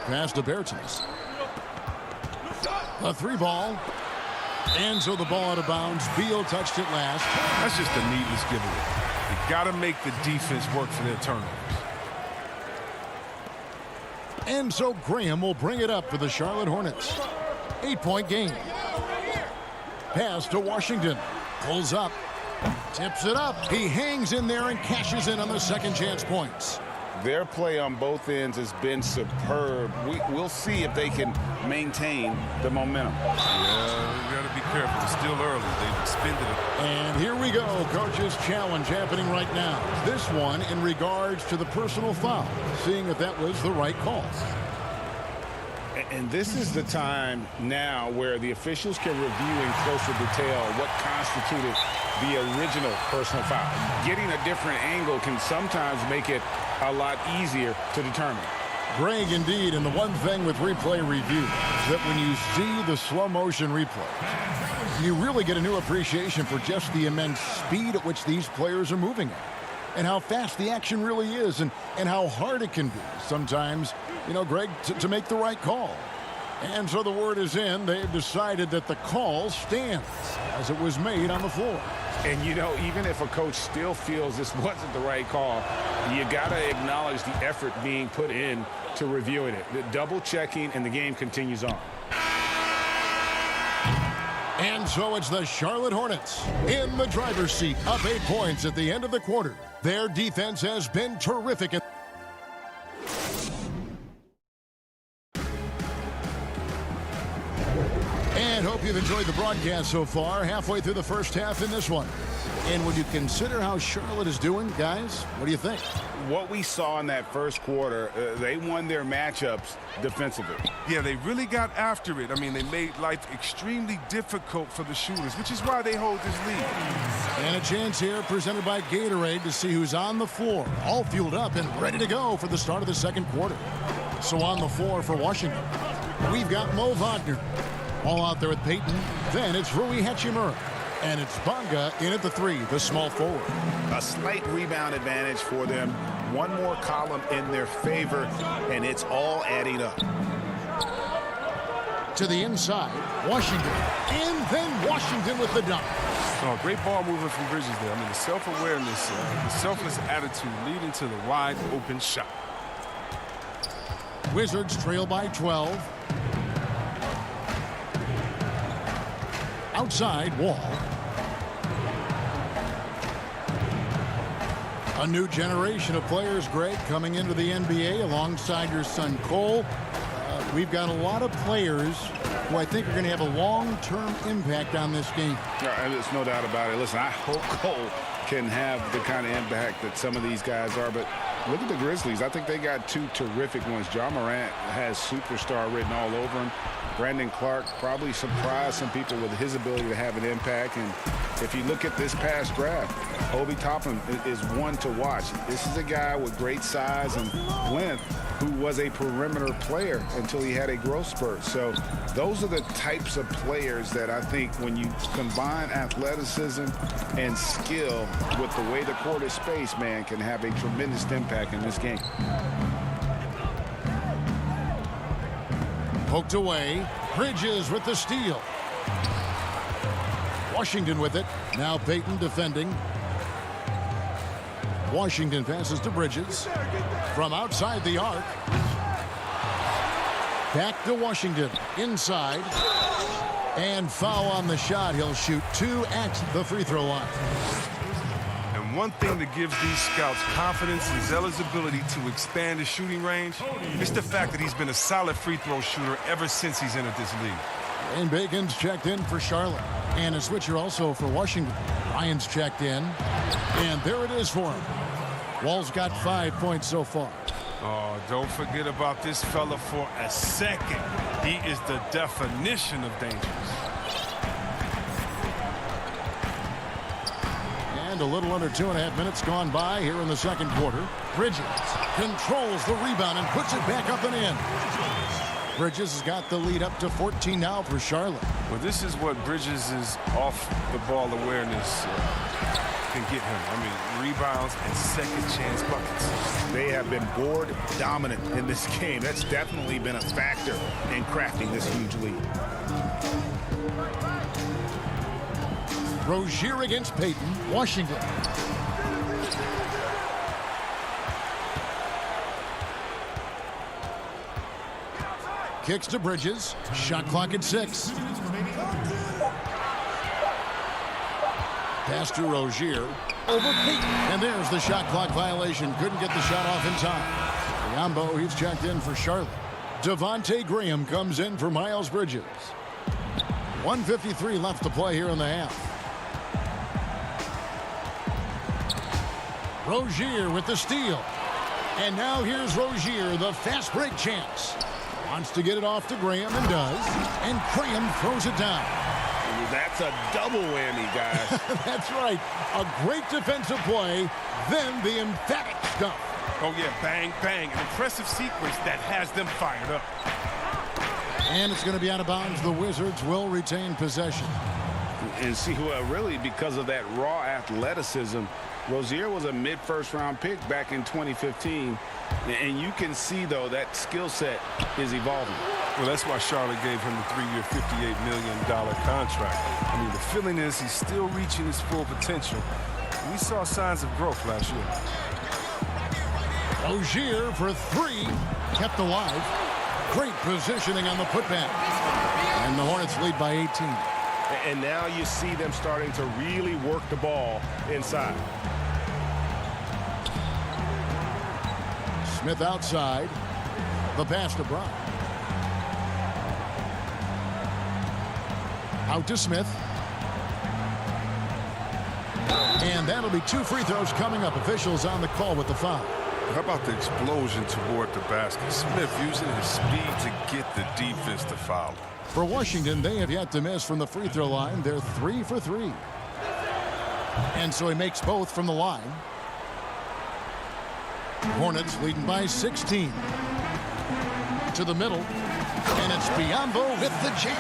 Pass to Bertens. A three ball. And so the ball out of bounds. Beal touched it last. That's just a needless giveaway. You got to make the defense work for their turnovers. And so Graham will bring it up for the Charlotte Hornets. 8-point game. Pass to Washington. Pulls up. Tips it up. He hangs in there and cashes in on the second chance points. Their play on both ends has been superb. We'll see if they can maintain the momentum. Yeah, you got to be careful. It's still early. They've expended it. And here we go. Coach's challenge happening right now. This one in regards to the personal foul. Seeing if that was the right call. And this is the time now where the officials can review in closer detail what constituted the original personal foul. Getting a different angle can sometimes make it a lot easier to determine. Greg, indeed, and the one thing with replay review is that when you see the slow motion replay, you really get a new appreciation for just the immense speed at which these players are moving at, and how fast the action really is, and how hard it can be sometimes, you know, Greg, to make the right call. And so the word is in. They've decided that the call stands as it was made on the floor. And, you know, even if a coach still feels this wasn't the right call, you got to acknowledge the effort being put in to reviewing it. The double checking, and the game continues on. And so it's the Charlotte Hornets in the driver's seat, up 8 points at the end of the quarter. Their defense has been terrific. And hope you've enjoyed the broadcast so far, halfway through the first half in this one. And when you consider how Charlotte is doing, guys, what do you think? What we saw in that first quarter, they won their matchups defensively. Yeah, they really got after it. I mean, they made life extremely difficult for the shooters, which is why they hold this lead. And a chance here presented by Gatorade to see who's on the floor, all fueled up and ready to go for the start of the second quarter. So on the floor for Washington, we've got Mo Wagner. All out there with Peyton. Then it's Rui Hachimura. And it's Bonga in at the three, the small forward. A slight rebound advantage for them. One more column in their favor, and it's all adding up. To the inside, Washington. And then Washington with the dunk. Oh, great ball movement from Bridges there. I mean, the self-awareness, the selfless attitude leading to the wide open shot. Wizards trail by 12. Outside, Wall. A new generation of players, Greg, coming into the NBA alongside your son Cole. We've got a lot of players who I think are going to have a long-term impact on this game. There's no doubt about it. Listen, I hope Cole can have the kind of impact that some of these guys are, but look at the Grizzlies. I think they got two terrific ones. Ja Morant has superstar written all over him. Brandon Clark probably surprised some people with his ability to have an impact. And if you look at this past draft, Obi Toppin is one to watch. This is a guy with great size and length who was a perimeter player until he had a growth spurt. So those are the types of players that I think when you combine athleticism and skill with the way the court is spaced, man, can have a tremendous impact in this game. Poked away. Bridges with the steal. Washington with it. Now Payton defending. Washington passes to Bridges. From outside the arc. Back to Washington. Inside. And foul on the shot. He'll shoot 2 at the free throw line. And one thing that gives these scouts confidence is Zeller's ability to expand his shooting range. It's the fact that he's been a solid free throw shooter ever since he's entered this league. And Bacon's checked in for Charlotte. And a switcher also for Washington. Ryan's checked in. And there it is for him. Wall's got 5 points so far. Oh, don't forget about this fella for a second. He is the definition of dangerous. And a little under 2.5 minutes gone by here in the second quarter. Bridges controls the rebound and puts it back up and in. Bridges has got the lead up to 14 now for Charlotte. Well, this is what Bridges' off-the-ball awareness can get him. I mean, rebounds and second-chance buckets. They have been board dominant in this game. That's definitely been a factor in crafting this huge lead. Rozier against Payton. Washington. Kicks to Bridges. Shot clock at 6. Pass to Rozier. Over Payton. And there's the shot clock violation. Couldn't get the shot off in time. Biombo, he's checked in for Charlotte. Devontae Graham comes in for Miles Bridges. 1:53 left to play here in the half. Rozier with the steal. And now here's Rozier, the fast break chance. Wants to get it off to Graham and does. And Graham throws it down. That's a double whammy, guys. That's right. A great defensive play, then the emphatic stuff. Oh, yeah, bang, bang. An impressive sequence that has them fired up. And it's going to be out of bounds. The Wizards will retain possession. And see, well, really, because of that raw athleticism, Rozier was a mid-first round pick back in 2015. And you can see, though, that skill set is evolving. Well, that's why Charlotte gave him the 3-year, $58 million contract. I mean, the feeling is he's still reaching his full potential. We saw signs of growth last year. Rozier for 3, kept alive. Great positioning on the putback. And the Hornets lead by 18. And now you see them starting to really work the ball inside. Smith outside. The pass to Brown. Out to Smith. And that'll be 2 free throws coming up. Officials on the call with the foul. How about the explosion toward the basket? Smith using his speed to get the defense to foul. For Washington, they have yet to miss from the free throw line. They're 3 for 3. And so he makes both from the line. Hornets leading by 16. To the middle. And it's Biombo with the jam.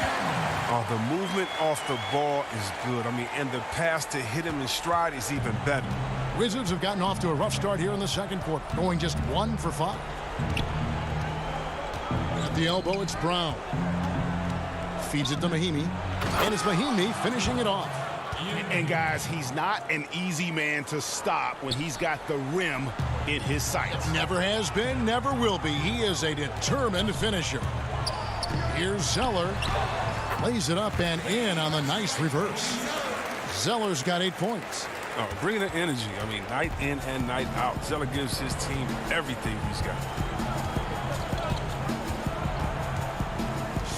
Oh, the movement off the ball is good. I mean, and the pass to hit him in stride is even better. Wizards have gotten off to a rough start here in the second quarter, going just 1 for 5. At the elbow, it's Brown. Feeds it to Mahimi. And it's Mahimi finishing it off. And, guys, he's not an easy man to stop when he's got the rim in his sights. Never has been, never will be. He is a determined finisher. Here's Zeller. Lays it up and in on the nice reverse. Zeller's got 8 points. Oh, bringing the energy. I mean, night in and night out. Zeller gives his team everything he's got.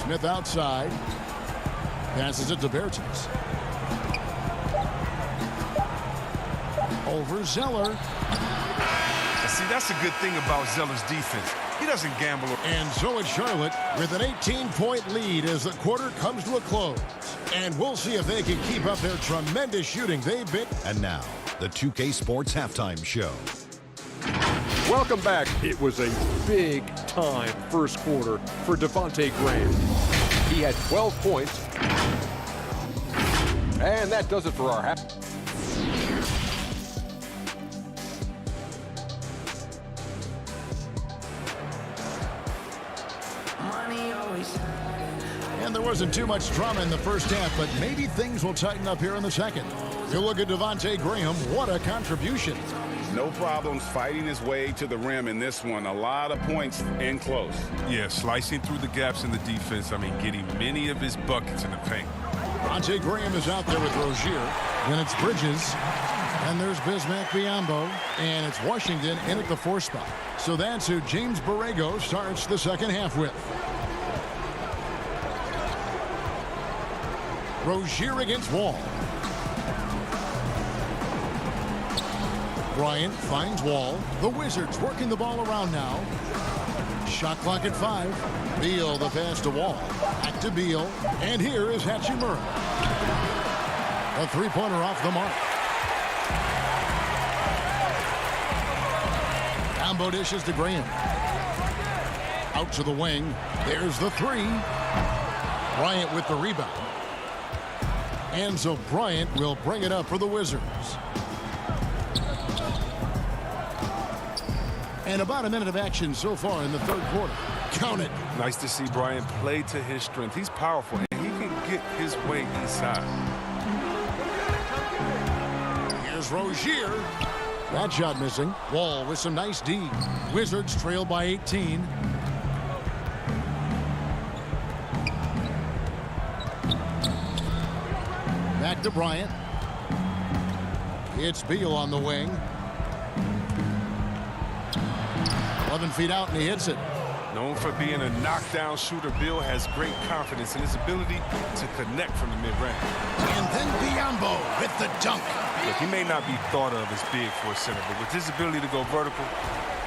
Smith outside. Passes it to Bertens. Over Zeller. See, that's a good thing about Zeller's defense. He doesn't gamble. And so it's Charlotte with an 18-point lead as the quarter comes to a close. And we'll see if they can keep up their tremendous shooting they've been. And now, the 2K Sports Halftime Show. Welcome back. It was a big-time first quarter for Devontae Graham. He had 12 points. And that does it for our half. And there wasn't too much drama in the first half, but maybe things will tighten up here in the second. You look at Devontae Graham, what a contribution. No problems fighting his way to the rim in this one. A lot of points in close. Yeah, slicing through the gaps in the defense. I mean, getting many of his buckets in the paint. Devontae Graham is out there with Rozier. Then it's Bridges. And there's Bismack Biyombo. And it's Washington in at the 4 spot. So that's who James Borrego starts the second half with. Rozier against Wall. Bryant finds Wall. The Wizards working the ball around now. Shot clock at 5. Beal the pass to Wall. Back to Beal. And here is Hachimura. A three-pointer off the mark. Combo dishes to Graham. Out to the wing. There's the 3. Bryant with the rebound. And so Bryant will bring it up for the Wizards. And about a minute of action so far in the third quarter. Count it. Nice to see Bryant play to his strength. He's powerful, and he can get his way inside. Here's Rozier. That shot missing. Wall with some nice D. Wizards trail by 18. Back to Bryant. It's Beal on the wing. 11 feet out, and he hits it. Known for being a knockdown shooter, Beal has great confidence in his ability to connect from the mid-range. And then Biyombo with the dunk. Look, he may not be thought of as big for a center, but with his ability to go vertical,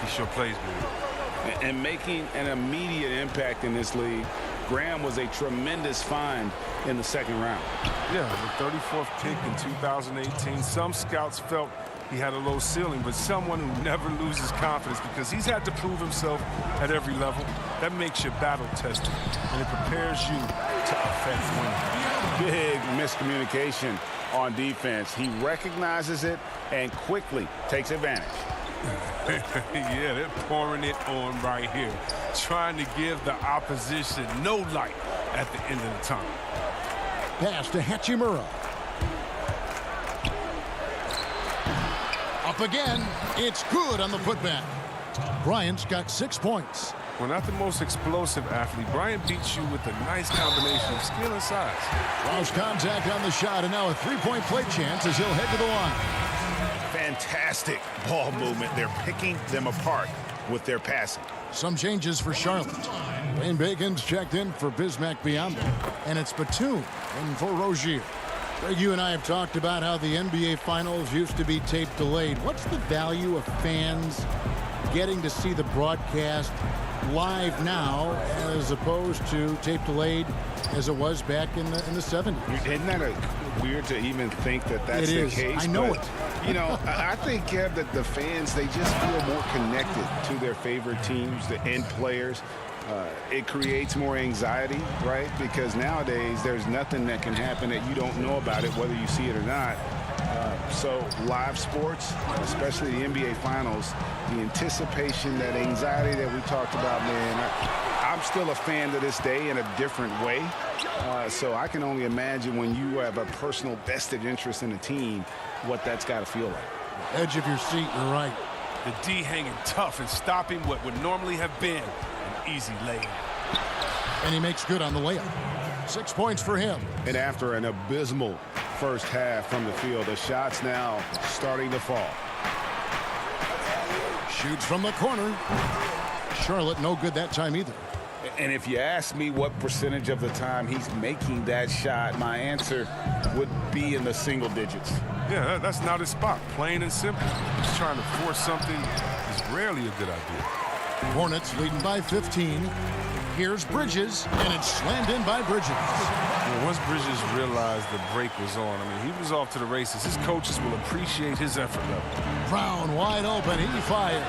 he sure plays big. And making an immediate impact in this league, Graham was a tremendous find in the second round. Yeah, the 34th pick in 2018. Some scouts felt he had a low ceiling, but someone who never loses confidence because he's had to prove himself at every level. That makes you battle-tested, and it prepares you to affect winning. Big miscommunication on defense. He recognizes it and quickly takes advantage. Yeah, they're pouring it on right here, trying to give the opposition no light at the end of the tunnel. Pass to Hachimura. Up again. It's good on the putback. Bryant's got 6 points. Well, not the most explosive athlete. Bryant beats you with a nice combination of skill and size. Lost contact on the shot, and now a three-point play chance as he'll head to the line. Fantastic ball movement. They're picking them apart with their passing. Some changes for Charlotte. Wayne Bacon's checked in for Bismack Biyombo, and it's Batum in for Rozier. Greg, you and I have talked about how the NBA Finals used to be tape delayed. What's the value of fans getting to see the broadcast live now as opposed to tape delayed as it was back in the 70s? Isn't that weird to even think that that's the case? I know it. You know, I think, Kev, that the fans, they just feel more connected to their favorite teams, the end players. It creates more anxiety, right? Because nowadays there's nothing that can happen that you don't know about it, whether you see it or not. So live sports, especially the NBA Finals, the anticipation, that anxiety that we talked about, man, I'm still a fan to this day in a different way. So I can only imagine when you have a personal vested interest in a team, what that's got to feel like. Edge of your seat, you're right. The D hanging tough and stopping what would normally have been an easy layup. And he makes good on the layup. 6 points for him. And after an abysmal first half from the field, the shots now starting to fall. Shoots from the corner. Charlotte no good that time either. And if you ask me what percentage of the time he's making that shot, my answer would be in the single digits. Yeah, that's not his spot. Plain and simple. Just trying to force something is rarely a good idea. Hornets leading by 15. Here's Bridges, and it's slammed in by Bridges. Well, once Bridges realized the break was on, I mean, he was off to the races. His coaches will appreciate his effort level. Brown wide open. He fires.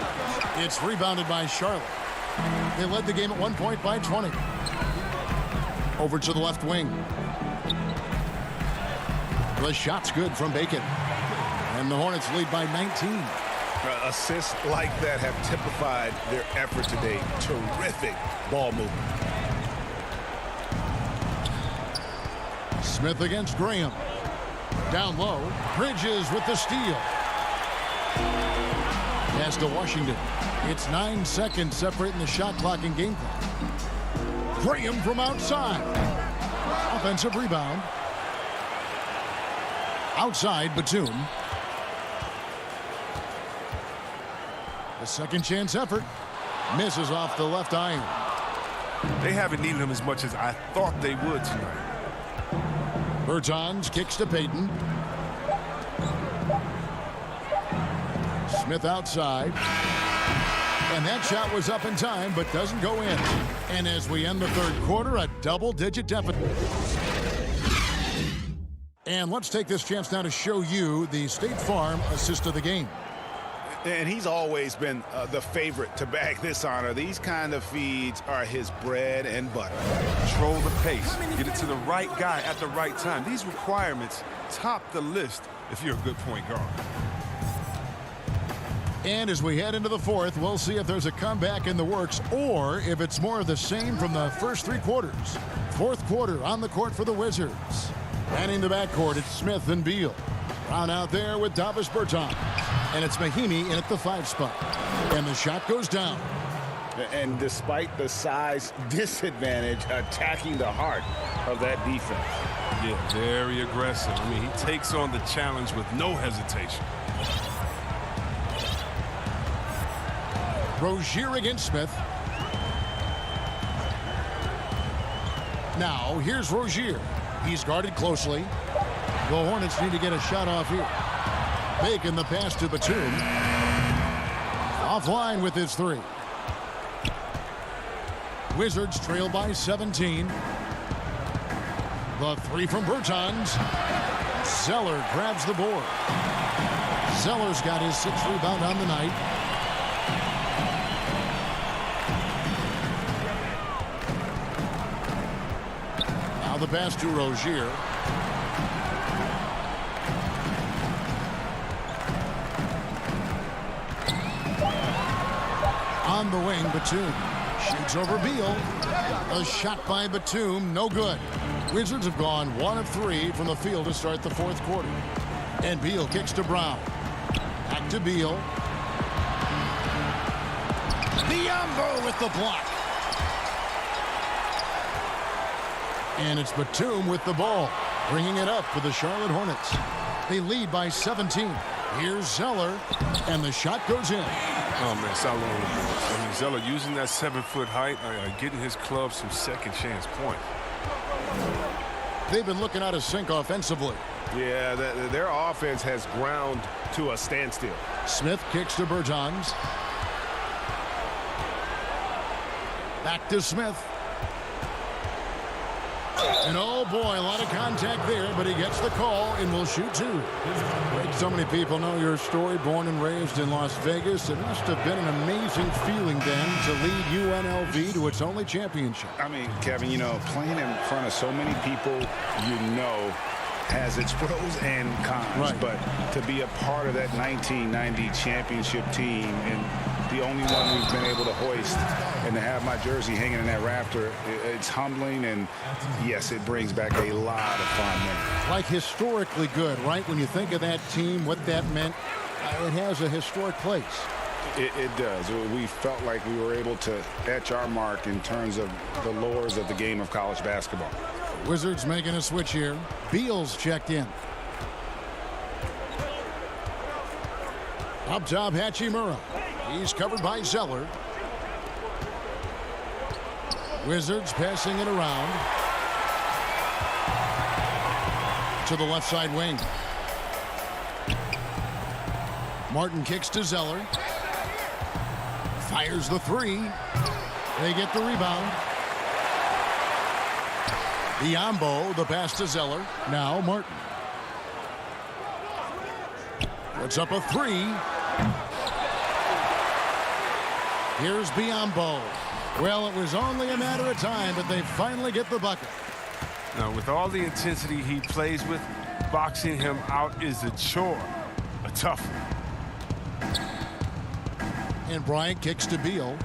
It's rebounded by Charlotte. They led the game at 1 point by 20. Over to the left wing. The shot's good from Bacon. And the Hornets lead by 19. Assists like that have typified their effort today. Terrific ball movement. Smith against Graham. Down low, Bridges with the steal. Pass to Washington. It's 9 seconds separating the shot clock and game clock. Graham from outside. Offensive rebound. Outside, Batum. A second chance effort. Misses off the left iron. They haven't needed him as much as I thought they would tonight. Bertans kicks to Payton. Smith outside. And that shot was up in time, but doesn't go in. And as we end the third quarter, a double-digit deficit. And let's take this chance now to show you the State Farm assist of the game. And he's always been the favorite to bag this honor. These kind of feeds are his bread and butter. Control the pace. Get it to the right guy at the right time. These requirements top the list if you're a good point guard. And as we head into the fourth, we'll see if there's a comeback in the works or if it's more of the same from the first 3 quarters. Fourth quarter on the court for the Wizards. And in the backcourt, it's Smith and Beal. Brown out there with Davis Bertans. And it's Mahimi in at the 5 spot. And the shot goes down. And despite the size disadvantage, attacking the heart of that defense. Yeah, very aggressive. I mean, he takes on the challenge with no hesitation. Rozier against Smith. Now, here's Rozier. He's guarded closely. The Hornets need to get a shot off here. Bacon the pass to Batum. Offline with his 3. Wizards trail by 17. The 3 from Bertans. Zeller grabs the board. Zeller's got his 6th rebound on the night. Now the pass to Rozier. On the wing, Batum shoots over Beal. A shot by Batum, no good. Wizards have gone 1 of 3 from the field to start the fourth quarter. And Beal kicks to Brown. Back to Beal. Biyombo with the block. And it's Batum with the ball, bringing it up for the Charlotte Hornets. They lead by 17. Here's Zeller, and the shot goes in. Oh, man, solid on the board. I mean, Zeller using that 7-foot height, getting his club some second chance point. They've been looking out of sync offensively. Yeah, their offense has ground to a standstill. Smith kicks to Bertans. Back to Smith. And oh boy, a lot of contact there, but he gets the call and will shoot 2. Great, so many people know your story. Born and raised in Las Vegas. It must have been an amazing feeling then to lead UNLV to its only championship. I mean, Kevin, you know, playing in front of so many people, you know, has its pros and cons. Right. But to be a part of that 1990 championship team and the only one we've been able to hoist and to have my jersey hanging in that rafter, it's humbling, and yes, it brings back a lot of fond memories. Like historically good, right? When you think of that team, what that meant, it has a historic place. It does. We felt like we were able to etch our mark in terms of the lures of the game of college basketball. Wizards making a switch here. Beal's checked in. Up top, Hachimura. He's covered by Zeller. Wizards passing it around to the left side wing. Martin kicks to Zeller. Fires the 3. They get the rebound. Biyombo, the pass to Zeller. Now Martin. Puts up a 3. Here's Biyombo. Well, it was only a matter of time, but they finally get the bucket. Now, with all the intensity he plays with, boxing him out is a chore, a tough one. And Bryant kicks to Beal.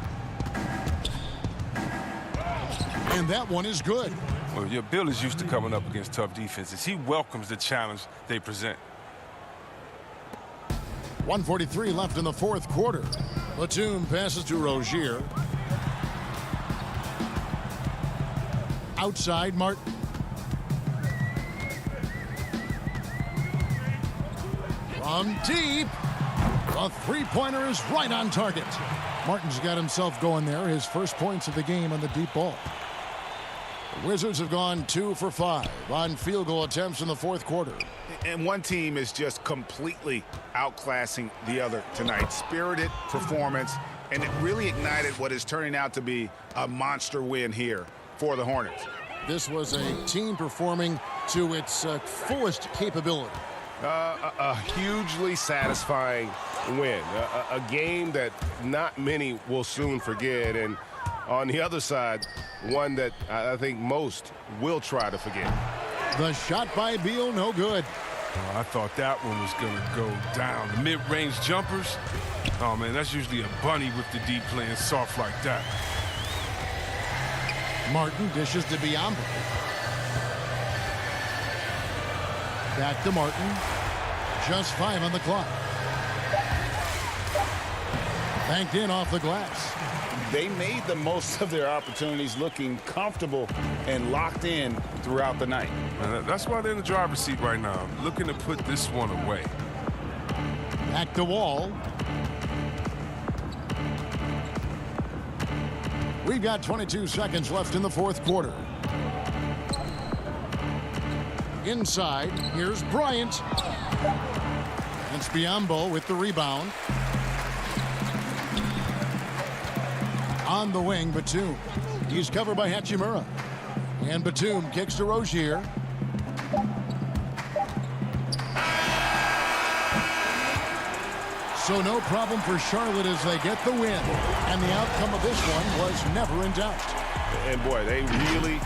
And that one is good. Well, your Bill is used to coming up against tough defenses. He welcomes the challenge they present. 1:43 left in the fourth quarter. Batum passes to Rozier. Outside, Martin. From deep. The three-pointer is right on target. Martin's got himself going there. His first points of the game on the deep ball. The Wizards have gone 2 for 5 on field goal attempts in the fourth quarter. And one team is just completely outclassing the other tonight. Spirited performance, and it really ignited what is turning out to be a monster win here for the Hornets. This was a team performing to its fullest capability. A hugely satisfying win. A game that not many will soon forget. And on the other side, one that I think most will try to forget. The shot by Beal, no good. Oh, I thought that one was going to go down. The mid-range jumpers, oh, man, that's usually a bunny with the deep playing soft like that. Martin dishes to Biombo. Back to Martin. Just 5 on the clock. Banked in off the glass. They made the most of their opportunities, looking comfortable and locked in throughout the night. That's why they're in the driver's seat right now, looking to put this one away. Back to Wall. We've got 22 seconds left in the fourth quarter. Inside, here's Bryant. It's Biombo with the rebound. On the wing, Batum. He's covered by Hachimura. And Batum kicks to Rozier. So no problem for Charlotte as they get the win. And the outcome of this one was never in doubt. And boy, they really...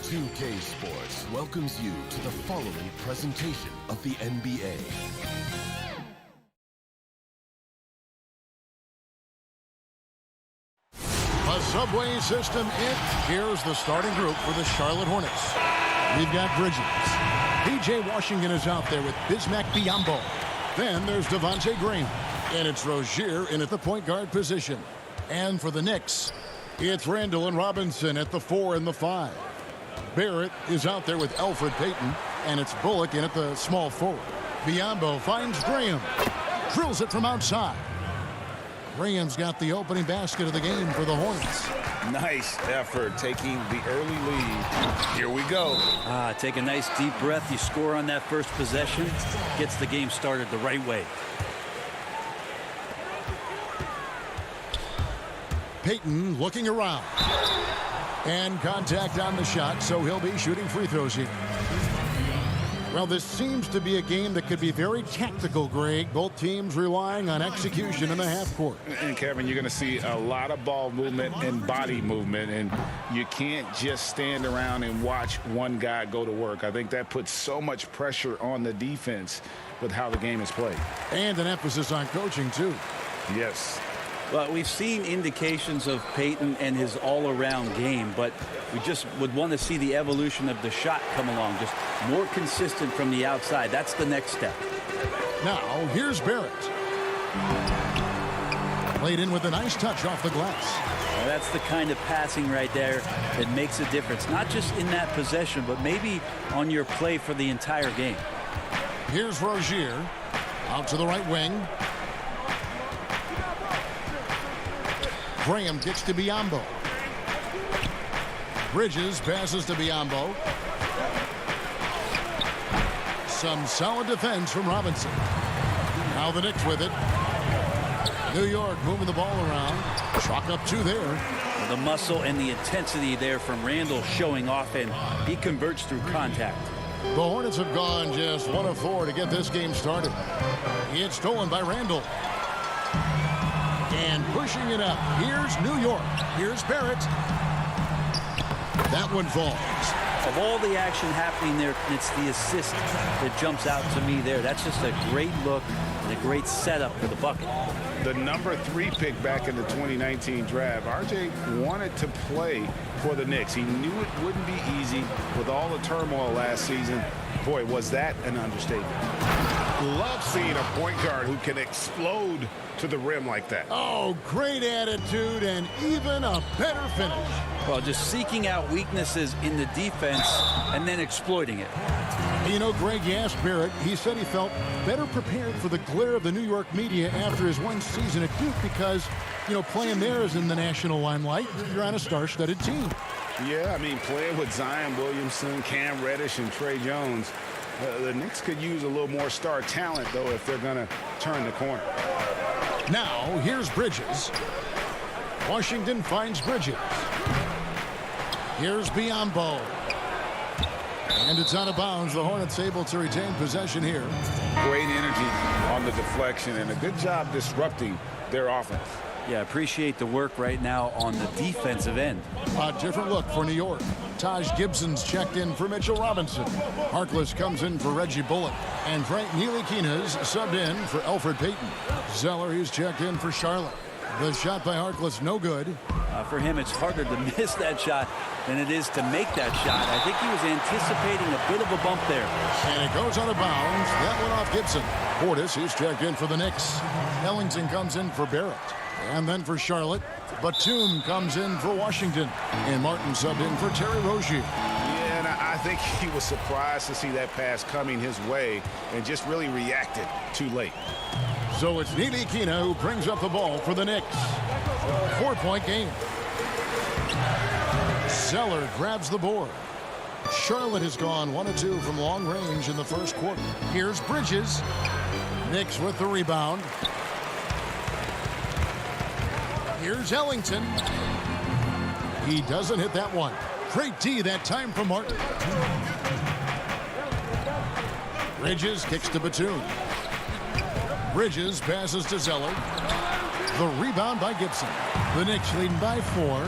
2K Sports welcomes you to the following presentation of the NBA. A subway system in. Here's the starting group for the Charlotte Hornets. We've got Bridges. P.J. Washington is out there with Bismack Biyombo. Then there's Devontae Graham. And it's Rozier in at the point guard position. And for the Knicks, it's Randall and Robinson at the 4 and the 5. Barrett is out there with Elfrid Payton. And it's Bullock in at the small forward. Biyombo finds Graham. Drills it from outside. Graham's got the opening basket of the game for the Hornets. Nice effort taking the early lead. Here we go. Take a nice deep breath. You score on that first possession. Gets the game started the right way. Payton looking around. And contact on the shot, so he'll be shooting free throws here. Well, this seems to be a game that could be very tactical, Greg. Both teams relying on execution in the half court. And Kevin, you're going to see a lot of ball movement and body movement, and you can't just stand around and watch one guy go to work. I think that puts so much pressure on the defense with how the game is played. And an emphasis on coaching, too. Yes. Well, we've seen indications of Payton and his all-around game, but we just would want to see the evolution of the shot come along, just more consistent from the outside. That's the next step. Now, here's Barrett. Played in with a nice touch off the glass. Well, that's the kind of passing right there that makes a difference, not just in that possession, but maybe on your play for the entire game. Here's Rozier out to the right wing. Graham kicks to Biyombo. Bridges passes to Biyombo. Some solid defense from Robinson. Now the Knicks with it. New York moving the ball around. Chalk up 2 there. The muscle and the intensity there from Randall showing off, and he converts through contact. The Hornets have gone just 1 of 4 to get this game started. It's stolen by Randall. And pushing it up. Here's New York. Here's Barrett. That one falls. Of all the action happening there, it's the assist that jumps out to me there. That's just a great look and a great setup for the bucket. The number 3 pick back in the 2019 draft, RJ wanted to play for the Knicks. He knew it wouldn't be easy with all the turmoil last season. Boy, was that an understatement. Love seeing a point guard who can explode to the rim like that. Oh, great attitude and even a better finish. Well, just seeking out weaknesses in the defense and then exploiting it. You know, Greg, you asked Barrett. He said he felt better prepared for the glare of the New York media after his one season at Duke because, you know, playing there is in the national limelight. You're on a star-studded team. Yeah, I mean, playing with Zion Williamson, Cam Reddish, and Trey Jones, the Knicks could use a little more star talent, though, if they're going to turn the corner. Now, here's Bridges. Washington finds Bridges. Here's Biyombo. And it's out of bounds. The Hornets able to retain possession here. Great energy on the deflection and a good job disrupting their offense. Yeah, appreciate the work right now on the defensive end. A different look for New York. Taj Gibson's checked in for Mitchell Robinson. Harkless comes in for Reggie Bullock. And Frank Ntilikina's subbed in for Elfrid Payton. Zeller, he's checked in for Charlotte. The shot by Harkless, no good. For him, it's harder to miss that shot than it is to make that shot. I think he was anticipating a bit of a bump there. And it goes out of bounds. That went off Gibson. Portis, he's checked in for the Knicks. Ellington comes in for Barrett. And then for Charlotte, Batum comes in for Washington. And Martin subbed in for Terry Rozier. Yeah, and I think he was surprised to see that pass coming his way and just really reacted too late. So it's Ntilikina who brings up the ball for the Knicks. 4-point game. Zeller grabs the board. Charlotte has gone 1 of 2 from long range in the first quarter. Here's Bridges. Knicks with the rebound. Here's Ellington. He doesn't hit that one. Great D that time from Martin. Bridges kicks to Batum. Bridges passes to Zeller. The rebound by Gibson. The Knicks leading by 4.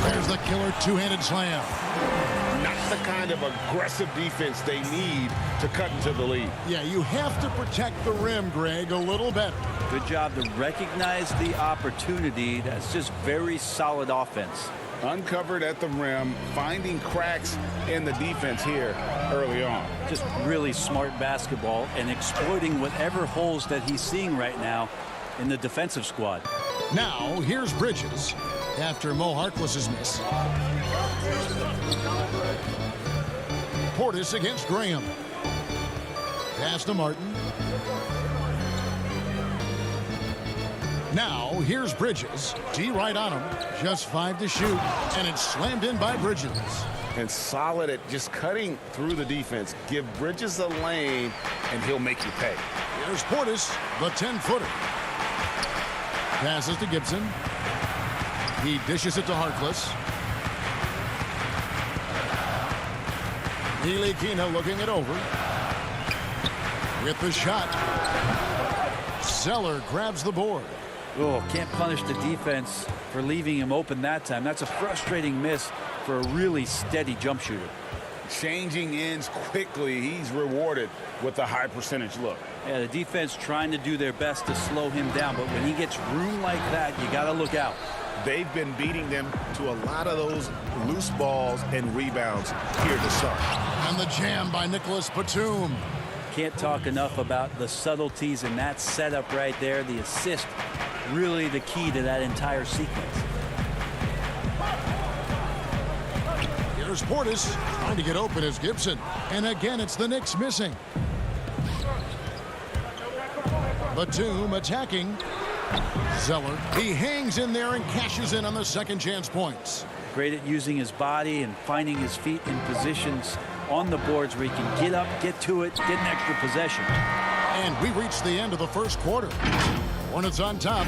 There's the killer two-handed slam. Not the kind of aggressive defense they need to cut into the lead. Yeah, you have to protect the rim, Greg, a little better. Good job to recognize the opportunity. That's just very solid offense. Uncovered at the rim, finding cracks in the defense here early on. Just really smart basketball and exploiting whatever holes that he's seeing right now in the defensive squad. Now, here's Bridges after Mo Harkless's miss. Portis against Graham. Pass to Martin. Now, here's Bridges. D right on him. Just 5 to shoot. And it's slammed in by Bridges. And solid at just cutting through the defense. Give Bridges a lane, and he'll make you pay. Here's Portis, the 10-footer. Passes to Gibson. He dishes it to Harkless. Ntilikina looking it over. With the shot. Zeller grabs the board. Oh, can't punish the defense for leaving him open that time. That's a frustrating miss for a really steady jump shooter. Changing ends quickly. He's rewarded with a high percentage look. Yeah, the defense trying to do their best to slow him down, but when he gets room like that, you got to look out. They've been beating them to a lot of those loose balls and rebounds here to start. And the jam by Nicholas Batum. Can't talk enough about the subtleties in that setup right there. The assist, really the key to that entire sequence. Here's Portis trying to get open as Gibson. And again, it's the Knicks missing. Batum attacking. Zeller. He hangs in there and cashes in on the second chance points. Great at using his body and finding his feet in positions on the boards where he can get up, get to it, get an extra possession. And we reach the end of the first quarter. Hornets on top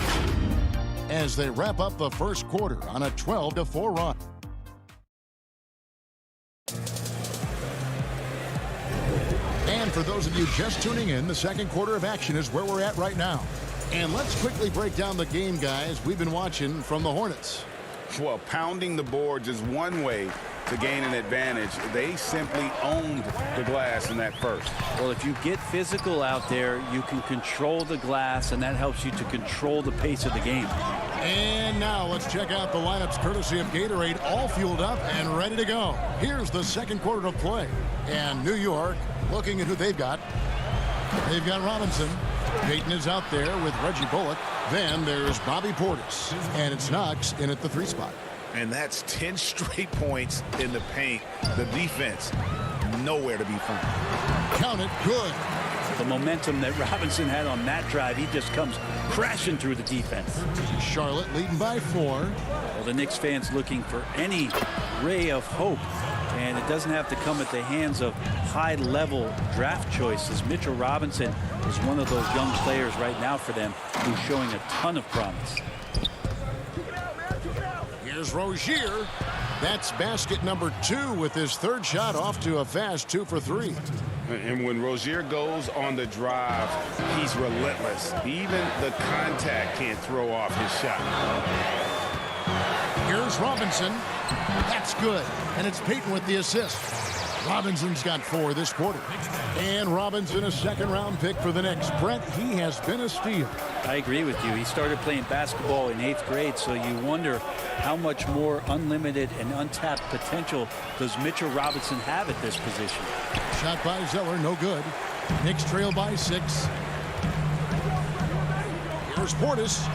as they wrap up the first quarter on a 12-4 run. And for those of you just tuning in, the second quarter of action is where we're at right now. And let's quickly break down the game, guys, we've been watching from the Hornets. Well, pounding the boards is one way to gain an advantage. They simply owned the glass in that first. Well, if you get physical out there, you can control the glass, and that helps you to control the pace of the game. And now let's check out the lineups courtesy of Gatorade, all fueled up and ready to go. Here's the second quarter of play. And New York, looking at who they've got. They've got Robinson. Payton is out there with Reggie Bullock. Then there's Bobby Portis. And it's Knox in at the 3 spot. And that's 10 straight points in the paint. The defense, nowhere to be found. Count it, good. The momentum that Robinson had on that drive, he just comes crashing through the defense. Charlotte leading by 4. Well, the Knicks fans looking for any ray of hope. And it doesn't have to come at the hands of high-level draft choices. Mitchell Robinson is one of those young players right now for them who's showing a ton of promise. Here's Rozier. That's basket number 2 with his third shot off to a fast 2 for 3. And when Rozier goes on the drive, he's relentless. Even the contact can't throw off his shot. Here's Robinson. That's good. And it's Payton with the assist. Robinson's got 4 this quarter. And Robinson, a second-round pick for the Knicks. Brent, he has been a steal. I agree with you. He started playing basketball in 8th grade, so you wonder how much more unlimited and untapped potential does Mitchell Robinson have at this position. Shot by Zeller, no good. Knicks trail by 6. Here's Portis.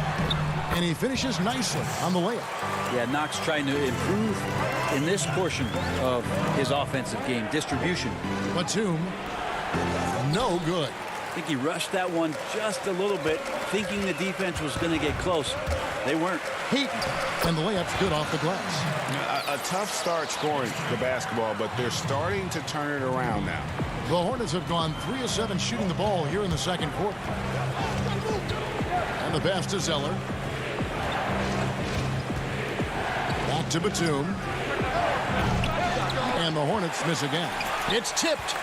And he finishes nicely on the layup. Yeah, Knox trying to improve in this portion of his offensive game, distribution. Batum, no good. I think he rushed that one just a little bit, thinking the defense was going to get close. They weren't. Payton, and the layup's good off the glass. A tough start scoring the basketball, but they're starting to turn it around now. The Hornets have gone 3 of 7 shooting the ball here in the second quarter. And the pass to Zeller. Back to Batum. And the Hornets miss again. It's tipped.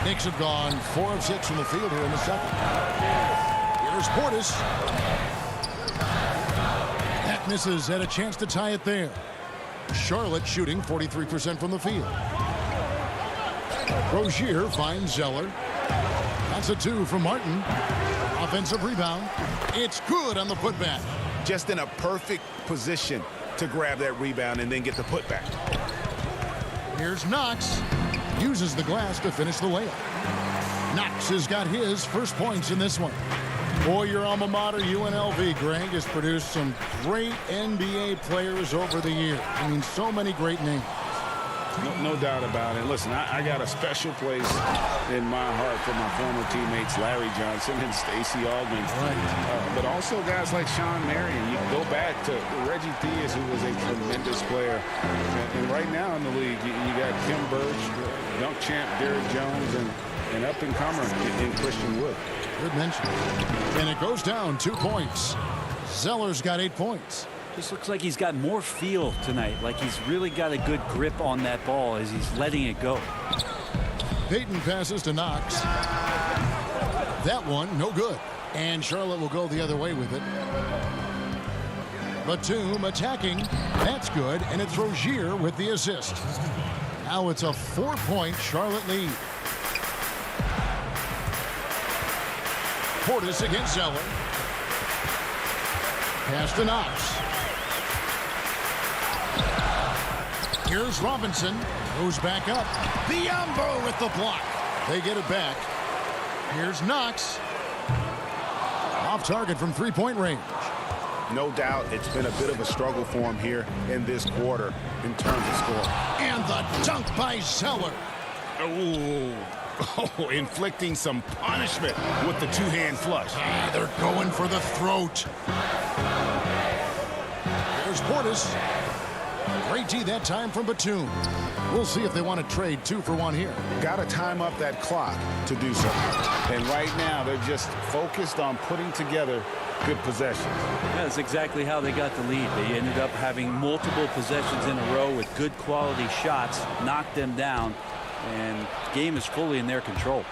Knicks have gone 4 of 6 from the field here in the second. Here's Portis. That misses, had a chance to tie it there. Charlotte shooting 43% from the field. Rozier finds Zeller. That's a 2 from Martin. Offensive rebound. It's good on the putback. Just in a perfect position to grab that rebound and then get the putback. Here's Knox. Uses the glass to finish the layup. Knox has got his first points in this one. Boy, your alma mater, UNLV, Greg, has produced some great NBA players over the years. I mean, so many great names. No doubt about it. Listen, I got a special place in my heart for my former teammates Larry Johnson and Stacey Augmon. Right. But also guys like Sean Marion. You can go back to Reggie Theus, who was a tremendous player. And right now in the league, you got Kim Birch, dunk champ Derrick Jones, and up-and-comer in Christian Wood. Good mention. And it goes down 2 points. Zeller's got 8 points. Just looks like he's got more feel tonight, like he's really got a good grip on that ball as he's letting it go. Payton passes to Knox. That one, no good. And Charlotte will go the other way with it. Batum attacking. That's good, and it's Rozier with the assist. Now it's a 4-point Charlotte lead. Portis against Zeller. Pass to Knox. Here's Robinson. Goes back up. Biyombo with the block. They get it back. Here's Knox. Off target from 3-point range. No doubt it's been a bit of a struggle for him here in this quarter in terms of scoring. And the dunk by Zeller. Oh, inflicting some punishment with the two-hand flush. They're going for the throat. There's Portis. Great D that time from Batum. We'll see if they want to trade 2 for 1 here. Got to time up that clock to do so. And right now, they're just focused on putting together good possessions. Yeah, that's exactly how they got the lead. They ended up having multiple possessions in a row with good quality shots, knocked them down, and game is fully in their control.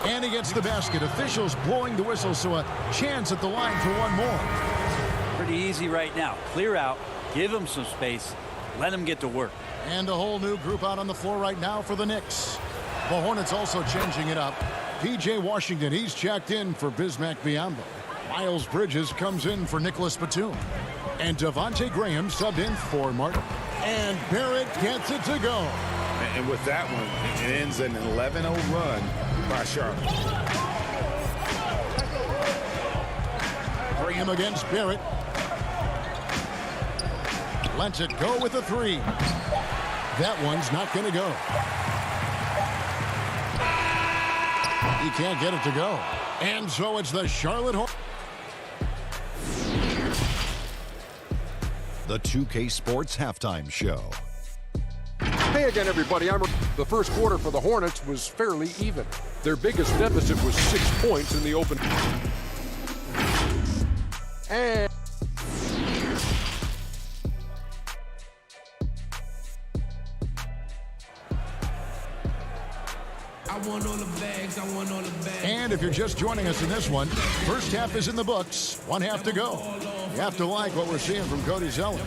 And he gets the basket. Officials blowing the whistle, so a chance at the line for 1 more. Pretty easy right now. Clear out, give them some space, let them get to work. And a whole new group out on the floor right now for the Knicks. The Hornets also changing it up. P.J. Washington, he's checked in for Bismack Biyombo. Miles Bridges comes in for Nicholas Batum. And Devontae Graham subbed in for Martin. And Barrett gets it to go. And with that one, it ends an 11-0 run by Charlotte. Graham against Barrett. Lets it go with a 3. That one's not going to go. He can't get it to go. And so it's the Charlotte Hornets. The 2K Sports Halftime Show. Hey again, everybody. The first quarter for the Hornets was fairly even. Their biggest deficit was 6 points in the open. And And if you're just joining us in this one, first half is in the books. 1 half to go. You have to like what we're seeing from Cody Zeller.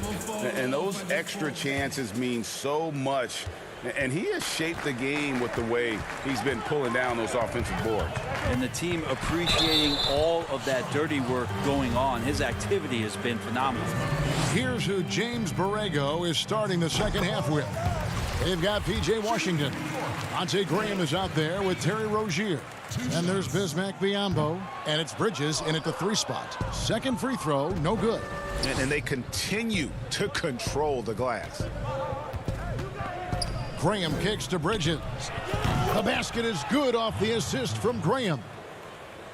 And those extra chances mean so much. And he has shaped the game with the way he's been pulling down those offensive boards. And the team appreciating all of that dirty work going on. His activity has been phenomenal. Here's who James Borrego is starting the second half with. They've got P.J. Washington. Devontae Graham is out there with Terry Rozier. And there's Bismack Biyombo. And it's Bridges in at the 3 spot. Second free throw, no good. And they continue to control the glass. Graham kicks to Bridges. The basket is good off the assist from Graham.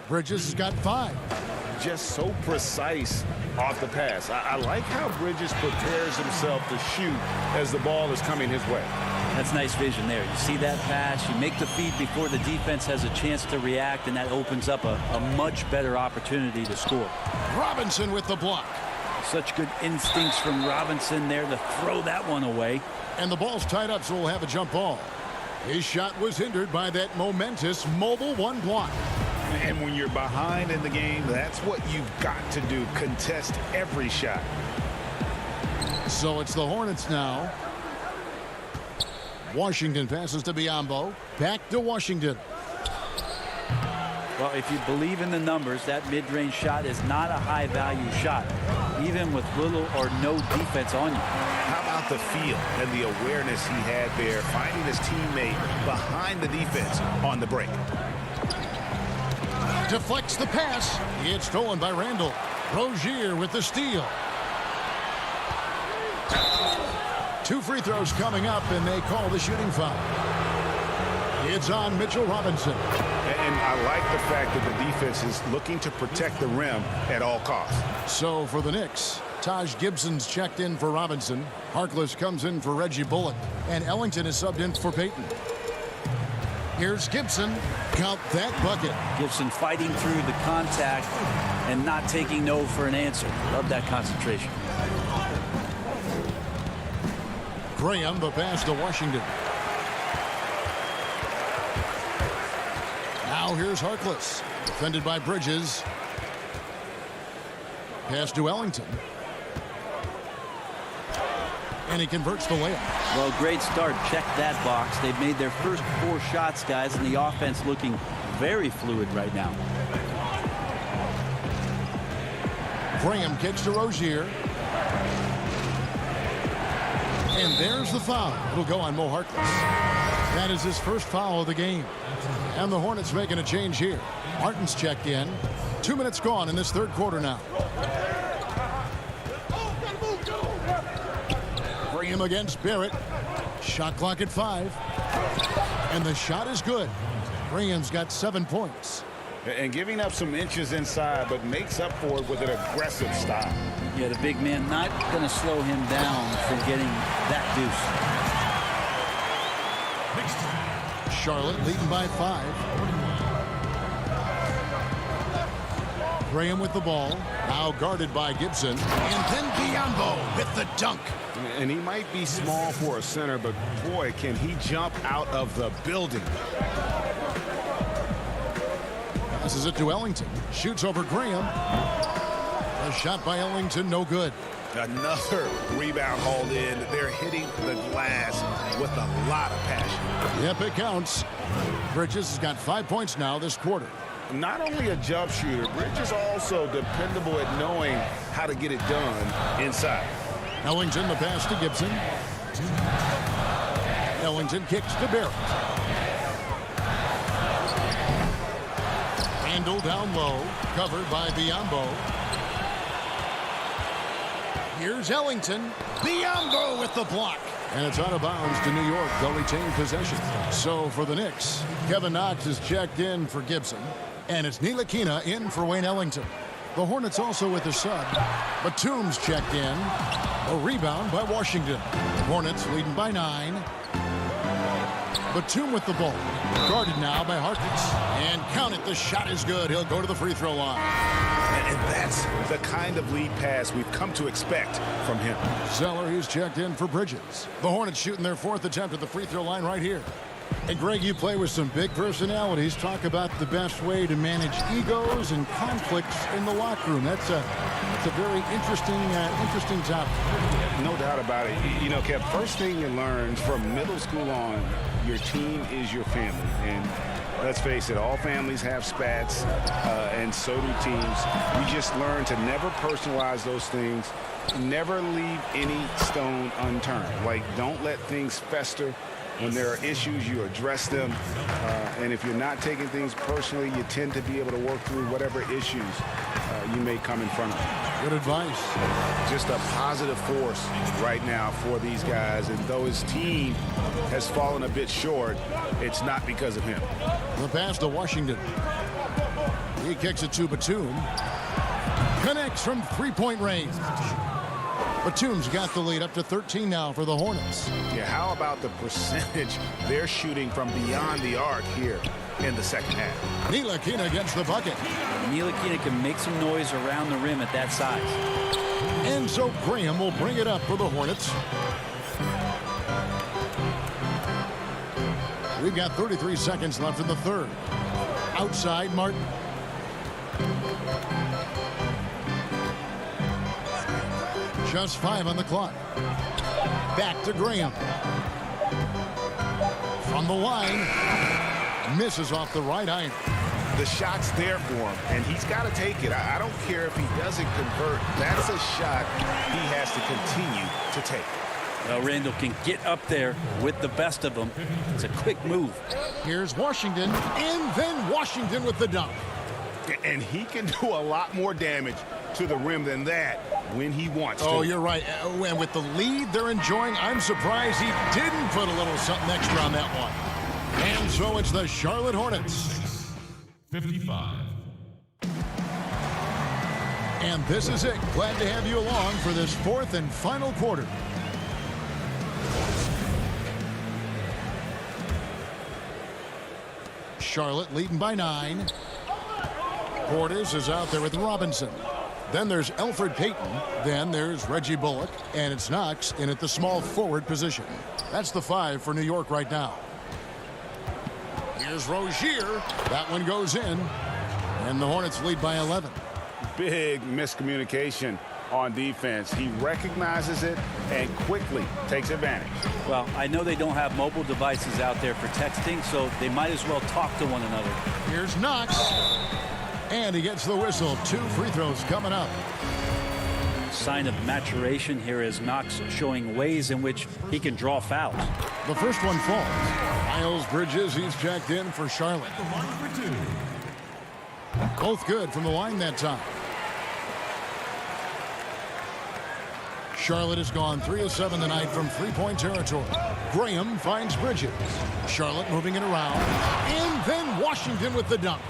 Bridges has got 5. Just so precise off the pass. I like how Bridges prepares himself to shoot as the ball is coming his way. That's nice vision there. You see that pass, you make the feed before the defense has a chance to react, and that opens up a much better opportunity to score. Robinson with the block. Such good instincts from Robinson there to throw that one away. And the ball's tied up, so we'll have a jump ball. His shot was hindered by that momentous mobile 1 block. And when you're behind in the game, that's what you've got to do. Contest every shot. So it's the Hornets now. Washington passes to Biyombo. Back to Washington. Well, if you believe in the numbers, that mid-range shot is not a high-value shot, even with little or no defense on you. How about the feel and the awareness he had there, finding his teammate behind the defense on the break. Deflects the pass. It's stolen by Randall. Rozier with the steal. 2 free throws coming up, and they call the shooting foul. It's on Mitchell Robinson. And I like the fact that the defense is looking to protect the rim at all costs. So for the Knicks, Taj Gibson's checked in for Robinson. Harkless comes in for Reggie Bullock. And Ellington is subbed in for Payton. Here's Gibson. Count that bucket. Gibson fighting through the contact and not taking no for an answer. Love that concentration. Graham, the pass to Washington. Now here's Harkless. Defended by Bridges. Pass to Ellington. And he converts the layup. Well, great start. Check that box. They've made their first 4 shots, guys, and the offense looking very fluid right now. Graham kicks to Rozier. And there's the foul. It'll go on Mo Harkless. That is his first foul of the game. And the Hornets making a change here. Martin's checked in. 2 minutes gone in this third quarter now. Graham against Barrett. Shot clock at 5. And the shot is good. Graham's got 7 points. And giving up some inches inside, but makes up for it with an aggressive style. Yeah, the big man not going to slow him down from getting that deuce. Charlotte leading by 5. Graham with the ball. Now guarded by Gibson. And then Biyombo with the dunk. And he might be small for a center, but boy, can he jump out of the building. Passes it to Ellington. Shoots over Graham. A shot by Ellington, no good. Another rebound hauled in. They're hitting the glass with a lot of passion. Yep, it counts. Bridges has got 5 points now this quarter. Not only a jump shooter, Bridges also dependable at knowing how to get it done inside. Ellington, the pass to Gibson. Ellington kicks to Barrett. Randall down low, covered by Biyombo. Here's Ellington. Biyombo with the block. And it's out of bounds to New York. They'll retain possession. So for the Knicks, Kevin Knox is checked in for Gibson. And it's Ntilikina in for Wayne Ellington. The Hornets also with a sub. Batum's checked in. A rebound by Washington. Hornets leading by 9. Batum with the ball. Guarded now by Harkless. And count it, the shot is good. He'll go to the free throw line. And that's the kind of lead pass we've come to expect from him. Zeller, he's checked in for Bridges. The Hornets shooting their 4th attempt at the free throw line right here. And Greg, you play with some big personalities. Talk about the best way to manage egos and conflicts in the locker room. That's a very interesting topic. No doubt about it. You know, Kev, first thing you learn from middle school on, your team is your family. And let's face it, all families have spats, and so do teams. You just learn to never personalize those things. Never leave any stone unturned. Like, don't let things fester. When there are issues, you address them. And if you're not taking things personally, you tend to be able to work through whatever issues you may come in front of. Good advice. Just a positive force right now for these guys. And though his team has fallen a bit short, it's not because of him. The pass to Washington. He kicks it to Batum. Connects from 3-point range. Batum's got the lead up to 13 now for the Hornets. Yeah, how about the percentage they're shooting from beyond the arc here in the second half? Ntilikina gets the bucket. Ntilikina can make some noise around the rim at that size. And so Graham will bring it up for the Hornets. We've got 33 seconds left in the third. Outside, Martin. Just 5 on the clock. Back to Graham. From the line. Misses off the right iron. The shot's there for him, and he's got to take it. I don't care if he doesn't convert. That's a shot he has to continue to take. Well, Randall can get up there with the best of them. It's a quick move. Here's Washington, and then Washington with the dunk. And he can do a lot more damage to the rim than that when he wants to. Oh, you're right. And with the lead they're enjoying, I'm surprised he didn't put a little something extra on that one. And so it's the Charlotte Hornets. 55. And this is it. Glad to have you along for this fourth and final quarter. Charlotte leading by 9. Portis is out there with Robinson. Then there's Elfrid Payton. Then there's Reggie Bullock. And it's Knox in at the small forward position. That's the 5 for New York right now. Here's Rozier. That one goes in. And the Hornets lead by 11. Big miscommunication on defense. He recognizes it and quickly takes advantage. Well, I know they don't have mobile devices out there for texting, so they might as well talk to one another. Here's Knox. And he gets the whistle. 2 free throws coming up. Sign of maturation here is Knox showing ways in which he can draw fouls. The first one falls. Miles Bridges, he's checked in for Charlotte. Both good from the line that time. Charlotte has gone 3 of 7 tonight from three-point territory. Graham finds Bridges. Charlotte moving it around. And then Washington with the dunk.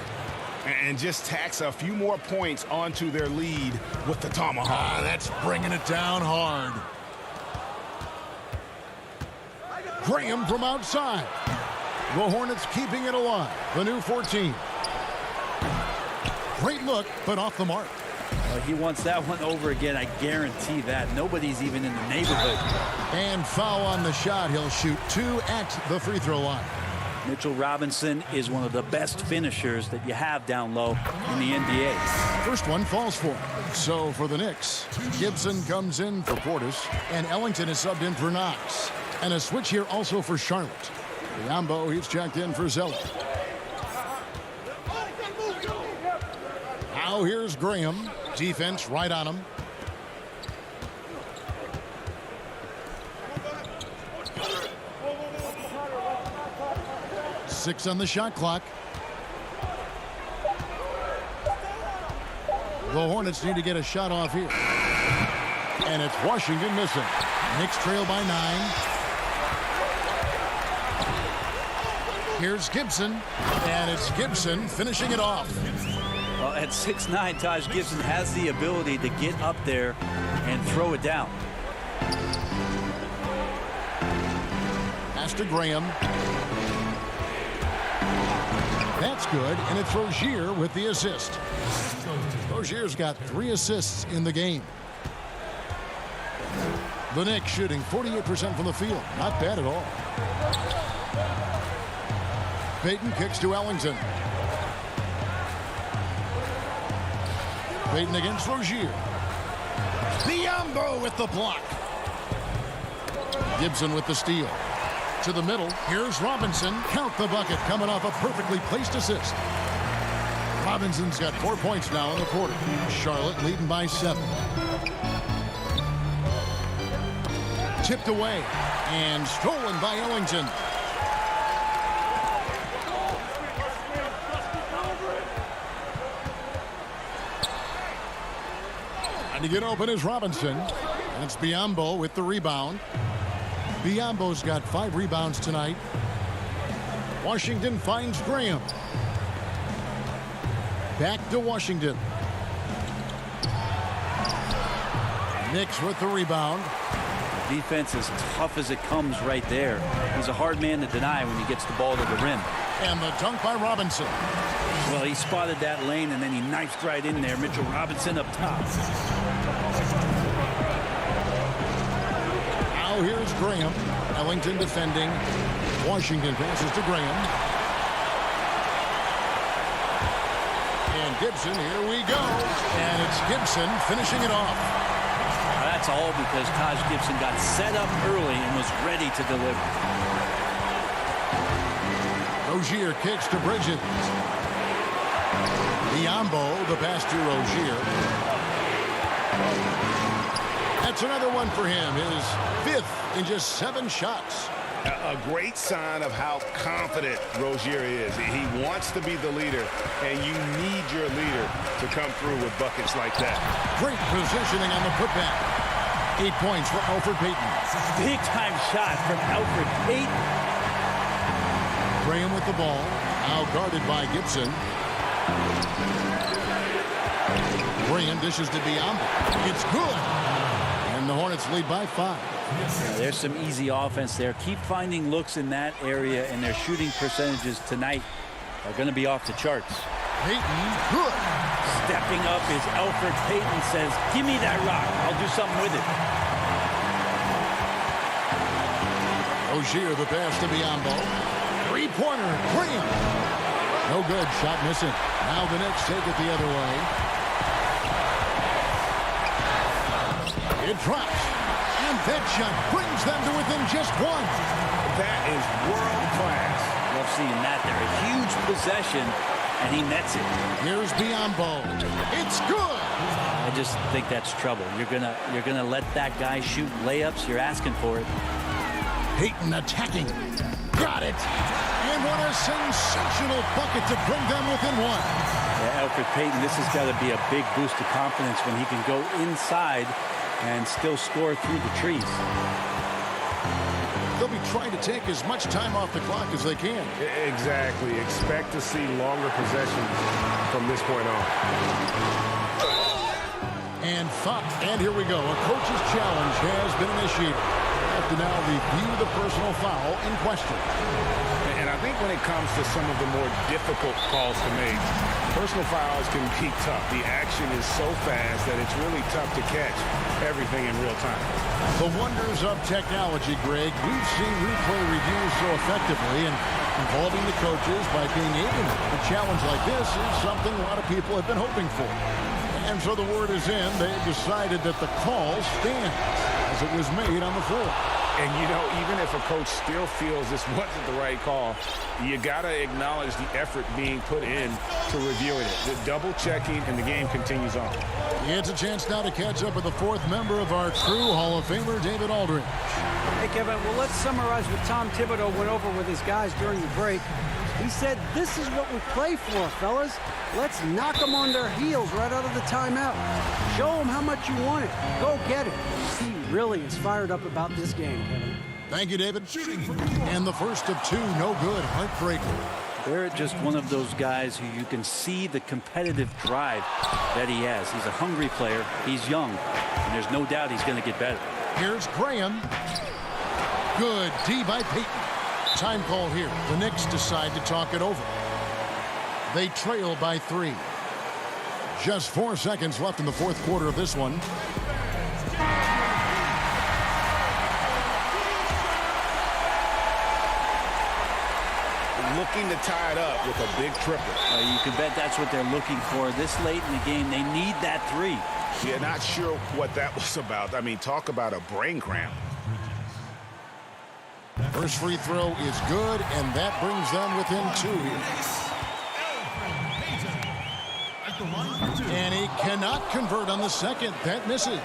And just tacks a few more points onto their lead with the tomahawk. That's bringing it down hard. Graham from outside. The Hornets keeping it alive. The new 14. Great look, but off the mark. He wants that one over again. I guarantee that. Nobody's even in the neighborhood. And foul on the shot. He'll shoot 2 at the free throw line. Mitchell Robinson is one of the best finishers that you have down low in the NBA. First one falls for him. So for the Knicks, Gibson comes in for Portis, and Ellington is subbed in for Knox. And a switch here also for Charlotte. Biombo, he's checked in for Zeller. Now here's Graham. Defense right on him. Six on the shot clock. The Hornets need to get a shot off here. And it's Washington missing. Knicks trail by 9. Here's Gibson. And it's Gibson finishing it off. Well, at 6'9", Taj Gibson has the ability to get up there and throw it down. Pass to Graham. That's good, and it's Rozier with the assist. Rozier's got 3 assists in the game. The Knicks shooting 48% from the field. Not bad at all. Payton kicks to Ellington. Payton against Rozier. Biombo with the block. Gibson with the steal. To the middle. Here's Robinson. Count the bucket coming off a perfectly placed assist. Robinson's got 4 points now in the quarter. Charlotte leading by 7. Tipped away and stolen by Ellington. And to get open is Robinson. That's Biombo with the rebound. Biombo's got 5 rebounds tonight. Washington finds Graham. Back to Washington. Knicks with the rebound. Defense is tough as it comes right there. He's a hard man to deny when he gets the ball to the rim. And the dunk by Robinson. Well, he spotted that lane and then he knifed right in there. Mitchell Robinson up top. Now here's Graham. Ellington defending. Washington passes to Graham. And Gibson, here we go. And it's Gibson finishing it off. That that's all because Taj Gibson got set up early and was ready to deliver. Rozier kicks to Bridges. Biombo, the pass to Rozier. That's another one for him, his 5th in just 7 shots. A great sign of how confident Rozier is. He wants to be the leader, and you need your leader to come through with buckets like that. Great positioning on the putback. 8 points for Elfrid Payton. Big-time shot from Elfrid Payton. Graham with the ball, now guarded by Gibson. Graham dishes to Biombo. It's good. And the Hornets lead by 5. Yeah, there's some easy offense there. Keep finding looks in that area, and their shooting percentages tonight are going to be off the charts. Payton, good. Stepping up is Elfrid Payton, says, give me that rock. I'll do something with it. Rozier, the pass to Biombo. 3-pointer, Graham. No good, shot missing. Now the Knicks take it the other way. It drops. And that shot brings them to within just 1. That is world class. Love seeing that there. A huge possession, and he nets it. Here's Biombo. It's good. I just think that's trouble. You're gonna let that guy shoot layups. You're asking for it. Payton attacking. Got it. And what a sensational bucket to bring them within 1. Yeah, Elfrid Payton, this has got to be a big boost of confidence when he can go inside and still score through the trees. They'll be trying to take as much time off the clock as they can. Exactly. Expect to see longer possessions from this point on. And here we go. A coach's challenge has been initiated. Have to now review the personal foul in question. And I think when it comes to some of the more difficult calls to make, personal fouls can be tough. The action is so fast that it's really tough to catch everything in real time. The wonders of technology, Greg. We've seen replay reviews so effectively, and involving the coaches by being able to a challenge like this is something a lot of people have been hoping for. And so the word is in. They've decided that the call stands as it was made on the floor. And, you know, even if a coach still feels this wasn't the right call, you got to acknowledge the effort being put in to reviewing it. The double-checking, and the game continues on. It's a chance now to catch up with the 4th member of our crew, Hall of Famer David Aldridge. Hey, Kevin, well, let's summarize what Tom Thibodeau went over with his guys during the break. He said, this is what we play for, fellas. Let's knock them on their heels right out of the timeout. Show them how much you want it. Go get it. He really is fired up about this game, Kevin. Thank you, David. And the first of 2, no good. Heartbreaker. They're just one of those guys who you can see the competitive drive that he has. He's a hungry player. He's young. And there's no doubt he's going to get better. Here's Graham. Good D by Payton. Time call here. The Knicks decide to talk it over. They trail by 3. Just 4 seconds left in the 4th quarter of this one. Looking to tie it up with a big triple. You can bet that's what they're looking for this late in the game. They need that 3. Yeah, not sure what that was about. I mean, talk about a brain cramp. First free throw is good, and that brings them within 2 here. And he cannot convert on the second. That misses.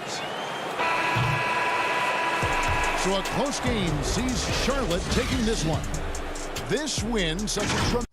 So a close game sees Charlotte taking this one. This win sets a